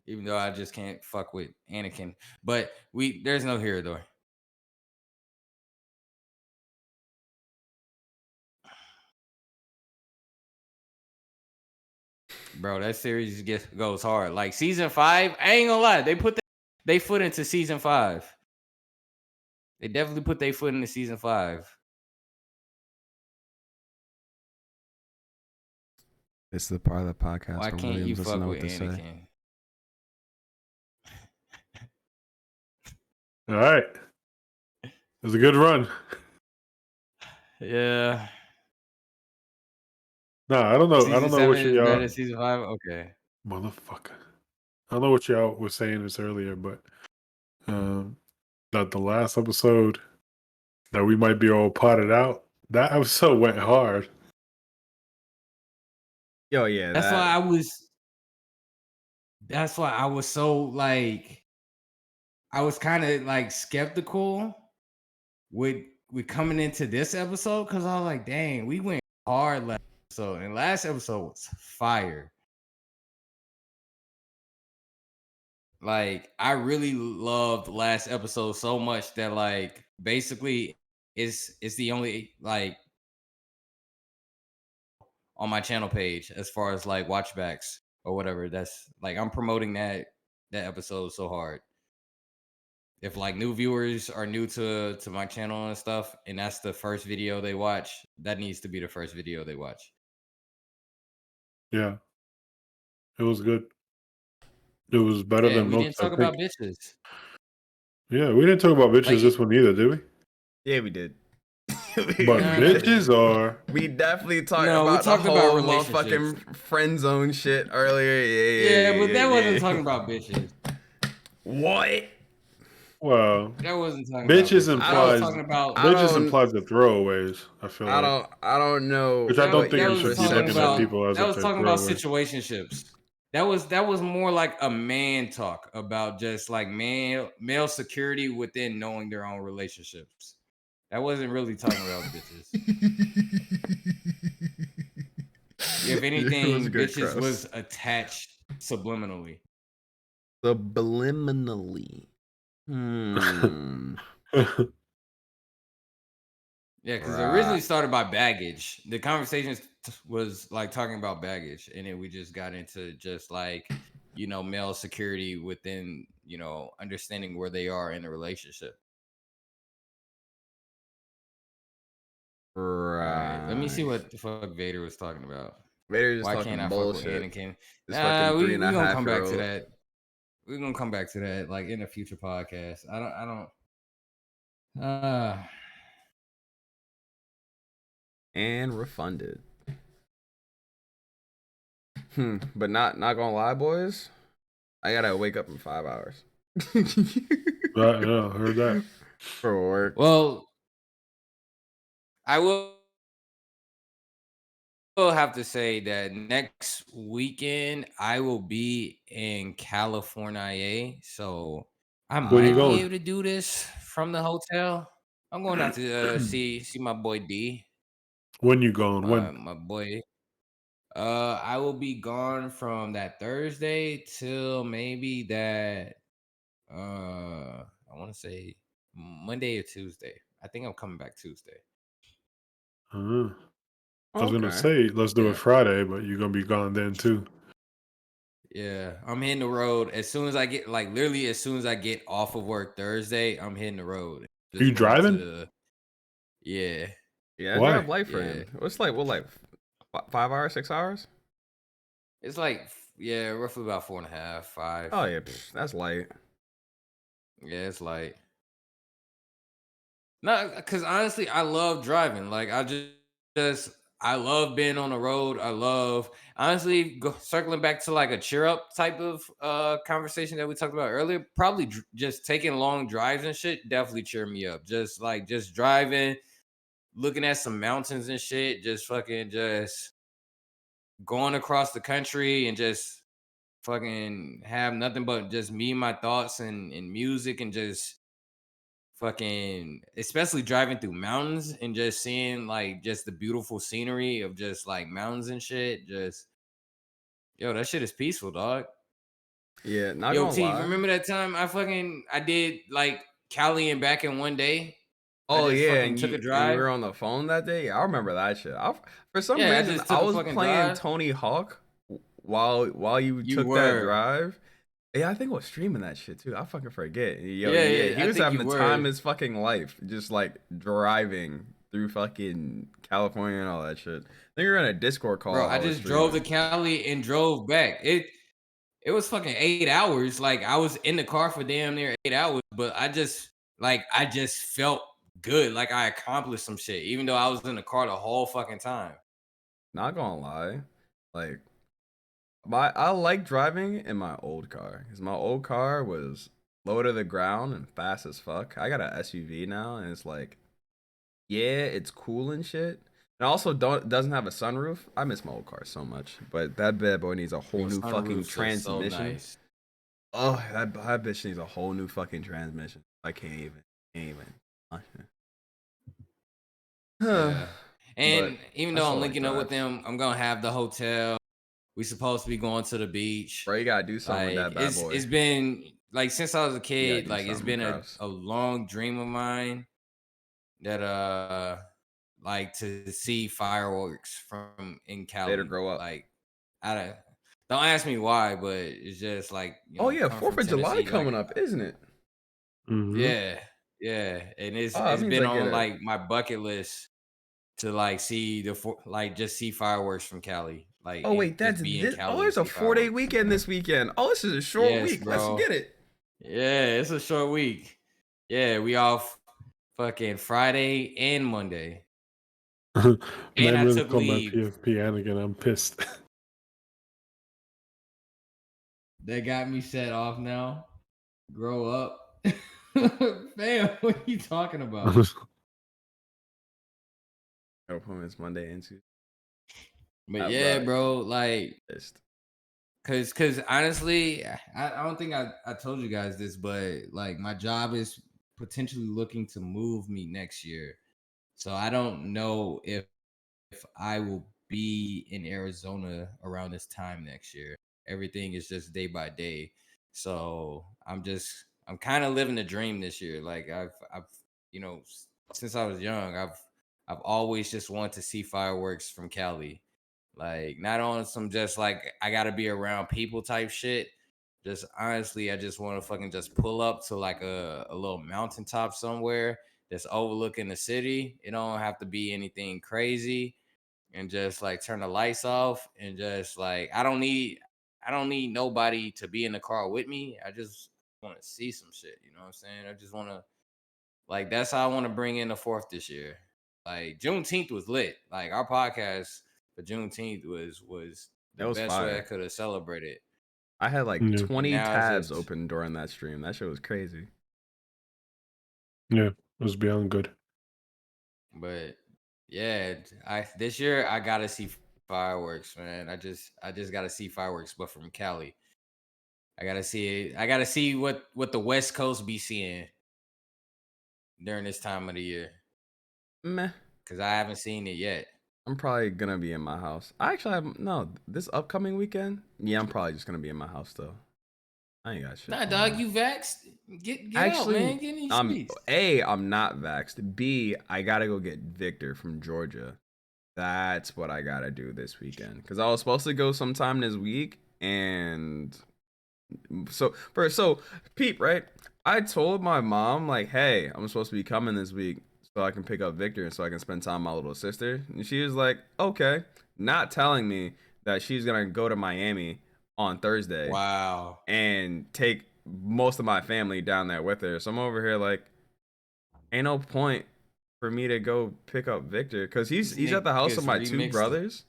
Even though I just can't fuck with Anakin. But there's no hero though. Bro, that series goes hard. Season 5, I ain't gonna lie, they put their foot into season 5. They definitely put their foot into season 5. This is the part of the podcast Why where can't Williams you doesn't fuck know with what to say. Anakin? All right. It was a good run. Yeah. No, I don't know. Season I don't know 7 what is better y'all than season 5? Okay. motherfucker. I don't know what y'all was saying this earlier, but that the last episode that we might be all potted out, that episode went hard. Yo, yeah. That's why I was so I was kind of skeptical with coming into this episode, because I was like, dang, we went hard last episode, and last episode was fire. I really loved last episode so much that basically it's the only on my channel page as far as watchbacks or whatever. That's I'm promoting that episode so hard. If new viewers are new to my channel and stuff, and that's the first video they watch, that needs to be the first video they watch. Yeah. It was good. It was better Yeah, than we most, didn't I talk think. about bitches. Yeah, we didn't talk about bitches this one either, did we? Yeah, we did. But bitches are. We definitely talked No, we about talked the about whole relationships. motherfucking friend zone shit earlier. Yeah, but that wasn't talking about bitches. What? Well, That wasn't talking bitches about bitches. implies I was talking about bitches implies the throwaways. I feel like I don't know. Which I don't think that we was should be talking looking at people as that if was they're talking about throwaways. situationships. That was more like a man talk about just male security within knowing their own relationships. That wasn't really talking about bitches. If anything, bitches was attached subliminally. Subliminally. Yeah, because it originally started by baggage. The conversation was talking about baggage, and then we just got into just male security within understanding where they are in a relationship. Right. Let me see what the fuck Vader was talking about. Vader just Why talking can't I bullshit. fuck with Anakin? This fucking we gonna come back to year-old. that. We're gonna come back to that in a future podcast. I don't. And refunded. But not gonna lie, boys. I gotta wake up in 5 hours. Right, yeah, I heard that. For work. Well, I will have to say that next weekend I will be in California, so I Where you might be going? able to do this from the hotel. I'm going out to see my boy D, When you going? my When? my boy. I will be gone from that Thursday till maybe that I want to say Monday or Tuesday. I think I'm coming back Tuesday. Uh, I was gonna Okay. say let's do it Yeah. Friday, but you're gonna be gone then too. Yeah, I'm hitting the road as soon as I get like literally as soon as I get off of work Thursday, I'm hitting the road. Are you Just going to driving? the yeah, Yeah, I drive Why? light for yeah. him. What's like what like 5 hours, 6 hours? It's like yeah, roughly about 4.5, 5. Oh yeah, that's light. Yeah, it's like no, because honestly, I love driving. Like just I love being on the road. I love honestly circling back to like a cheer up type of conversation that we talked about earlier. Probably just taking long drives and shit definitely cheer me up. Just driving, looking at some mountains and shit. Just fucking just going across the country and just fucking have nothing but just me, my thoughts and music and just fucking especially driving through mountains and just seeing like just the beautiful scenery of just like mountains and shit. Just yo, that shit is peaceful, dog. Yeah, not Yo, gonna T, lie. remember that time I did like Cali and back in one day? I Oh just yeah, fucking and took a we drive. were on the phone that day. I remember that shit. For some Yeah, I reason, just I took a was fucking playing drive. Tony Hawk while you You took that were. drive. Yeah, I think I was streaming that shit too. I fucking forget. Yo, Yeah, yeah, yeah, he I was think having you the time of were. his fucking life, just like driving through fucking California and all that shit. I think we were in a Discord call Bro, while I I was just drove to streaming. Cali and drove back. It was fucking 8 hours. Like I was in the car for damn near 8 hours, but I just felt good. Like I accomplished some shit, even though I was in the car the whole fucking time. Not gonna lie, like I like driving in my old car because my old car was low to the ground and fast as fuck. I got a SUV now, and it's like, yeah, it's cool and shit. And also doesn't have a sunroof. I miss my old car so much, but that bad boy needs a whole Bro, new fucking sunroofs are so transmission. nice. Oh, that bitch needs a whole new fucking transmission. I can't even. Yeah. But And even I though still I'm like linking up with drives. them, I'm gonna have the hotel. We supposed to be going to the beach. Bro, you gotta do something with Like that bad boy. it's been like since I was a You gotta kid, do like it's something, been Kraus. a long dream of mine that like to see fireworks from in Later, Cali. grow up. Like I don't ask me why, but it's just like, Oh yeah, coming from 4th of July Tennessee, like coming up, isn't it? Hmm. yeah, yeah. And Oh, that it's means been I get on a. like my bucket list to like see like just see fireworks from Cali. Like Oh and wait, just that's be in this. Oh, Cali and there's a see 4 day fireworks. weekend this weekend. Oh, this is a short Yes, week. Let's get bro. it. Yeah, it's a short week. Yeah, we off fucking Friday and Monday. And Man, I really took called my leave. PFP Anakin. I'm pissed. That got me set off now. Grow up. Fam, what are you talking about? Appointments Monday and Tuesday. But yeah, Bro, bro, like, pissed. cause honestly, I don't think I told you guys this, but like my job is potentially looking to move me next year. So I don't know if I will be in Arizona around this time next year. Everything is just day by day. So I'm kind of living the dream this year. Like I've since I was young, I've always just wanted to see fireworks from Cali. Like not on some just like I gotta be around people type shit. Just honestly, I just want to fucking just pull up to like a little mountaintop somewhere that's overlooking the city. It don't have to be anything crazy and just like turn the lights off and just like I don't need nobody to be in the car with me. I just want to see some shit. You know what I'm saying? I just want to like that's how I want to bring in the fourth this year. Like Juneteenth was lit. Like our podcast for Juneteenth was the That was best way I fire. could have celebrated. I had like Yeah, 20 Now it's tabs just open during that stream. That shit was crazy. yeah, it was beyond good. but Yeah, I this year I gotta see fireworks, man. I just gotta see fireworks, but from Cali. I gotta see it. I gotta see what the West Coast be seeing during this time of the year Meh. because I haven't seen it yet. I'm probably gonna be in my house. I actually have no this upcoming weekend. Yeah, I'm probably just gonna be in my house though. I ain't got shit Nah, going dog, on. you vaxxed. Get out, man. Actually, Get in these streets. I'm not vaxxed. B, I gotta go get Victor from Georgia. That's what I gotta do this weekend. Cause I was supposed to go sometime this week, and so Peep, right? I told my mom like, hey, I'm supposed to be coming this week so I can pick up Victor and so I can spend time with my little sister. And she was like, okay, not telling me that she's gonna go to Miami on Thursday Wow. and take most of my family down there with her. So I'm over here like, ain't no point for me to go pick up Victor because These he's at the house of niggas my two remixed the brothers,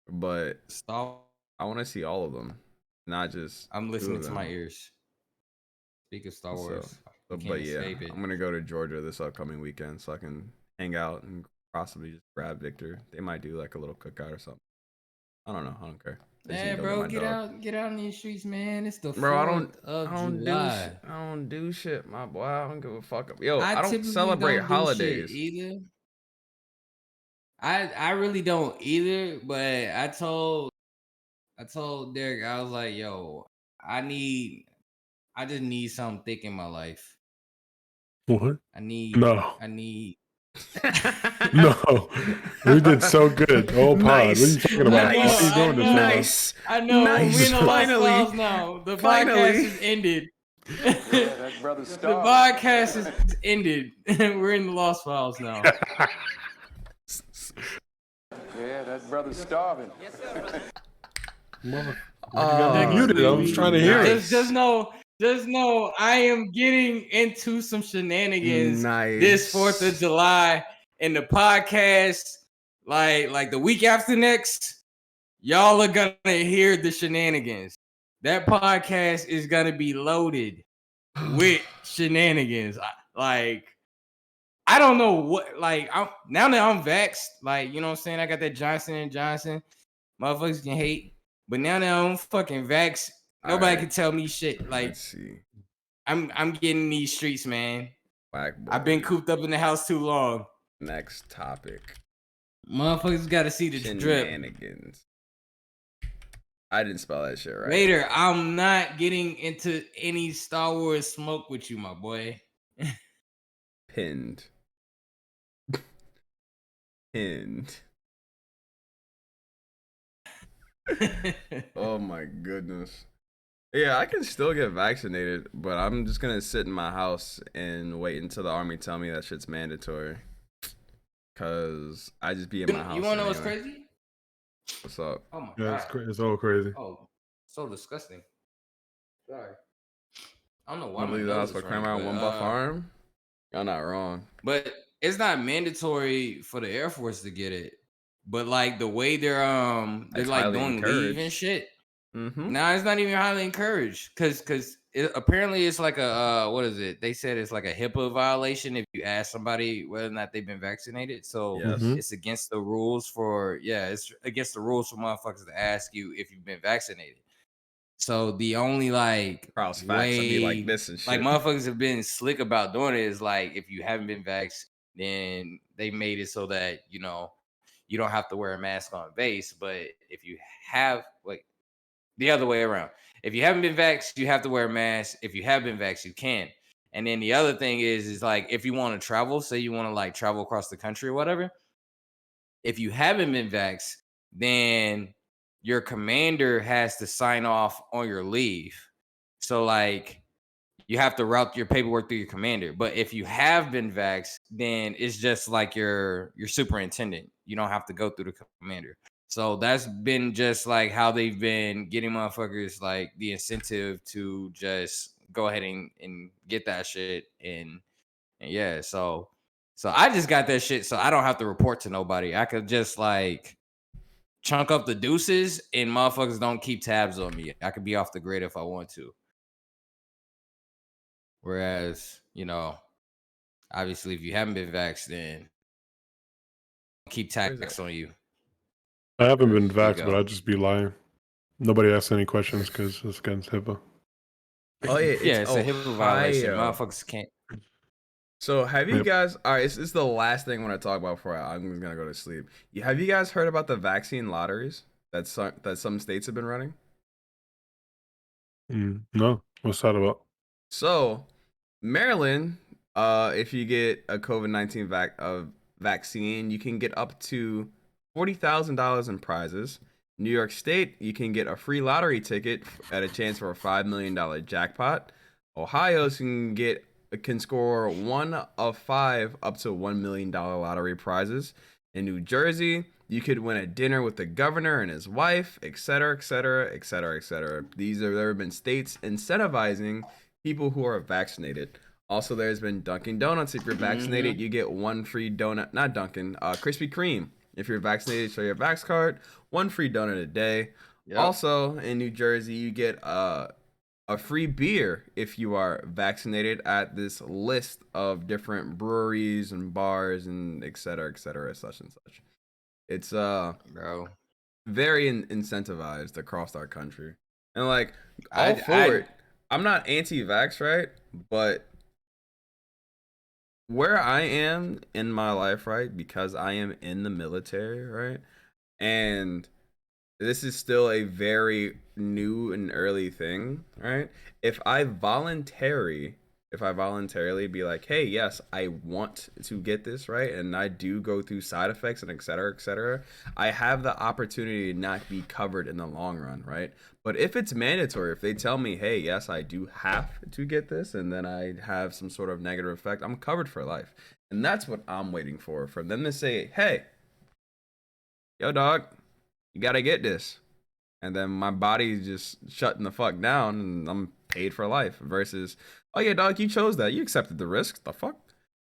but Star. I want to see all of them, not just I'm two listening of to my them. ears. Speak of Star So, Wars. You but can't yeah, escape it. I'm gonna go to Georgia this upcoming weekend so I can hang out and possibly just grab Victor. They might do like a little cookout or something. I don't know. I don't care. I just need Yeah, to go get bro, my dog. get out in these streets, man. It's the Bro, 4th I of don't do shit. July. I don't do shit, my boy. I don't give a fuck. Yo, I I don't typically celebrate don't do shit holidays. either. I really don't either, but I told Derek, I was like, yo, I just need something thick in my life. What? I need No. I need No. We did so good. The whole pod. What are you Nice, talking I about? know, Why are you nice, I doing this right know, now? nice, I know. We're in nice. the Lost Finally, Files now. The podcast finally. is ended. Yeah, that brother's The starving. podcast is ended. We're in the Lost Files now. Yeah, that brother's starving. Mother, you got me Oh, muted. I was trying to hear it. nice. Just know, I am getting into some shenanigans this 4th of Nice. July in the podcast. Like the week after next, y'all are gonna hear the shenanigans. That podcast is gonna be loaded with shenanigans. I don't know what. Now that I'm vaxxed, like, you know what I'm saying. I got that Johnson and Johnson. Motherfuckers can hate, but now that I'm fucking vaxxed, nobody Alright, can tell me shit. Like, let's see. I'm getting in these streets, man. Black I've been boy. cooped up in the house too long. Next topic. Motherfuckers got to see the drip. Shenanigans. I didn't spell that shit right. Later, I'm not getting into any Star Wars smoke with you, my boy. Pinned. Pinned. Oh my goodness. Yeah, I can still get vaccinated, but I'm just gonna sit in my house and wait until the army tell me that shit's mandatory. Cause I just be in my house. You wanna know what's anyway. crazy? What's up? Oh my Yeah, god. it's all crazy. Oh, so disgusting. Sorry. I don't know why I my believe that nose was is for running, crime out but, one buff arm. Y'all not wrong. But it's not mandatory for the Air Force to get it. But like the way they're It's like highly doing leave and encouraged. shit. Mm-hmm. Nah, it's not even highly encouraged. Cause apparently it's like a what is it? They said it's like a HIPAA violation if you ask somebody whether or not they've been vaccinated. So Yes. Mhm. it's against the rules it's against the rules for motherfuckers to ask you if you've been vaccinated. So the only like Cross facts. I be like way this and like shit. motherfuckers have been slick about doing it is like if you haven't been vaxxed, then they made it so that you don't have to wear a mask on base. But if you have like the other way around, if you haven't been vaxxed, you have to wear a mask. If you have been vaxxed, you can. And then the other thing is like if you want to travel, say you want to like travel across the country or whatever, if you haven't been vaxxed, then your commander has to sign off on your leave. So like you have to route your paperwork through your commander. But if you have been vaxxed, then it's just like your superintendent. You don't have to go through the commander. So that's been just like how they've been getting motherfuckers like the incentive to just go ahead and get that shit. And yeah, so I just got that shit so I don't have to report to nobody. I could just like chunk up the deuces and motherfuckers don't keep tabs on me. I could be off the grid if I want to. Whereas, obviously if you haven't been vaxxed, then keep Where's tax that? on you. I haven't been There you vaxxed, but go. I'd just be lying. Nobody asks any questions because it's against HIPAA. Oh yeah, Yeah, it's it's a HIPAA violation. Ohio. Motherfuckers can't. So have you Yep. guys? All right, this is the last thing I want to talk about before I'm gonna go to sleep. Have you guys heard about the vaccine lotteries that some states have been running? No, what's that about? So Maryland, if you get a COVID-19 vaccine, you can get up to $40,000 in prizes. New York State, you can get a free lottery ticket at a chance for a $5 million jackpot. Ohio, you can score 1 of 5 up to $1 million lottery prizes. In New Jersey, you could win a dinner with the governor and his wife, etc., etc., etc., etc. There have been states incentivizing people who are vaccinated. Also, there's been Dunkin' Donuts. If you're vaccinated, you get one free donut. Not Dunkin', Krispy Kreme. If you're vaccinated, show your Vax card, one free donut a day. Yep. Also, in New Jersey, you get a free beer if you are vaccinated at this list of different breweries and bars and et cetera, such and such. It's Bro. very incentivized across our country, and like all I for it. I'm not anti-vax, right? But where I am in my life, right, because I am in the military, right, and this is still a very new and early thing, right? If I voluntarily be like, hey, yes, I want to get this, right, and I do go through side effects and et cetera, I have the opportunity to not be covered in the long run, right? But if it's mandatory, if they tell me, hey, yes, I do have to get this, and then I have some sort of negative effect, I'm covered for life. And that's what I'm waiting for them to say, hey, yo, dog, you gotta get this. And then my body's just shutting the fuck down and I'm paid for life versus, oh yeah, dog, you chose that. You accepted the risk. The fuck?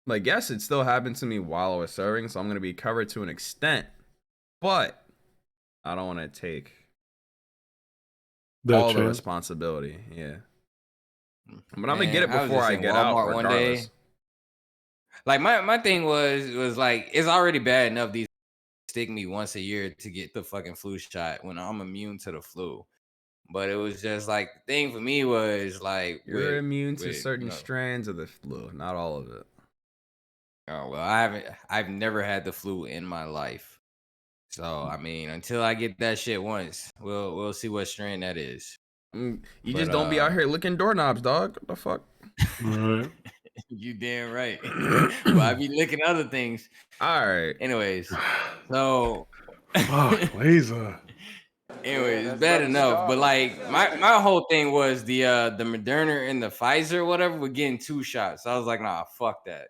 Like, yes, it still happened to me while I was serving, so I'm going to be covered to an extent, but I don't want to take all the responsibility. Yeah. But I'm going to get it before I get out, Walmart regardless. one day. Like, my thing was like, it's already bad enough these stick me once a year to get the fucking flu shot when I'm immune to the flu. But it was just like, the thing for me was like, you're immune to with, certain strands of the flu, not all of it. Oh well, I've never had the flu in my life. So I mean, until I get that shit once, we'll see what strain that is. Just don't be out here licking doorknobs, dog. What the fuck? Right. You damn right. Well, I be licking other things. All right. Anyways, so fuck, laser. Anyways, it's bad enough. But like my whole thing was the Moderna and the Pfizer, whatever, we're getting 2 shots. So I was like, nah, fuck that.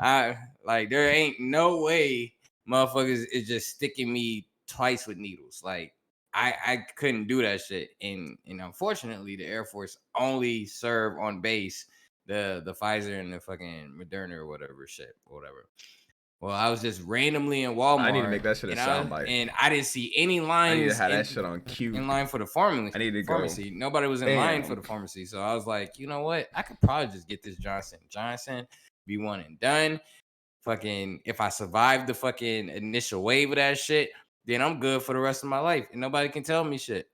I like there ain't no way motherfuckers is just sticking me twice with needles. Like I couldn't do that shit. And unfortunately the Air Force only serve on base the Pfizer and the fucking Moderna or whatever shit, whatever. Well, I was just randomly in Walmart. I need to make that shit a soundbite. And I didn't see any lines. I need to have that shit on cue. In line for the pharmacy. I need to pharmacy. go. Nobody was in line for the pharmacy. So I was like, you know what? I could probably just get this Johnson, be one and done. Fucking, if I survive the fucking initial wave of that shit, then I'm good for the rest of my life. And nobody can tell me shit.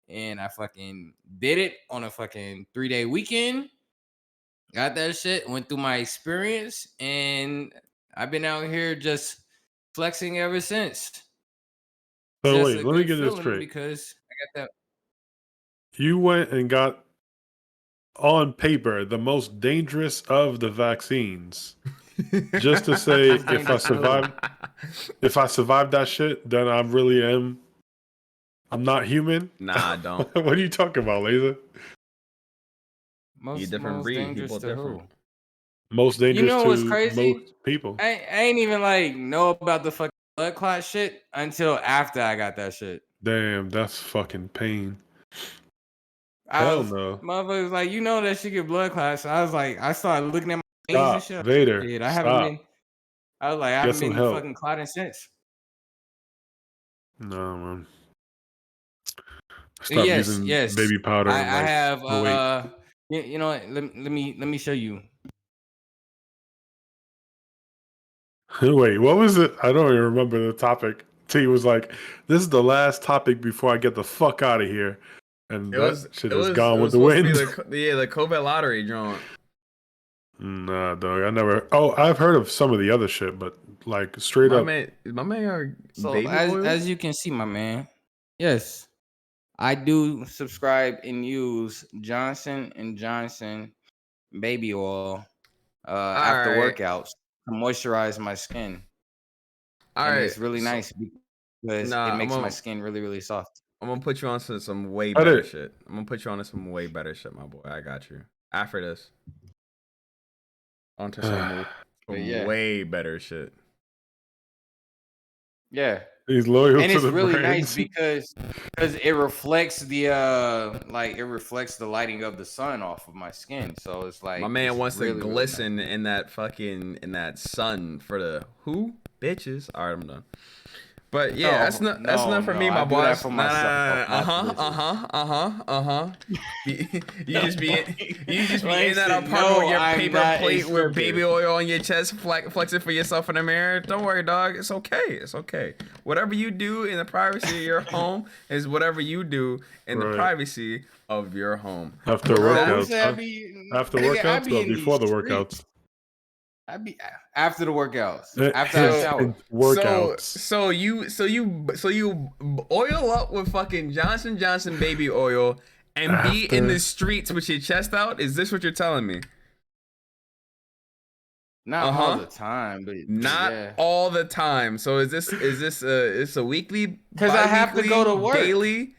And I fucking did it on a fucking 3-day weekend. Got that shit, went through my experience, and I've been out here just flexing ever since. So wait, let me get this straight. Because I got that. You went and got, on paper, the most dangerous of the vaccines, just to say if I survive that shit, then I really am. I'm not human. Nah, don't. What are you talking about, Laser? Most breed. People different. Most dangerous you know to what's crazy? most people. I ain't even like know about the fucking blood clot shit until after I got that shit. Damn, that's fucking pain. Hell no. Motherfuckers like, you know that shit get blood clots. So I was like, I started looking at my Stop, and shit. Vader. Dude, I was like, I haven't been help. fucking clotting since. No, man. Stop using baby powder. I have. You know what? Let me show you. Wait, what was it? I don't even remember the topic. T was like, "This is the last topic before I get the fuck out of here," and that shit is gone with the supposed wind. to be the COVID lottery drawn. Nah, dog. I never. Oh, I've heard of some of the other shit, but like straight up. My man got So baby oil? as you can see, my man, yes, I do subscribe and use Johnson and Johnson baby oil after right. workouts to moisturize my skin, All and right. it's really nice because it Nah, makes my skin really really soft. I'm gonna put you on to some way Cut better it. shit. I'm gonna put you on to some way better shit, my boy. I got you. After this, onto some But yeah. way better shit. Yeah, He's loyal and to it's the really brands. nice because it reflects the like it reflects the lighting of the sun off of my skin. So it's like My man it's wants really, to really glisten nice. in that sun for the who bitches. All right, I'm done. But yeah, that's enough for me, I my do that boss. for Nah, myself. You just be Like in that said, apartment with no, your I'm paper not a plate with baby stripper. oil on your chest, flexing for yourself in the mirror. Don't worry, dog. It's okay. It's okay. Whatever you do in the privacy of your home is whatever you do in the Right. privacy of your home. After Bro, who workouts, said I huh? be? After Nigga, I workouts be or in these before the streets. workouts? I be after the workouts. Eh, After I His shower. workouts. So you oil up with fucking Johnson baby oil and be in After. the streets with your chest out? Is this what you're telling me? Not all the time, but Not yeah. all the time. So is this it's a weekly, 'Cause I have to go to bi-weekly, work. daily?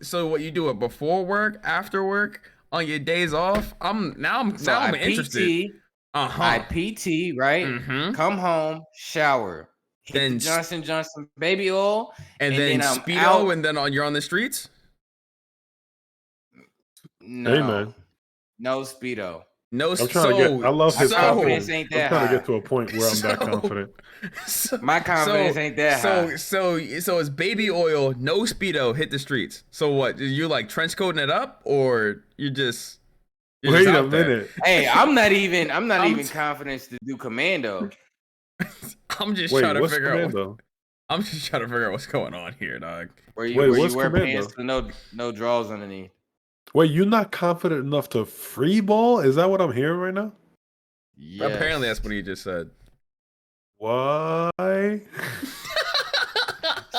So what you do it before work, after work, on your days off? I'm interested. I PT, right? Mm-hmm. Come home, shower, hit the Then Johnson baby oil, and and then then I'm Speedo, out. and then you're on the streets. Hey, No, man. no Speedo. No, I'm trying to get. I love My his confidence confidence. ain't I'm that trying to high. get to a point where I'm that confident. My confidence ain't that high. So it's baby oil, no Speedo, hit the streets. So what? You like trench coating it up, or you're just Wait a out there? minute. Hey, I'm not even confident to do commando. I'm just Wait, trying to what's figure out. commando? I'm just trying to figure out what's going on here, dog. Where you Wait, where you what's wear commando? pants with no drawers underneath. Wait, you're not confident enough to free ball? Is that what I'm hearing right now? Yes. Apparently, that's what he just said. Why?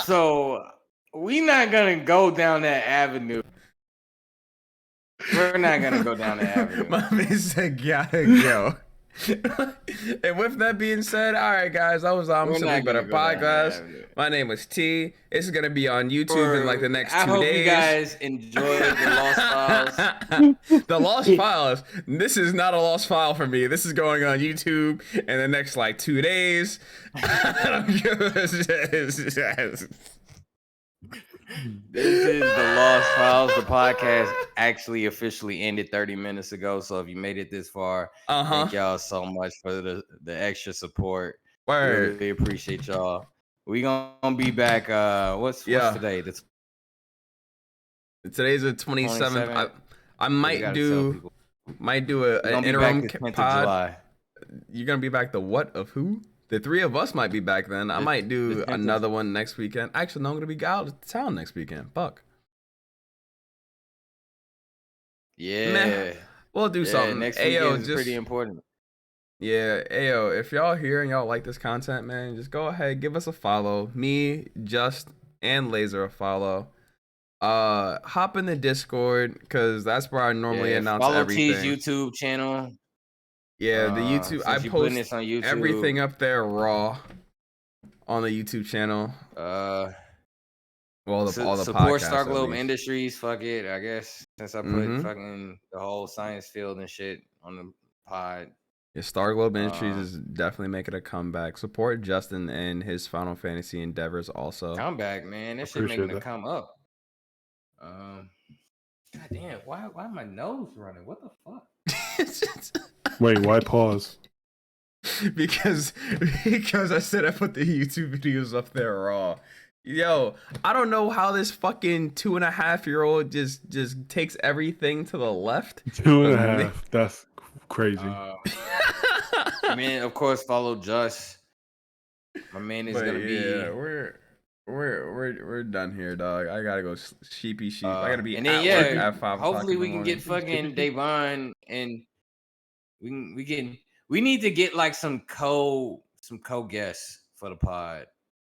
So we not gonna go down that avenue. We're not gonna go down that avenue. My man said, "Gotta go." And with that being said, all right, guys, that was We're Simply not Better gonna go down that podcast. avenue. My name was T. This is gonna be on YouTube in like the next 2 days. I hope you guys enjoyed the Lost Files. The Lost Files. This is not a lost file for me. This is going on YouTube in the next like 2 days. This is the Lost Files. The podcast actually officially ended 30 minutes ago. So if you made it this far, thank y'all so much for the extra support. Word. Really appreciate y'all. We gonna be back. What's today? Today's the 27th. I might do an interim pod. You're gonna be back the what of who? The three of us might be back then. I might do another one next weekend. Actually, no, I'm gonna be out of town next weekend. Fuck. Yeah. Meh. We'll do something. Next weekend is pretty important. Yeah, ayo, if y'all here and y'all like this content, man, just go ahead, give us a follow. Me, Just, and Laser a follow. Hop in the Discord, because that's where I normally announce everything. Follow T's YouTube channel. Yeah, the YouTube. I post this on YouTube. everything up there raw on the YouTube channel. Well, all the support podcasts, Star Globe Industries. Fuck it, I guess. Since I put fucking the whole science field and shit on the pod. Yeah, Star Globe Industries is definitely making a comeback. Support Justin and his Final Fantasy endeavors also. Comeback, man. That shit making it come up. God damn, why my nose running? What the fuck? Wait, why pause? because I said I put the YouTube videos up there raw. Yo, I don't know how this fucking 2.5-year-old just takes everything to the left. 2.5. That's crazy. I mean, of course, follow Just. My man is But gonna yeah, be we're done here, dog. I gotta go sheepy sheep. I gotta be and then at work yeah, at 5 o'clock hopefully in the we can get morning. fucking Davon and we need to get like some co guests for the pod.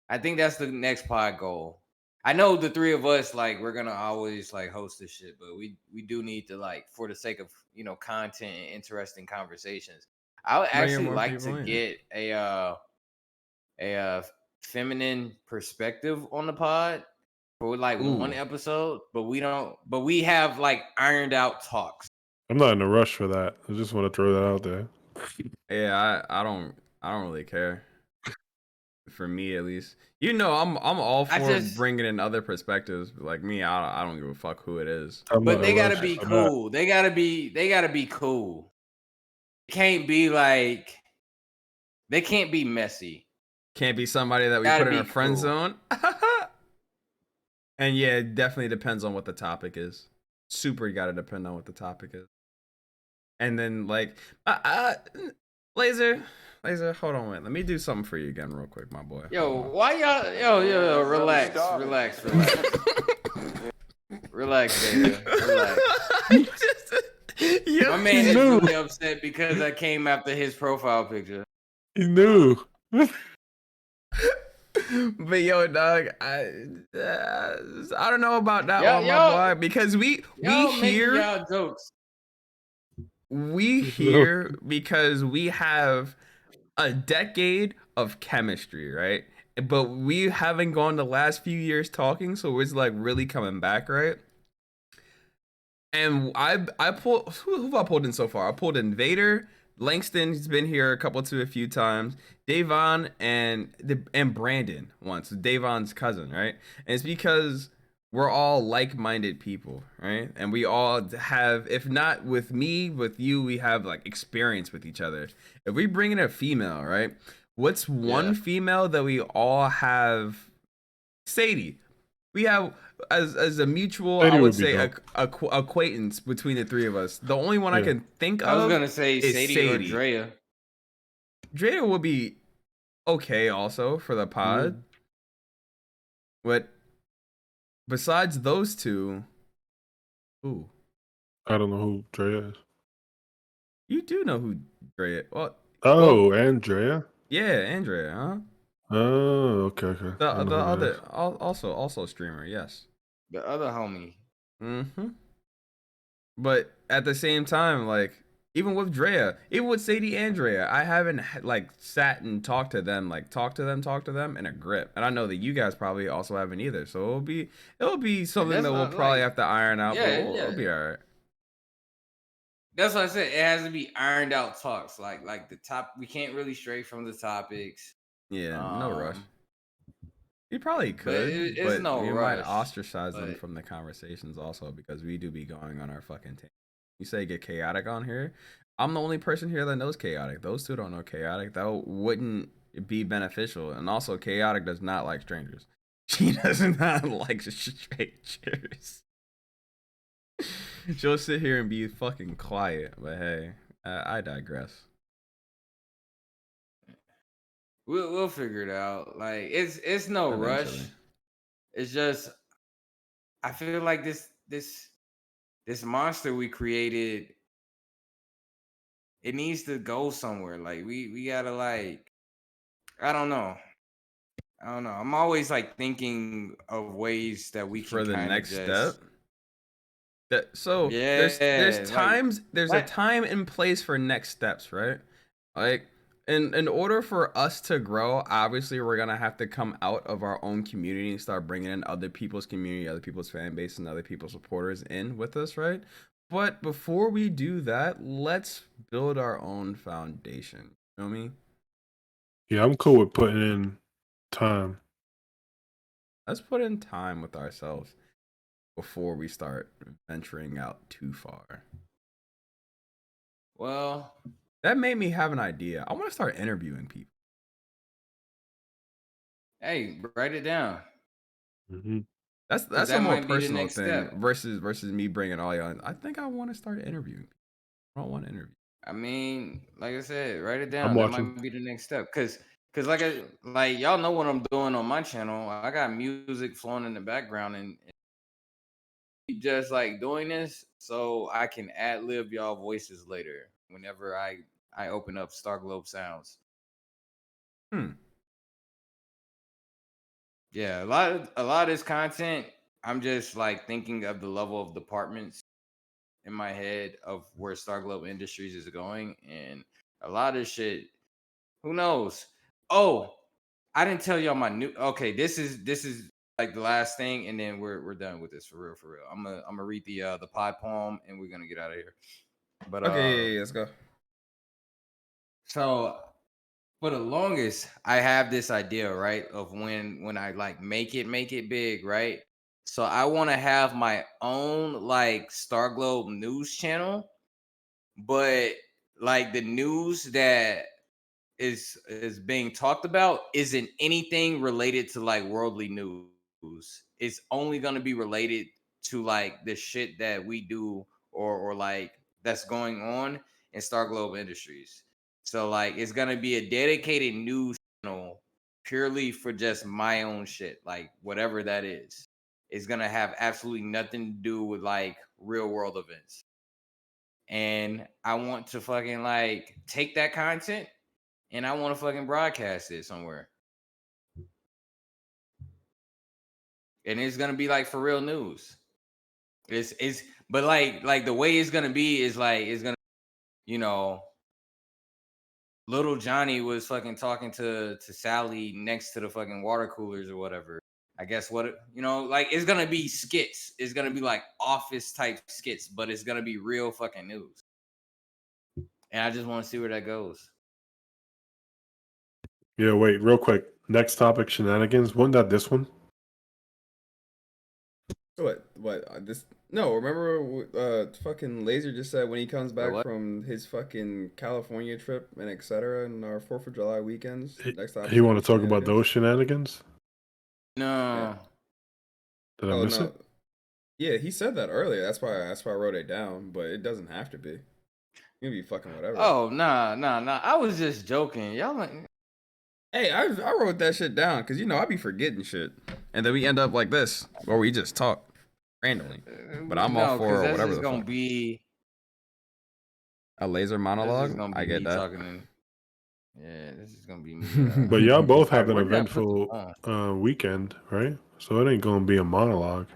I think that's the next pod goal. I know the three of us like we're gonna always like host this shit, but we do need to like for the sake of content and interesting conversations. I would Bringing actually more like to people in. get a feminine perspective on the pod for like one Ooh, episode, but we have like ironed out talks. I'm not in a rush for that. I just want to throw that out there. yeah. I don't really care. For me, at least, I'm all I for just bringing in other perspectives. Like me, I don't give a fuck who it is. I'm not But in a they gotta rush be for that. cool. They gotta be cool. It can't be like they can't be messy. Can't be somebody that we Gotta put in be a friend cool. zone. And yeah, it definitely depends on what the topic is. Super gotta depend on what the topic is. And then like, Laser, hold on, wait. Let me do something for you again, real quick, my boy. Yo, why y'all? Yo, relax, starving. relax, relax, relax, baby, relax. Yo, My man is knew. really upset because I came after his profile picture. He knew. But yo, dog, I don't know about that Y'all, one, my y'all, boy, because we y'all making hear y'all jokes. we here because we have a decade of chemistry, right? But we haven't gone the last few years talking, so it's like really coming back, right? And I pulled who have I pulled in so far? I pulled in Vader, Langston. He's been here a few times. Davon and Brandon once. Davon's cousin, right? And it's because we're all like-minded people, right? And we all have, if not with me, with you, we have like experience with each other. If we bring in a female, right? What's one Yeah. female that we all have? Sadie. We have as a mutual, I Sadie would would be say, dope. acquaintance between the three of us. The only one I Yeah. can think I was of gonna say is Sadie or Sadie. Drea. Drea will be okay also for the pod. But besides those two, who? I don't know who Drea is. You do know who Drea. Well, Oh, Andrea. yeah, Andrea, huh? Oh, okay. I The know the who that is. other also streamer, yes. The other homie. Mm-hmm. But at the same time, like even with Drea, even with Sadie and Drea, I haven't like sat and talked to them in a grip. And I know that you guys probably also haven't either. So it'll be something That's that we'll not probably like have to iron out, but yeah, it'll yeah. be all right. That's what I said. It has to be ironed out talks. Like the top. We can't really stray from the topics. Yeah, no rush. Um, You probably but could, it's but no we might rush. ostracize them But from the conversations also because we do be going on our fucking team. You say get chaotic on here. I'm the only person here that knows chaotic. Those two don't know chaotic. That wouldn't be beneficial. And also, chaotic does not like strangers. She does not like strangers. She'll sit here and be fucking quiet. But hey, I digress. we'll figure it out. Like it's no rush. Eventually. It's just I feel like this monster we created. It needs to go somewhere. Like we gotta like I don't know. I'm always like thinking of ways that we can For the kind of next just step. So there's yeah, times there's a like time and place for next steps, right? Like in order for us to grow, obviously we're gonna have to come out of our own community and start bringing in other people's community, other people's fan base, and other people's supporters in with us, right? But before we do that, let's build our own foundation. You know what I mean? Yeah, I'm cool with putting in time. Let's put in time with ourselves before we start venturing out too far. well, That made me have an idea. I want to start interviewing people. hey, write it down. Hmm. Because That's a that more might be the personal next thing step. versus me bringing all y'all in. I think I want to start interviewing people. I don't want to interview. I mean, like I said, write it I'm down. That watching. might be the next step. Cause Cause like y'all know what I'm doing on my channel. I got music flowing in the background and just like doing this so I can ad lib y'all voices later whenever I open up Star Globe Sounds. Yeah, a lot of this content, I'm just like thinking of the level of departments in my head of where Star Globe Industries is going, and a lot of shit. Who knows? Oh, I didn't tell y'all my new. Okay, this is like the last thing, and then we're done with this for real, for real. I'm gonna read the pod poem, and we're gonna get out of here. But Okay, let's go. So for the longest, I have this idea, right, of when I like make it big, right? So I want to have my own like Star Globe news channel, but like the news that is being talked about isn't anything related to like worldly news. It's only gonna be related to like the shit that we do or like that's going on in Star Globe Industries. So like it's gonna be a dedicated news channel purely for just my own shit, like whatever that is. It's gonna have absolutely nothing to do with like real world events. And I want to fucking like take that content and I want to fucking broadcast it somewhere. And it's gonna be like for real news. It's but like the way it's gonna be is like it's gonna, you know, little Johnny was fucking talking to Sally next to the fucking water coolers or whatever. I guess like it's gonna be skits. It's gonna be like office type skits, but it's gonna be real fucking news. And I just want to see where that goes. Yeah, wait, real quick. Next topic, shenanigans. Wasn't that this one? What? This? No, remember fucking Laser just said when he comes back what? from his fucking California trip and etc. and our 4th of July weekends. Next time He want to talk about those shenanigans? No. Yeah. Did I miss it? Yeah, he said that earlier. That's why I wrote it down, but it doesn't have to be. It can be fucking whatever. Oh, nah. I was just joking. Y'all like Hey, I wrote that shit down because I be forgetting shit, and then we end up like this, where we just talk randomly. But I'm all for that's whatever just the gonna fuck. be A laser monologue. Gonna be I get that. Yeah, this is gonna be me. But y'all both have Right, an eventful weekend, right? So it ain't gonna be a monologue.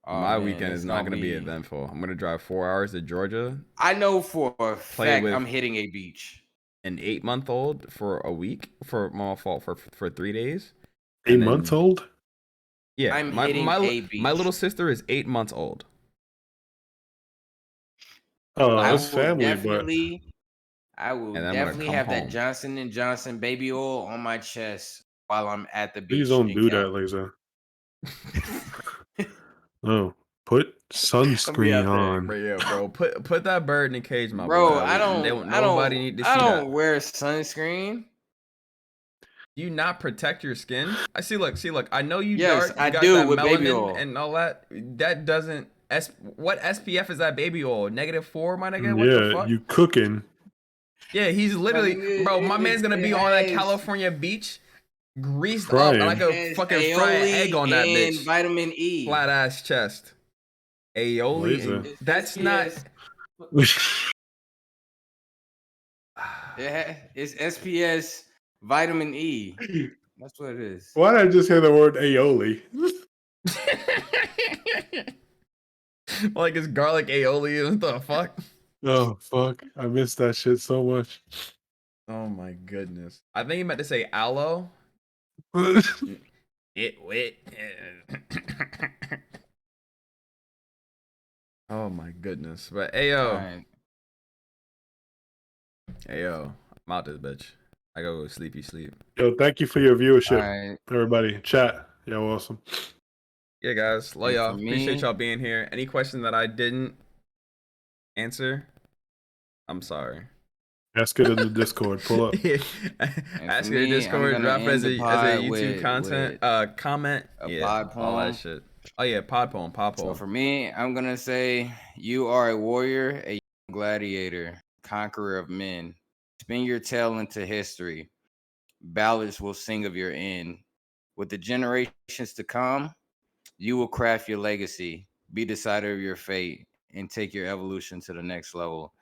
My weekend is not gonna be eventful. I'm gonna drive 4 hours to Georgia. I know for a fact I'm hitting a beach. An 8-month-old for a week for my fault for 3 days. 8 months old? Yeah, I'm hitting a beach. My little sister is 8 months old. Oh, that's family, I will definitely have that Johnson & Johnson baby oil on my chest while I'm at the beach. Please don't do that, Laser. No, put sunscreen on. Bro, put that bird in the cage, my bro. boy. Nobody need to see I that. don't wear sunscreen. Do you not protect your skin? I see. Look. I know you. Yes, dark. I got do that with baby melanin oil and all that. That doesn't. What SPF is that baby oil? -4, my nigga. What Yeah, the fuck? you cooking. Yeah, he's literally, bro. My man's gonna be on that California beach, greased Frying. up like a fucking fried egg on that bitch. Vitamin E, flat ass chest. Aioli. And that's not. Yeah, it's SPS vitamin E. That's what it is. Why did I just hear the word aioli? Like it's garlic aioli. What the fuck? Oh fuck! I missed that shit so much. Oh my goodness! I think he meant to say aloe. It wet. Oh my goodness! But ayo, ayo, I'm out this bitch. I go sleepy sleep. Yo, thank you for your viewership, everybody. Chat, y'all awesome. Yeah, guys, love y'all. Appreciate y'all being here. Any question that I didn't answer, I'm sorry. Ask it in the Discord. Pull up. Ask it in Discord. Drop it as a YouTube content. Comment. Pod poem. All that shit. Oh yeah, pod poem. So for me, I'm gonna say you are a warrior, a gladiator, conqueror of men. Spin your tale into history. ballads will sing of your end. With the generations to come, you will craft your legacy, be decider of your fate, and take your evolution to the next level.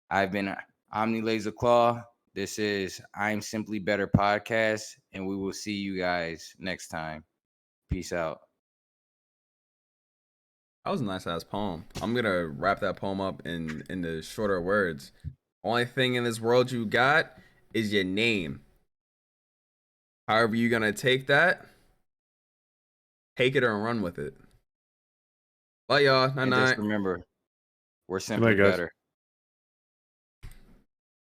I've been Omni Laser Claw. This is I'm Simply Better podcast, and we will see you guys next time. Peace out. That was a nice ass poem. I'm gonna wrap that poem up in the shorter words. Only thing in this world you got is your name. However you gonna take that, take it and run with it. Bye y'all. Night And night. just remember, we're Good simply night, guys. better.